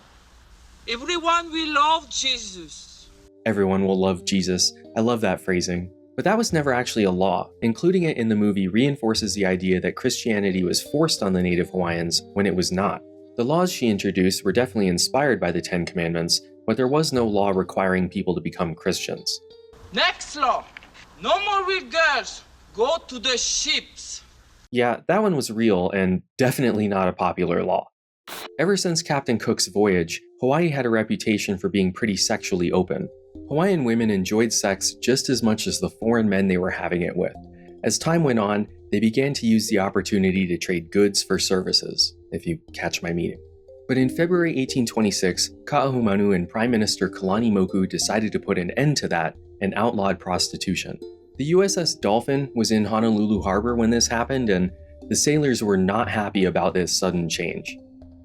Everyone will love Jesus. Everyone will love Jesus. I love that phrasing. But that was never actually a law. Including it in the movie reinforces the idea that Christianity was forced on the native Hawaiians when it was not. The laws she introduced were definitely inspired by the Ten Commandments, but there was no law requiring people to become Christians. Next law. No more will girls go to the ships. Yeah, that one was real and definitely not a popular law. Ever since Captain Cook's voyage, Hawaii had a reputation for being pretty sexually open. Hawaiian women enjoyed sex just as much as the foreign men they were having it with. As time went on, they began to use the opportunity to trade goods for services, if you catch my meaning. But in February 1826, Ka'ahumanu and Prime Minister Kalani Moku decided to put an end to that and outlawed prostitution. The USS Dolphin was in Honolulu Harbor when this happened, and the sailors were not happy about this sudden change.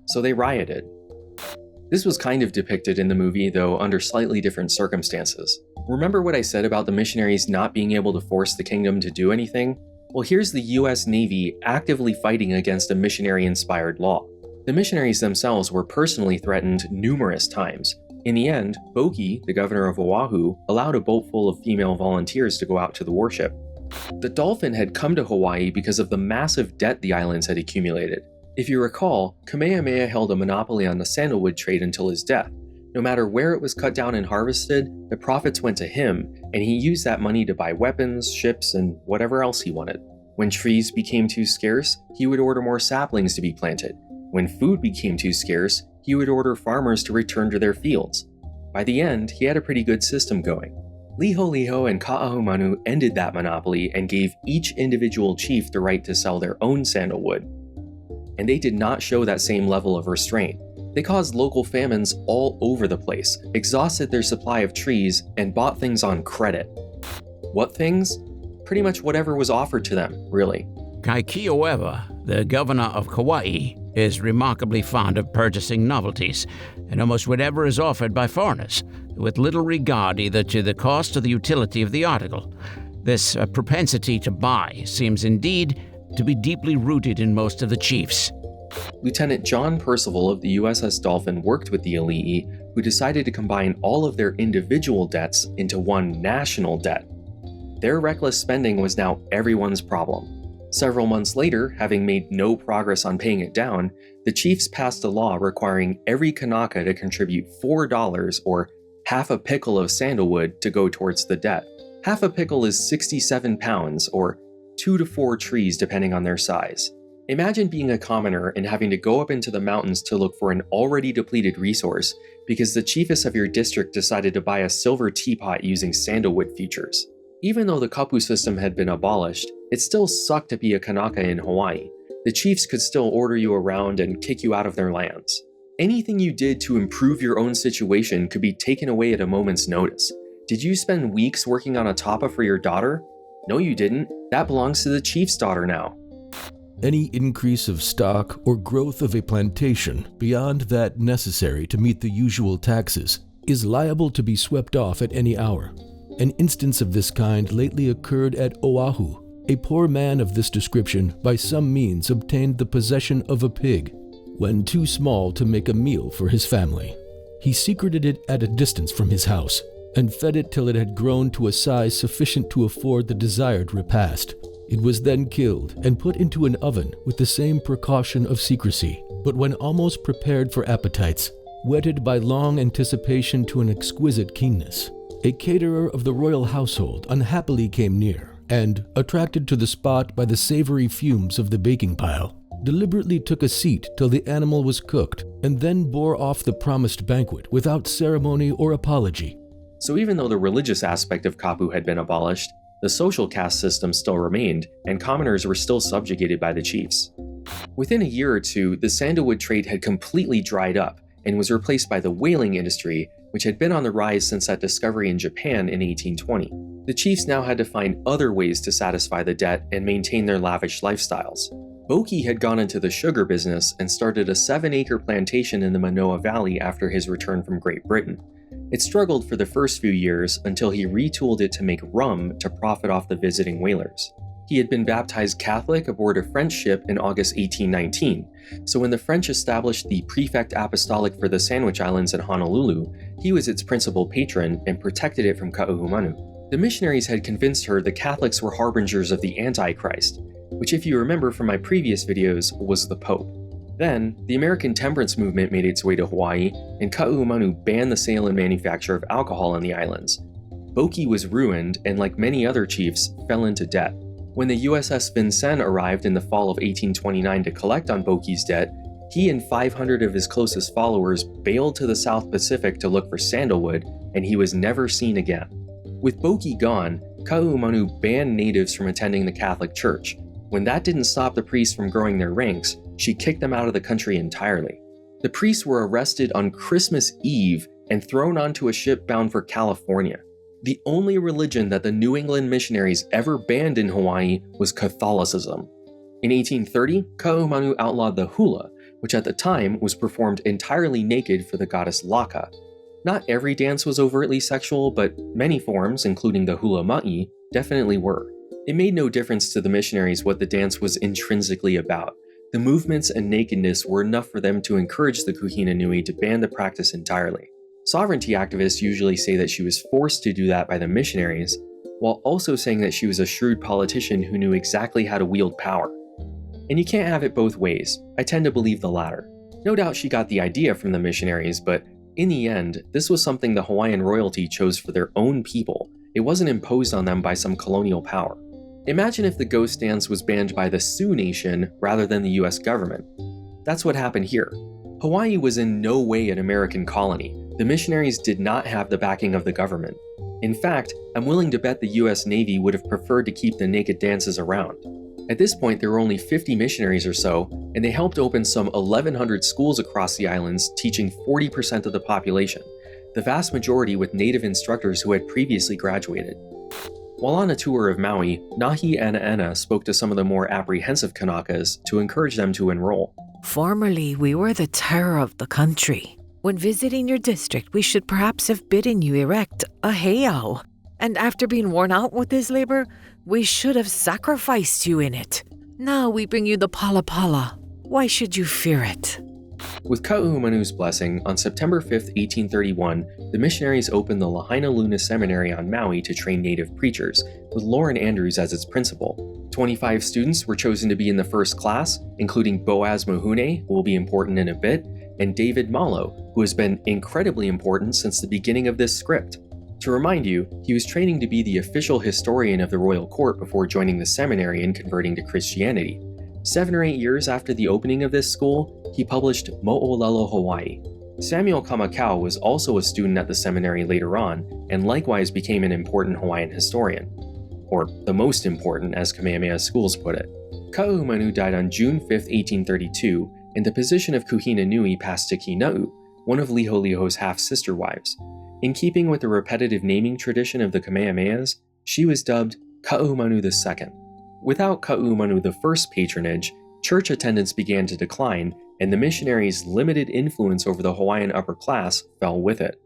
So they rioted. This was kind of depicted in the movie, though under slightly different circumstances. Remember what I said about the missionaries not being able to force the kingdom to do anything? Well, here's the US Navy actively fighting against a missionary-inspired law. The missionaries themselves were personally threatened numerous times. In the end, Boki, the governor of Oahu, allowed a boat full of female volunteers to go out to the warship. The Dolphin had come to Hawaii because of the massive debt the islands had accumulated. If you recall, Kamehameha held a monopoly on the sandalwood trade until his death. No matter where it was cut down and harvested, the profits went to him, and he used that money to buy weapons, ships, and whatever else he wanted. When trees became too scarce, he would order more saplings to be planted. When food became too scarce, he would order farmers to return to their fields. By the end, he had a pretty good system going. Liholiho and Ka'ahumanu ended that monopoly and gave each individual chief the right to sell their own sandalwood. And they did not show that same level of restraint. They caused local famines all over the place, exhausted their supply of trees, and bought things on credit. What things? Pretty much whatever was offered to them, really. Kaikeoewa, the governor of Kauai, is remarkably fond of purchasing novelties, and almost whatever is offered by foreigners, with little regard either to the cost or the utility of the article. This propensity to buy seems indeed to be deeply rooted in most of the chiefs. Lieutenant John Percival of the USS Dolphin worked with the Ali'i, who decided to combine all of their individual debts into one national debt. Their reckless spending was now everyone's problem. Several months later, having made no progress on paying it down, the chiefs passed a law requiring every Kanaka to contribute $4 or half a pickle of sandalwood to go towards the debt. Half a pickle is 67 pounds, or 2 to 4 trees depending on their size. Imagine being a commoner and having to go up into the mountains to look for an already depleted resource because the chiefess of your district decided to buy a silver teapot using sandalwood features. Even though the kapu system had been abolished, it still sucked to be a Kanaka in Hawaii. The chiefs could still order you around and kick you out of their lands. Anything you did to improve your own situation could be taken away at a moment's notice. Did you spend weeks working on a tapa for your daughter? No, you didn't. That belongs to the chief's daughter now. Any increase of stock or growth of a plantation beyond that necessary to meet the usual taxes is liable to be swept off at any hour. An instance of this kind lately occurred at Oahu. A poor man of this description by some means obtained the possession of a pig when too small to make a meal for his family. He secreted it at a distance from his house and fed it till it had grown to a size sufficient to afford the desired repast. It was then killed and put into an oven with the same precaution of secrecy, but when almost prepared for appetites, whetted by long anticipation to an exquisite keenness, a caterer of the royal household unhappily came near and, attracted to the spot by the savory fumes of the baking pile, deliberately took a seat till the animal was cooked and then bore off the promised banquet without ceremony or apology. So even though the religious aspect of kapu had been abolished, the social caste system still remained, and commoners were still subjugated by the chiefs. Within a year or two, the sandalwood trade had completely dried up and was replaced by the whaling industry, which had been on the rise since that discovery in Japan in 1820. The chiefs now had to find other ways to satisfy the debt and maintain their lavish lifestyles. Boki had gone into the sugar business and started a 7-acre plantation in the Manoa Valley after his return from Great Britain. It struggled for the first few years until he retooled it to make rum to profit off the visiting whalers. He had been baptized Catholic aboard a French ship in August 1819, so when the French established the Prefect Apostolic for the Sandwich Islands in Honolulu, he was its principal patron and protected it from Ka'ahumanu. The missionaries had convinced her the Catholics were harbingers of the Antichrist, which, if you remember from my previous videos, was the Pope. Then, the American temperance movement made its way to Hawaii, and Ka'ahumanu banned the sale and manufacture of alcohol on the islands. Boki was ruined, and like many other chiefs, fell into debt. When the USS Vincennes arrived in the fall of 1829 to collect on Boki's debt, he and 500 of his closest followers bailed to the South Pacific to look for sandalwood, and he was never seen again. With Boki gone, Ka'ahumanu banned natives from attending the Catholic Church. When that didn't stop the priests from growing their ranks, she kicked them out of the country entirely. The priests were arrested on Christmas Eve and thrown onto a ship bound for California. The only religion that the New England missionaries ever banned in Hawaii was Catholicism. In 1830, Ka'ahumanu outlawed the hula, which at the time was performed entirely naked for the goddess Laka. Not every dance was overtly sexual, but many forms, including the hula ma'i, definitely were. It made no difference to the missionaries what the dance was intrinsically about. The movements and nakedness were enough for them to encourage the Kuhina Nui to ban the practice entirely. Sovereignty activists usually say that she was forced to do that by the missionaries, while also saying that she was a shrewd politician who knew exactly how to wield power. And you can't have it both ways. I tend to believe the latter. No doubt she got the idea from the missionaries, but in the end, this was something the Hawaiian royalty chose for their own people. It wasn't imposed on them by some colonial power. Imagine if the ghost dance was banned by the Sioux Nation rather than the US government. That's what happened here. Hawaii was in no way an American colony. The missionaries did not have the backing of the government. In fact, I'm willing to bet the US Navy would have preferred to keep the naked dances around. At this point, there were only 50 missionaries or so, and they helped open some 1,100 schools across the islands, teaching 40% of the population, the vast majority with native instructors who had previously graduated. While on a tour of Maui, Nahi Ana'ana spoke to some of the more apprehensive Kanakas to encourage them to enroll. Formerly, we were the terror of the country. When visiting your district, we should perhaps have bidden you erect a heiau. And after being worn out with this labor, we should have sacrificed you in it. Now we bring you the palapala. Why should you fear it? With Ka'ahumanu's blessing, on September 5, 1831, the missionaries opened the Lahaina Luna Seminary on Maui to train native preachers, with Lauren Andrews as its principal. 25 students were chosen to be in the first class, including Boaz Mahune, who will be important in a bit, and David Malo, who has been incredibly important since the beginning of this script. To remind you, he was training to be the official historian of the royal court before joining the seminary and converting to Christianity. 7 or 8 years after the opening of this school, he published Mo'olelo Hawaii. Samuel Kamakau was also a student at the seminary later on, and likewise became an important Hawaiian historian. Or the most important, as Kamehameha Schools put it. Ka'ahumanu died on June 5, 1832, and the position of Kuhina Nui passed to Kina'u, one of Liholiho's half-sister wives. In keeping with the repetitive naming tradition of the Kamehamehas, she was dubbed Ka'ahumanu II. Without Ka'ahumanu I's patronage, church attendance began to decline, and the missionaries' limited influence over the Hawaiian upper class fell with it.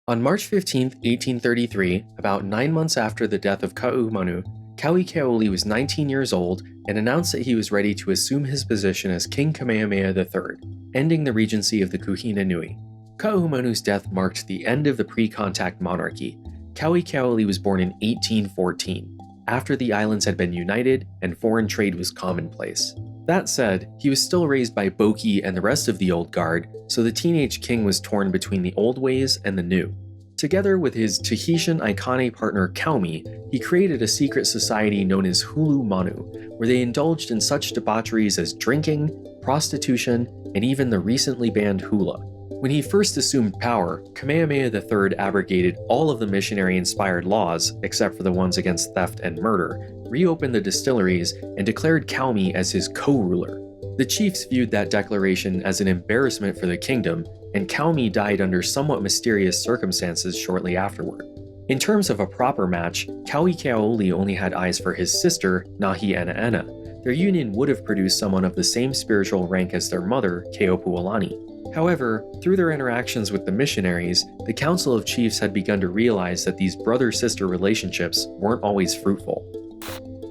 On March 15, 1833, about 9 months after the death of Ka'ahumanu, Kaui was 19 years old and announced that he was ready to assume his position as King Kamehameha III, ending the regency of the Kuhina Nui. Ka'ahumanu's death marked the end of the pre-contact monarchy. Kaui was born in 1814, after the islands had been united and foreign trade was commonplace. That said, he was still raised by Boki and the rest of the old guard, so the teenage king was torn between the old ways and the new. Together with his Tahitian Aikane partner Kaumi, he created a secret society known as Hulu Manu, where they indulged in such debaucheries as drinking, prostitution, and even the recently banned hula. When he first assumed power, Kamehameha III abrogated all of the missionary-inspired laws, except for the ones against theft and murder, reopened the distilleries, and declared Kaumi as his co-ruler. The chiefs viewed that declaration as an embarrassment for the kingdom, and Kaumi died under somewhat mysterious circumstances shortly afterward. In terms of a proper match, Kaui only had eyes for his sister, Nahi Ana'ana. Their union would have produced someone of the same spiritual rank as their mother, Keopuolani. However, through their interactions with the missionaries, the Council of Chiefs had begun to realize that these brother-sister relationships weren't always fruitful.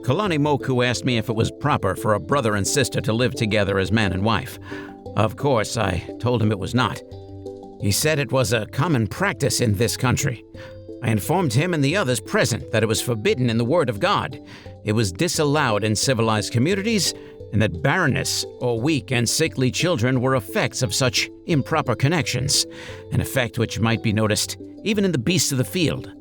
Kalani Moku asked me if it was proper for a brother and sister to live together as man and wife. Of course, I told him it was not. He said it was a common practice in this country. I informed him and the others present that it was forbidden in the Word of God. It was disallowed in civilized communities, and that barrenness or weak and sickly children were effects of such improper connections, an effect which might be noticed even in the beasts of the field.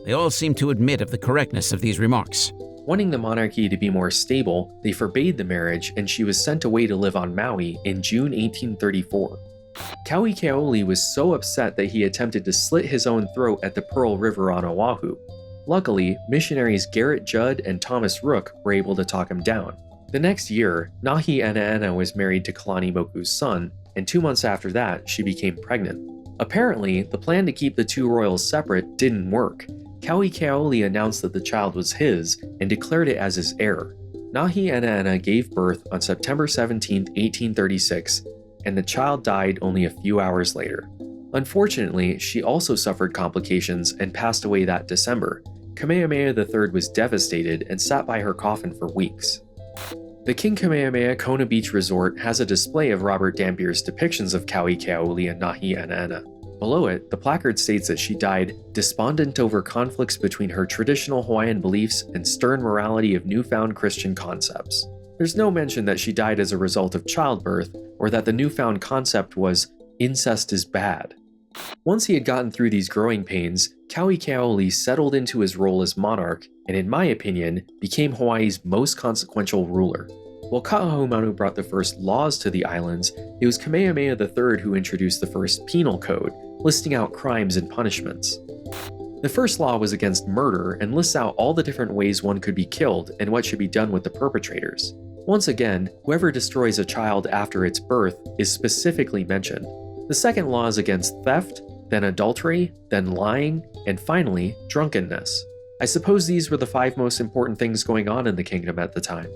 They all seemed to admit of the correctness of these remarks. Wanting the monarchy to be more stable, they forbade the marriage and she was sent away to live on Maui in June 1834. Kaukei'oli was so upset that he attempted to slit his own throat at the Pearl River on Oahu. Luckily, missionaries Garrett Judd and Thomas Rook were able to talk him down. The next year, Nahi'ana'ana was married to Kalani Moku's son, and 2 months after that, she became pregnant. Apparently, the plan to keep the two royals separate didn't work. Kaukei'oli announced that the child was his and declared it as his heir. Nahi'ana'ana gave birth on September 17, 1836, and the child died only a few hours later. Unfortunately, she also suffered complications and passed away that December. Kamehameha III was devastated and sat by her coffin for weeks. The King Kamehameha Kona Beach Resort has a display of Robert Dampier's depictions of Kaukei'oli and Nahi'ana'ana. Below it, the placard states that she died despondent over conflicts between her traditional Hawaiian beliefs and stern morality of newfound Christian concepts. There's no mention that she died as a result of childbirth, or that the newfound concept was incest is bad. Once he had gotten through these growing pains, Kaukei'oli settled into his role as monarch and, in my opinion, became Hawaii's most consequential ruler. While Ka'ahumanu brought the first laws to the islands, it was Kamehameha III who introduced the first penal code, listing out crimes and punishments. The first law was against murder and lists out all the different ways one could be killed and what should be done with the perpetrators. Once again, whoever destroys a child after its birth is specifically mentioned. The second law is against theft, then adultery, then lying, and finally, drunkenness. I suppose these were the 5 most important things going on in the kingdom at the time.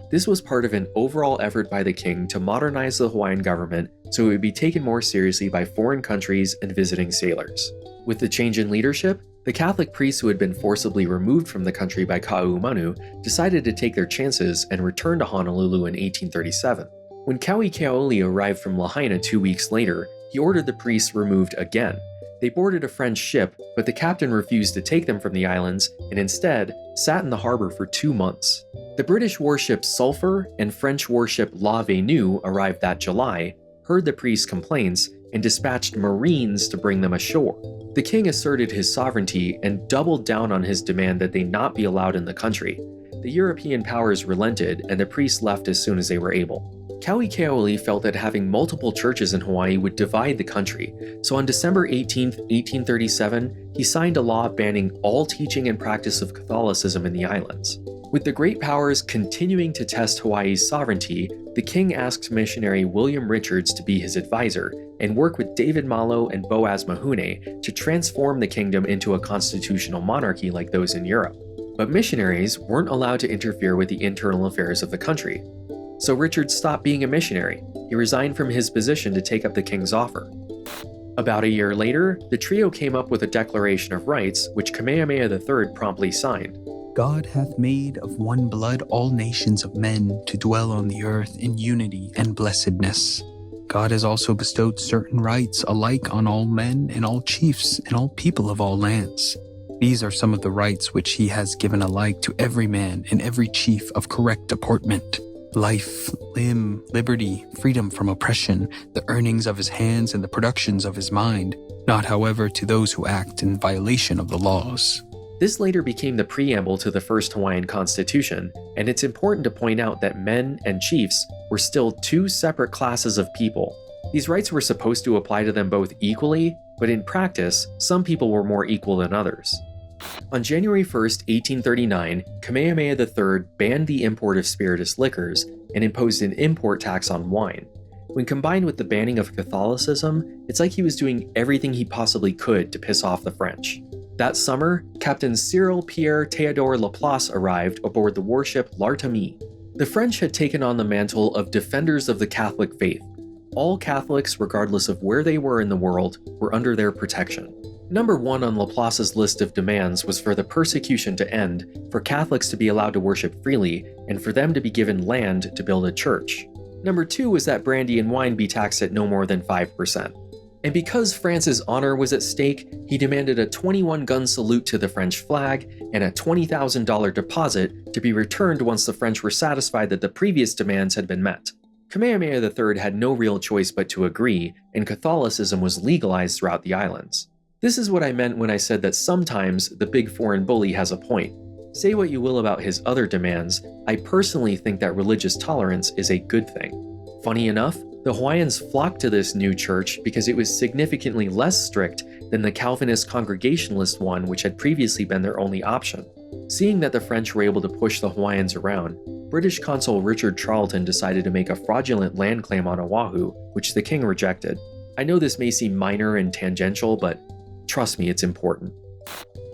This was part of an overall effort by the king to modernize the Hawaiian government so it would be taken more seriously by foreign countries and visiting sailors. With the change in leadership, the Catholic priests who had been forcibly removed from the country by Ka'ahumanu decided to take their chances and return to Honolulu in 1837. When Kaukei'oli arrived from Lahaina 2 weeks later, he ordered the priests removed again. They boarded a French ship, but the captain refused to take them from the islands and instead sat in the harbor for 2 months. The British warship Sulphur and French warship La Venue arrived that July, heard the priests' complaints, and dispatched Marines to bring them ashore. The king asserted his sovereignty and doubled down on his demand that they not be allowed in the country. The European powers relented, and the priests left as soon as they were able. Kaukei'oli felt that having multiple churches in Hawaii would divide the country, so on December 18, 1837, he signed a law banning all teaching and practice of Catholicism in the islands. With the great powers continuing to test Hawaii's sovereignty, the king asked missionary William Richards to be his advisor and work with David Malo and Boaz Mahune to transform the kingdom into a constitutional monarchy like those in Europe. But missionaries weren't allowed to interfere with the internal affairs of the country. So Richards stopped being a missionary. He resigned from his position to take up the king's offer. About a year later, the trio came up with a Declaration of Rights, which Kamehameha III promptly signed. God hath made of one blood all nations of men to dwell on the earth in unity and blessedness. God has also bestowed certain rights alike on all men and all chiefs and all people of all lands. These are some of the rights which he has given alike to every man and every chief of correct deportment. Life, limb, liberty, freedom from oppression, the earnings of his hands and the productions of his mind, not however to those who act in violation of the laws. This later became the preamble to the first Hawaiian Constitution, and it's important to point out that men and chiefs were still 2 separate classes of people. These rights were supposed to apply to them both equally, but in practice, some people were more equal than others. On January 1, 1839, Kamehameha III banned the import of spirituous liquors and imposed an import tax on wine. When combined with the banning of Catholicism, it's like he was doing everything he possibly could to piss off the French. That summer, Captain Cyril Pierre Théodore Laplace arrived aboard the warship L'Artémis. The French had taken on the mantle of defenders of the Catholic faith. All Catholics, regardless of where they were in the world, were under their protection. Number 1 on Laplace's list of demands was for the persecution to end, for Catholics to be allowed to worship freely, and for them to be given land to build a church. Number 2 was that brandy and wine be taxed at no more than 5%. And because France's honor was at stake, he demanded a 21-gun salute to the French flag and a $20,000 deposit to be returned once the French were satisfied that the previous demands had been met. Kamehameha III had no real choice but to agree, and Catholicism was legalized throughout the islands. This is what I meant when I said that sometimes the big foreign bully has a point. Say what you will about his other demands, I personally think that religious tolerance is a good thing. Funny enough, the Hawaiians flocked to this new church because it was significantly less strict than the Calvinist Congregationalist one, which had previously been their only option. Seeing that the French were able to push the Hawaiians around, British consul Richard Charlton decided to make a fraudulent land claim on Oahu, which the king rejected. I know this may seem minor and tangential, but trust me, it's important.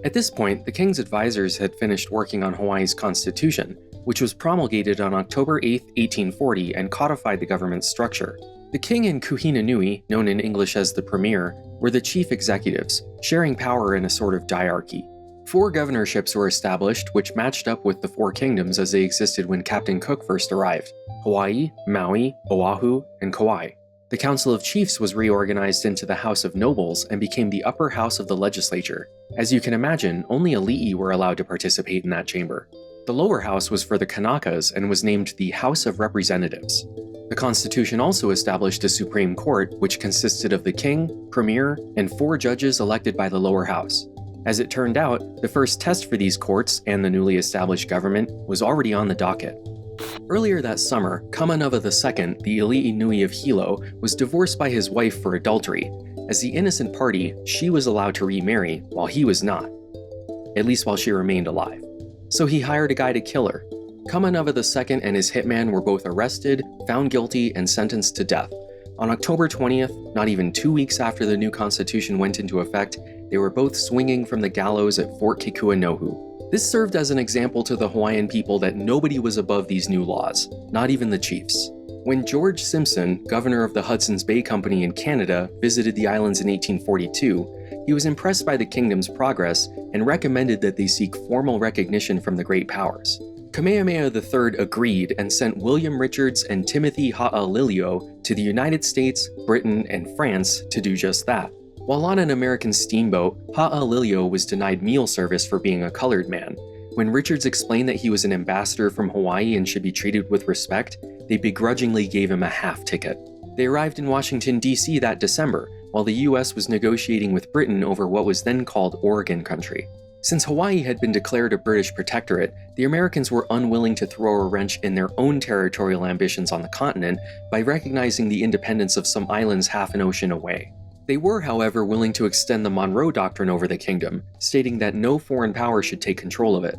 At this point, the king's advisors had finished working on Hawaii's constitution, which was promulgated on October 8, 1840, and codified the government's structure. The king and Kuhina Nui, known in English as the premier, were the chief executives, sharing power in a sort of diarchy. 4 governorships were established, which matched up with the 4 kingdoms as they existed when Captain Cook first arrived: Hawaii, Maui, Oahu, and Kauai. The Council of Chiefs was reorganized into the House of Nobles and became the upper house of the legislature. As you can imagine, only ali'i were allowed to participate in that chamber. The lower house was for the Kanakas and was named the House of Representatives. The Constitution also established a Supreme Court, which consisted of the king, premier, and 4 judges elected by the lower house. As it turned out, the first test for these courts and the newly established government was already on the docket. Earlier that summer, Kamehameha II, the Ili'i Nui of Hilo, was divorced by his wife for adultery. As the innocent party, she was allowed to remarry, while he was not. At least while she remained alive. So he hired a guy to kill her. Kamehameha II and his hitman were both arrested, found guilty, and sentenced to death. On October 20th, not even 2 weeks after the new constitution went into effect, they were both swinging from the gallows at Fort Kekuanohu. This served as an example to the Hawaiian people that nobody was above these new laws, not even the chiefs. When George Simpson, governor of the Hudson's Bay Company in Canada, visited the islands in 1842, he was impressed by the kingdom's progress and recommended that they seek formal recognition from the great powers. Kamehameha III agreed and sent William Richards and Timothy Ha'alilio to the United States, Britain, and France to do just that. While on an American steamboat, Ha'alilio was denied meal service for being a colored man. When Richards explained that he was an ambassador from Hawaii and should be treated with respect, they begrudgingly gave him a half ticket. They arrived in Washington, D.C. that December, while the U.S. was negotiating with Britain over what was then called Oregon Country. Since Hawaii had been declared a British protectorate, the Americans were unwilling to throw a wrench in their own territorial ambitions on the continent by recognizing the independence of some islands half an ocean away. They were, however, willing to extend the Monroe Doctrine over the kingdom, stating that no foreign power should take control of it.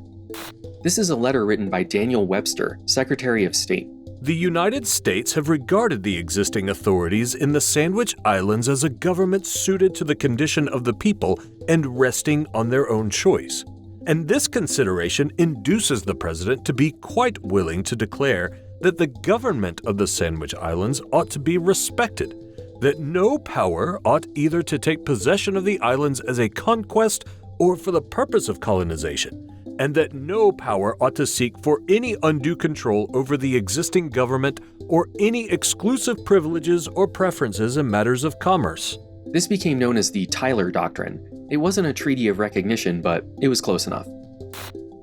This is a letter written by Daniel Webster, Secretary of State. The United States have regarded the existing authorities in the Sandwich Islands as a government suited to the condition of the people and resting on their own choice. And this consideration induces the president to be quite willing to declare that the government of the Sandwich Islands ought to be respected, that no power ought either to take possession of the islands as a conquest or for the purpose of colonization, and that no power ought to seek for any undue control over the existing government or any exclusive privileges or preferences in matters of commerce. This became known as the Tyler Doctrine. It wasn't a treaty of recognition, but it was close enough.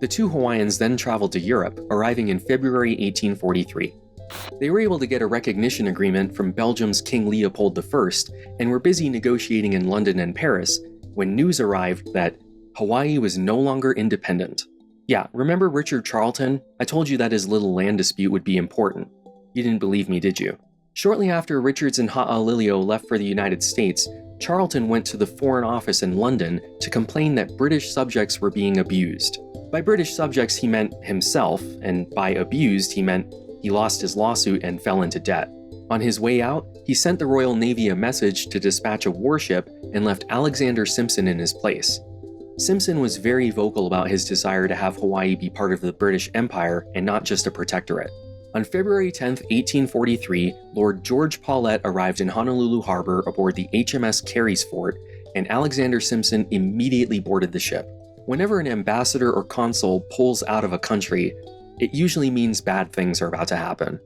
The two Hawaiians then traveled to Europe, arriving in February 1843. They were able to get a recognition agreement from Belgium's King Leopold I and were busy negotiating in London and Paris when news arrived that Hawaii was no longer independent. Yeah, remember Richard Charlton? I told you that his little land dispute would be important. You didn't believe me, did you? Shortly after Richards and Ha'alilio left for the United States, Charlton went to the Foreign Office in London to complain that British subjects were being abused. By British subjects he meant himself, and by abused he meant he lost his lawsuit and fell into debt. On his way out, he sent the Royal Navy a message to dispatch a warship and left Alexander Simpson in his place. Simpson was very vocal about his desire to have Hawaii be part of the British Empire and not just a protectorate. On February 10, 1843, Lord George Paulet arrived in Honolulu Harbor aboard the HMS Carey's Fort, and Alexander Simpson immediately boarded the ship. Whenever an ambassador or consul pulls out of a country, it usually means bad things are about to happen.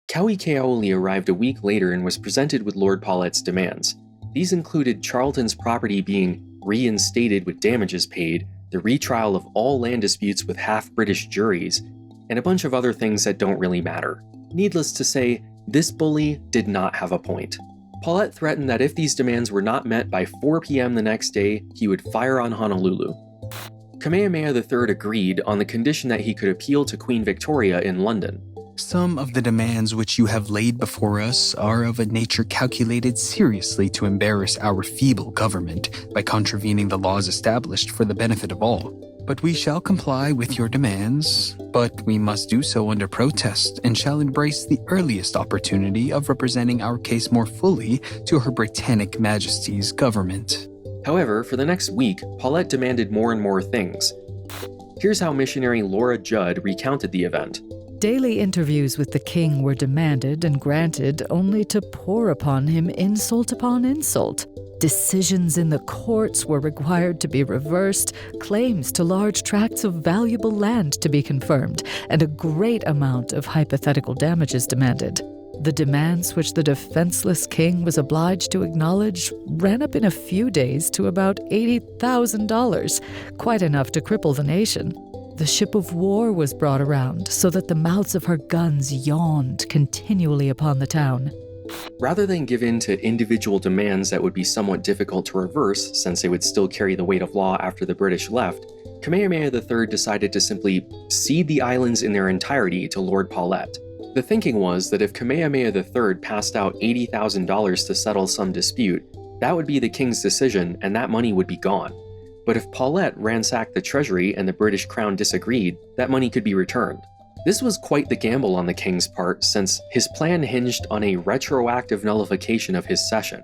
Kauikeaoli arrived a week later and was presented with Lord Paulet's demands. These included Charlton's property being reinstated with damages paid, the retrial of all land disputes with half-British juries, and a bunch of other things that don't really matter. Needless to say, this bully did not have a point. Paulet threatened that if these demands were not met by 4 p.m. the next day, he would fire on Honolulu. Kamehameha III agreed on the condition that he could appeal to Queen Victoria in London. Some of the demands which you have laid before us are of a nature calculated seriously to embarrass our feeble government by contravening the laws established for the benefit of all. But we shall comply with your demands, but we must do so under protest and shall embrace the earliest opportunity of representing our case more fully to Her Britannic Majesty's government. However, for the next week, Paulette demanded more and more things. Here's how missionary Laura Judd recounted the event. Daily interviews with the king were demanded and granted only to pour upon him insult upon insult. Decisions in the courts were required to be reversed, claims to large tracts of valuable land to be confirmed, and a great amount of hypothetical damages demanded. The demands which the defenseless king was obliged to acknowledge ran up in a few days to about $80,000, quite enough to cripple the nation. The ship of war was brought around so that the mouths of her guns yawned continually upon the town. Rather than give in to individual demands that would be somewhat difficult to reverse, since they would still carry the weight of law after the British left, Kamehameha III decided to simply cede the islands in their entirety to Lord Paulette. The thinking was that if Kamehameha III passed out $80,000 to settle some dispute, that would be the king's decision and that money would be gone. But if Paulette ransacked the treasury and the British crown disagreed, that money could be returned. This was quite the gamble on the king's part, since his plan hinged on a retroactive nullification of his cession.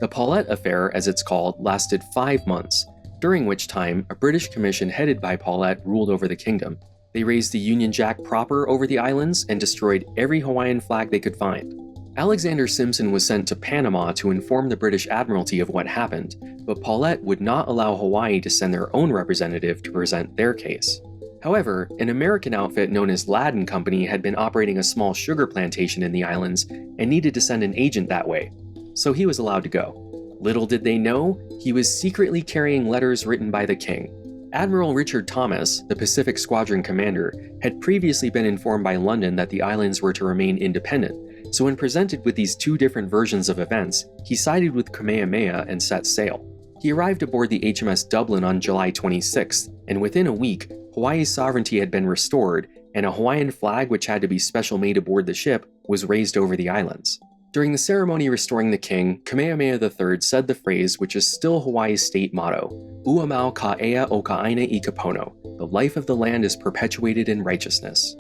The Paulette Affair, as it's called, lasted 5 months, during which time a British commission headed by Paulette ruled over the kingdom. They raised the Union Jack proper over the islands and destroyed every Hawaiian flag they could find. Alexander Simpson was sent to Panama to inform the British Admiralty of what happened, but Paulette would not allow Hawaii to send their own representative to present their case. However, an American outfit known as Ladd & Company had been operating a small sugar plantation in the islands and needed to send an agent that way, so he was allowed to go. Little did they know, he was secretly carrying letters written by the king. Admiral Richard Thomas, the Pacific Squadron commander, had previously been informed by London that the islands were to remain independent, so when presented with these two different versions of events, he sided with Kamehameha and set sail. He arrived aboard the HMS Dublin on July 26th, and within a week, Hawaii's sovereignty had been restored, and a Hawaiian flag which had to be special made aboard the ship was raised over the islands. During the ceremony restoring the king, Kamehameha III said the phrase which is still Hawaii's state motto, "Uamau ka ea o ka aina I kapono," the life of the land is perpetuated in righteousness.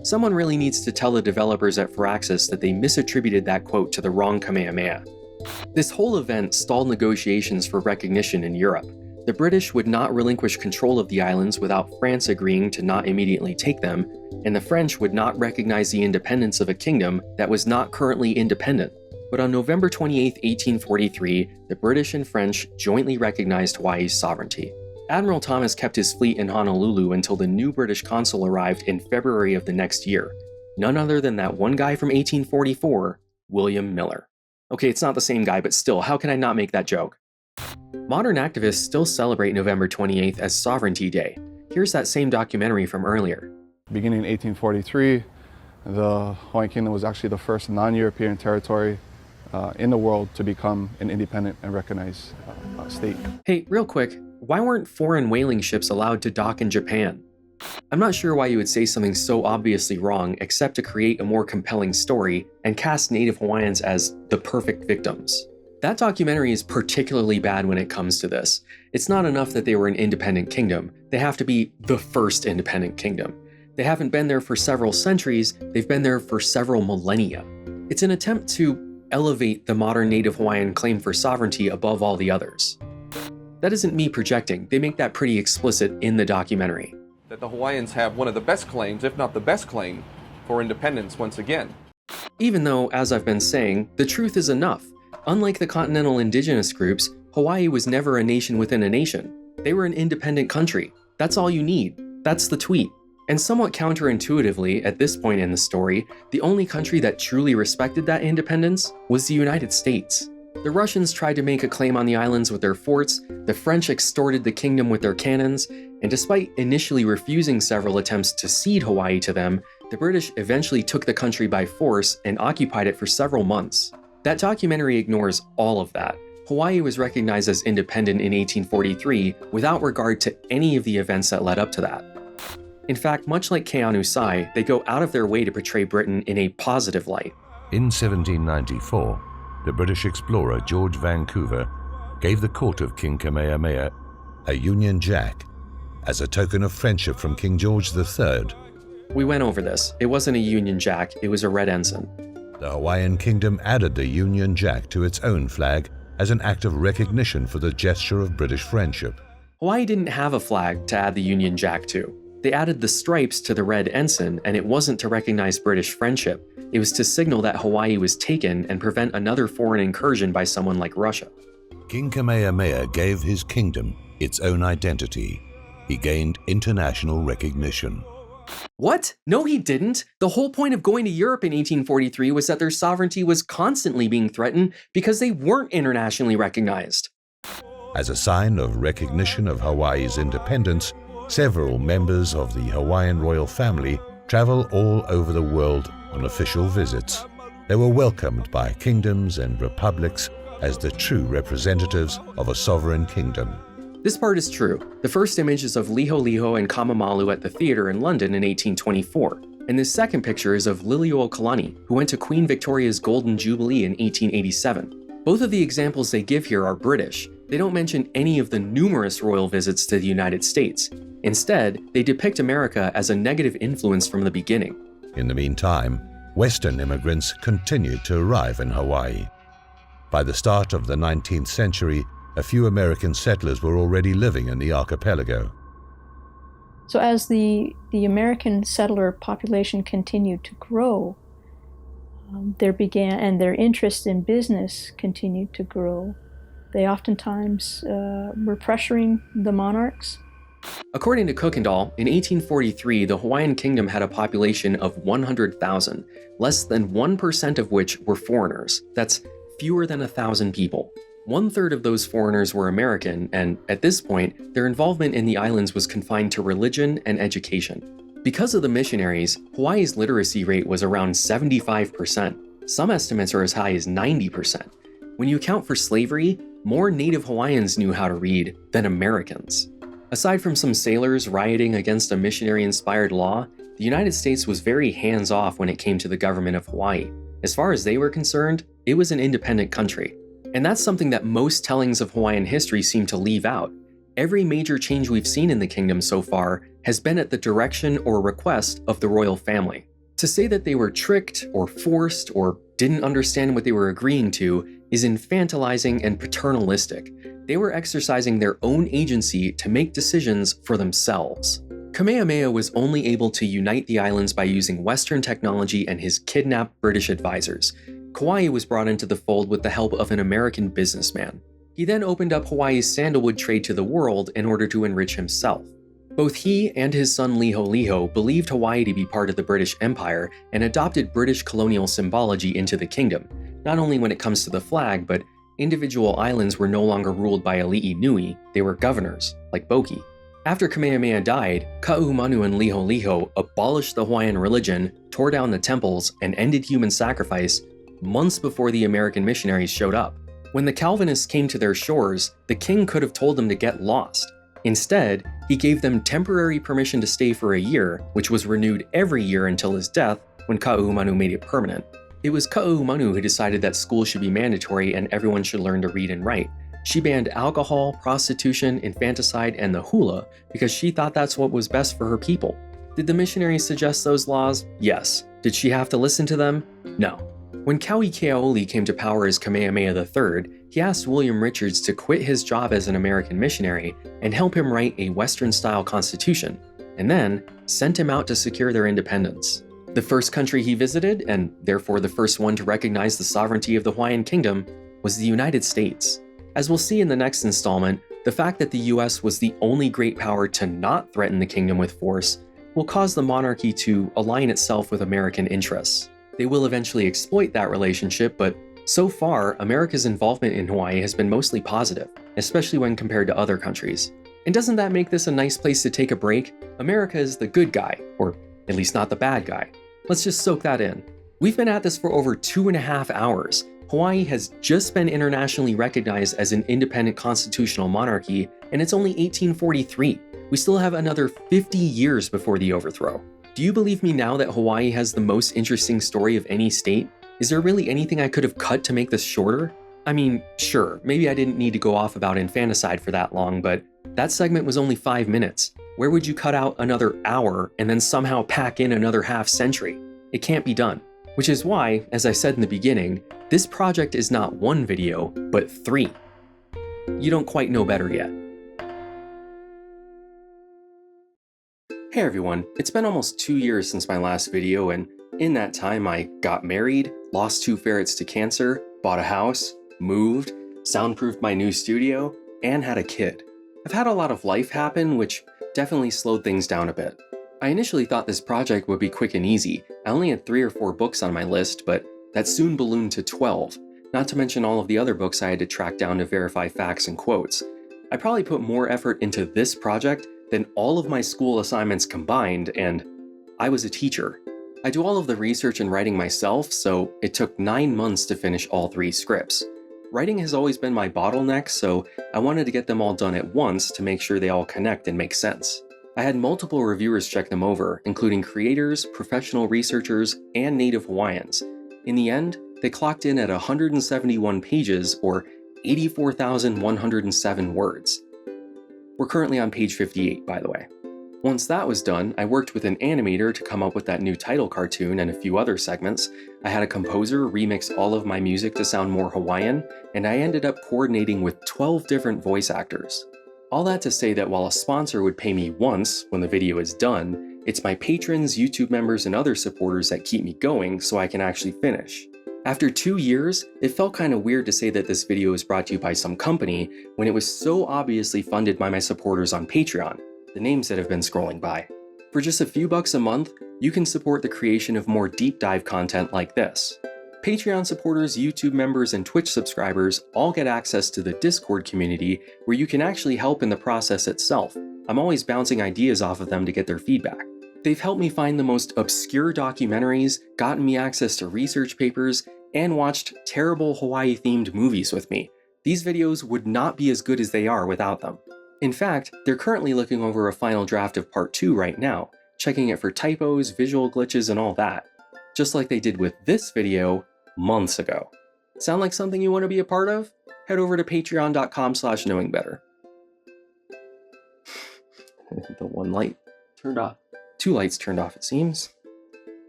Someone really needs to tell the developers at Firaxis that they misattributed that quote to the wrong Kamehameha. This whole event stalled negotiations for recognition in Europe. The British would not relinquish control of the islands without France agreeing to not immediately take them, and the French would not recognize the independence of a kingdom that was not currently independent. But on November 28, 1843, the British and French jointly recognized Hawaii's sovereignty. Admiral Thomas kept his fleet in Honolulu until the new British consul arrived in February of the next year. None other than that one guy from 1844, William Miller. Okay, it's not the same guy, but still, how can I not make that joke? Modern activists still celebrate November 28th as Sovereignty Day. Here's that same documentary from earlier. Beginning in 1843, the Hawaiian Kingdom was actually the first non-European territory in the world to become an independent and recognized state. Hey, real quick, why weren't foreign whaling ships allowed to dock in Japan? I'm not sure why you would say something so obviously wrong except to create a more compelling story and cast Native Hawaiians as the perfect victims. That documentary is particularly bad when it comes to this. It's not enough that they were an independent kingdom, they have to be the first independent kingdom. They haven't been there for several centuries, they've been there for several millennia. It's an attempt to elevate the modern Native Hawaiian claim for sovereignty above all the others. That isn't me projecting, they make that pretty explicit in the documentary. That the Hawaiians have one of the best claims, if not the best claim, for independence once again. Even though, as I've been saying, the truth is enough. Unlike the continental indigenous groups, Hawaii was never a nation within a nation. They were an independent country. That's all you need. That's the tweet. And somewhat counterintuitively, at this point in the story, the only country that truly respected that independence was the United States. The Russians tried to make a claim on the islands with their forts, the French extorted the kingdom with their cannons, and despite initially refusing several attempts to cede Hawaii to them, the British eventually took the country by force and occupied it for several months. That documentary ignores all of that. Hawaii was recognized as independent in 1843 without regard to any of the events that led up to that. In fact, much like Keanusai, they go out of their way to portray Britain in a positive light. In 1794, the British explorer George Vancouver gave the court of King Kamehameha a Union Jack as a token of friendship from King George III. We went over this. It wasn't a Union Jack, it was a red ensign. The Hawaiian kingdom added the Union Jack to its own flag as an act of recognition for the gesture of British friendship. Hawaii didn't have a flag to add the Union Jack to. They added the stripes to the red ensign, and it wasn't to recognize British friendship. It was to signal that Hawaii was taken and prevent another foreign incursion by someone like Russia. King Kamehameha gave his kingdom its own identity. He gained international recognition. What? No, he didn't. The whole point of going to Europe in 1843 was that their sovereignty was constantly being threatened because they weren't internationally recognized. As a sign of recognition of Hawaii's independence, several members of the Hawaiian royal family travel all over the world on official visits. They were welcomed by kingdoms and republics as the true representatives of a sovereign kingdom. This part is true. The first image is of Liholiho and Kamamalu at the theater in London in 1824, and this second picture is of Liliuokalani, who went to Queen Victoria's Golden Jubilee in 1887. Both of the examples they give here are British. They don't mention any of the numerous royal visits to the United States. Instead, they depict America as a negative influence from the beginning. In the meantime, Western immigrants continued to arrive in Hawaii. By the start of the 19th century, a few American settlers were already living in the archipelago. So as the American settler population continued to grow, their interest in business continued to grow. They oftentimes were pressuring the monarchs. According to Kuykendall, in 1843, the Hawaiian kingdom had a population of 100,000, less than 1% of which were foreigners. That's fewer than 1,000 people. 1/3 of those foreigners were American, and at this point, their involvement in the islands was confined to religion and education. Because of the missionaries, Hawaii's literacy rate was around 75%. Some estimates are as high as 90%. When you account for slavery, more native Hawaiians knew how to read than Americans. Aside from some sailors rioting against a missionary-inspired law, the United States was very hands-off when it came to the government of Hawaii. As far as they were concerned, it was an independent country. And that's something that most tellings of Hawaiian history seem to leave out. Every major change we've seen in the kingdom so far has been at the direction or request of the royal family. To say that they were tricked or forced or didn't understand what they were agreeing to is infantilizing and paternalistic. They were exercising their own agency to make decisions for themselves. Kamehameha was only able to unite the islands by using Western technology and his kidnapped British advisors. Kauai was brought into the fold with the help of an American businessman. He then opened up Hawaii's sandalwood trade to the world in order to enrich himself. Both he and his son Liholiho believed Hawaii to be part of the British Empire and adopted British colonial symbology into the kingdom, not only when it comes to the flag, but individual islands were no longer ruled by a li'i nui, they were governors, like Boki. After Kamehameha died, Ka'ahumanu and Liholiho abolished the Hawaiian religion, tore down the temples, and ended human sacrifice months before the American missionaries showed up. When the Calvinists came to their shores, the king could have told them to get lost. Instead, he gave them temporary permission to stay for a year, which was renewed every year until his death, when Ka'ahumanu made it permanent. It was Ka'ahumanu who decided that school should be mandatory and everyone should learn to read and write. She banned alcohol, prostitution, infanticide, and the hula because she thought that's what was best for her people. Did the missionaries suggest those laws? Yes. Did she have to listen to them? No. When Kauikeaoli came to power as Kamehameha III, he asked William Richards to quit his job as an American missionary and help him write a Western-style constitution, and then sent him out to secure their independence. The first country he visited, and therefore the first one to recognize the sovereignty of the Hawaiian kingdom, was the United States. As we'll see in the next installment, the fact that the US was the only great power to not threaten the kingdom with force will cause the monarchy to align itself with American interests. They will eventually exploit that relationship, but so far, America's involvement in Hawaii has been mostly positive, especially when compared to other countries. And doesn't that make this a nice place to take a break? America is the good guy, or at least not the bad guy. Let's just soak that in. We've been at this for over 2.5 hours. Hawaii has just been internationally recognized as an independent constitutional monarchy, and it's only 1843. We still have another 50 years before the overthrow. Do you believe me now that Hawaii has the most interesting story of any state? Is there really anything I could have cut to make this shorter? I mean, sure, maybe I didn't need to go off about infanticide for that long, but that segment was only 5 minutes. Where would you cut out another hour and then somehow pack in another half century? It can't be done. Which is why, as I said in the beginning, this project is not one video, but 3. You don't quite know better yet. Hey everyone, it's been almost 2 years since my last video, and in that time I got married, lost 2 ferrets to cancer, bought a house, moved, soundproofed my new studio, and had a kid. I've had a lot of life happen, which definitely slowed things down a bit. I initially thought this project would be quick and easy. I only had 3 or 4 books on my list, but that soon ballooned to 12, not to mention all of the other books I had to track down to verify facts and quotes. I probably put more effort into this project than all of my school assignments combined, and I was a teacher. I do all of the research and writing myself, so it took 9 months to finish all 3 scripts. Writing has always been my bottleneck, so I wanted to get them all done at once to make sure they all connect and make sense. I had multiple reviewers check them over, including creators, professional researchers, and native Hawaiians. In the end, they clocked in at 171 pages, or 84,107 words. We're currently on page 58, by the way. Once that was done, I worked with an animator to come up with that new title cartoon and a few other segments. I had a composer remix all of my music to sound more Hawaiian, and I ended up coordinating with 12 different voice actors. All that to say that while a sponsor would pay me once when the video is done, it's my patrons, YouTube members, and other supporters that keep me going so I can actually finish. After 2 years, it felt kind of weird to say that this video is brought to you by some company when it was so obviously funded by my supporters on Patreon, the names that have been scrolling by. For just a few bucks a month, you can support the creation of more deep dive content like this. Patreon supporters, YouTube members, and Twitch subscribers all get access to the Discord community where you can actually help in the process itself. I'm always bouncing ideas off of them to get their feedback. They've helped me find the most obscure documentaries, gotten me access to research papers, and watched terrible Hawaii-themed movies with me. These videos would not be as good as they are without them. In fact, they're currently looking over a final draft of part 2 right now, checking it for typos, visual glitches, and all that. Just like they did with this video months ago. Sound like something you want to be a part of? Head over to patreon.com/knowingbetter. The one light turned off. 2 lights turned off, it seems.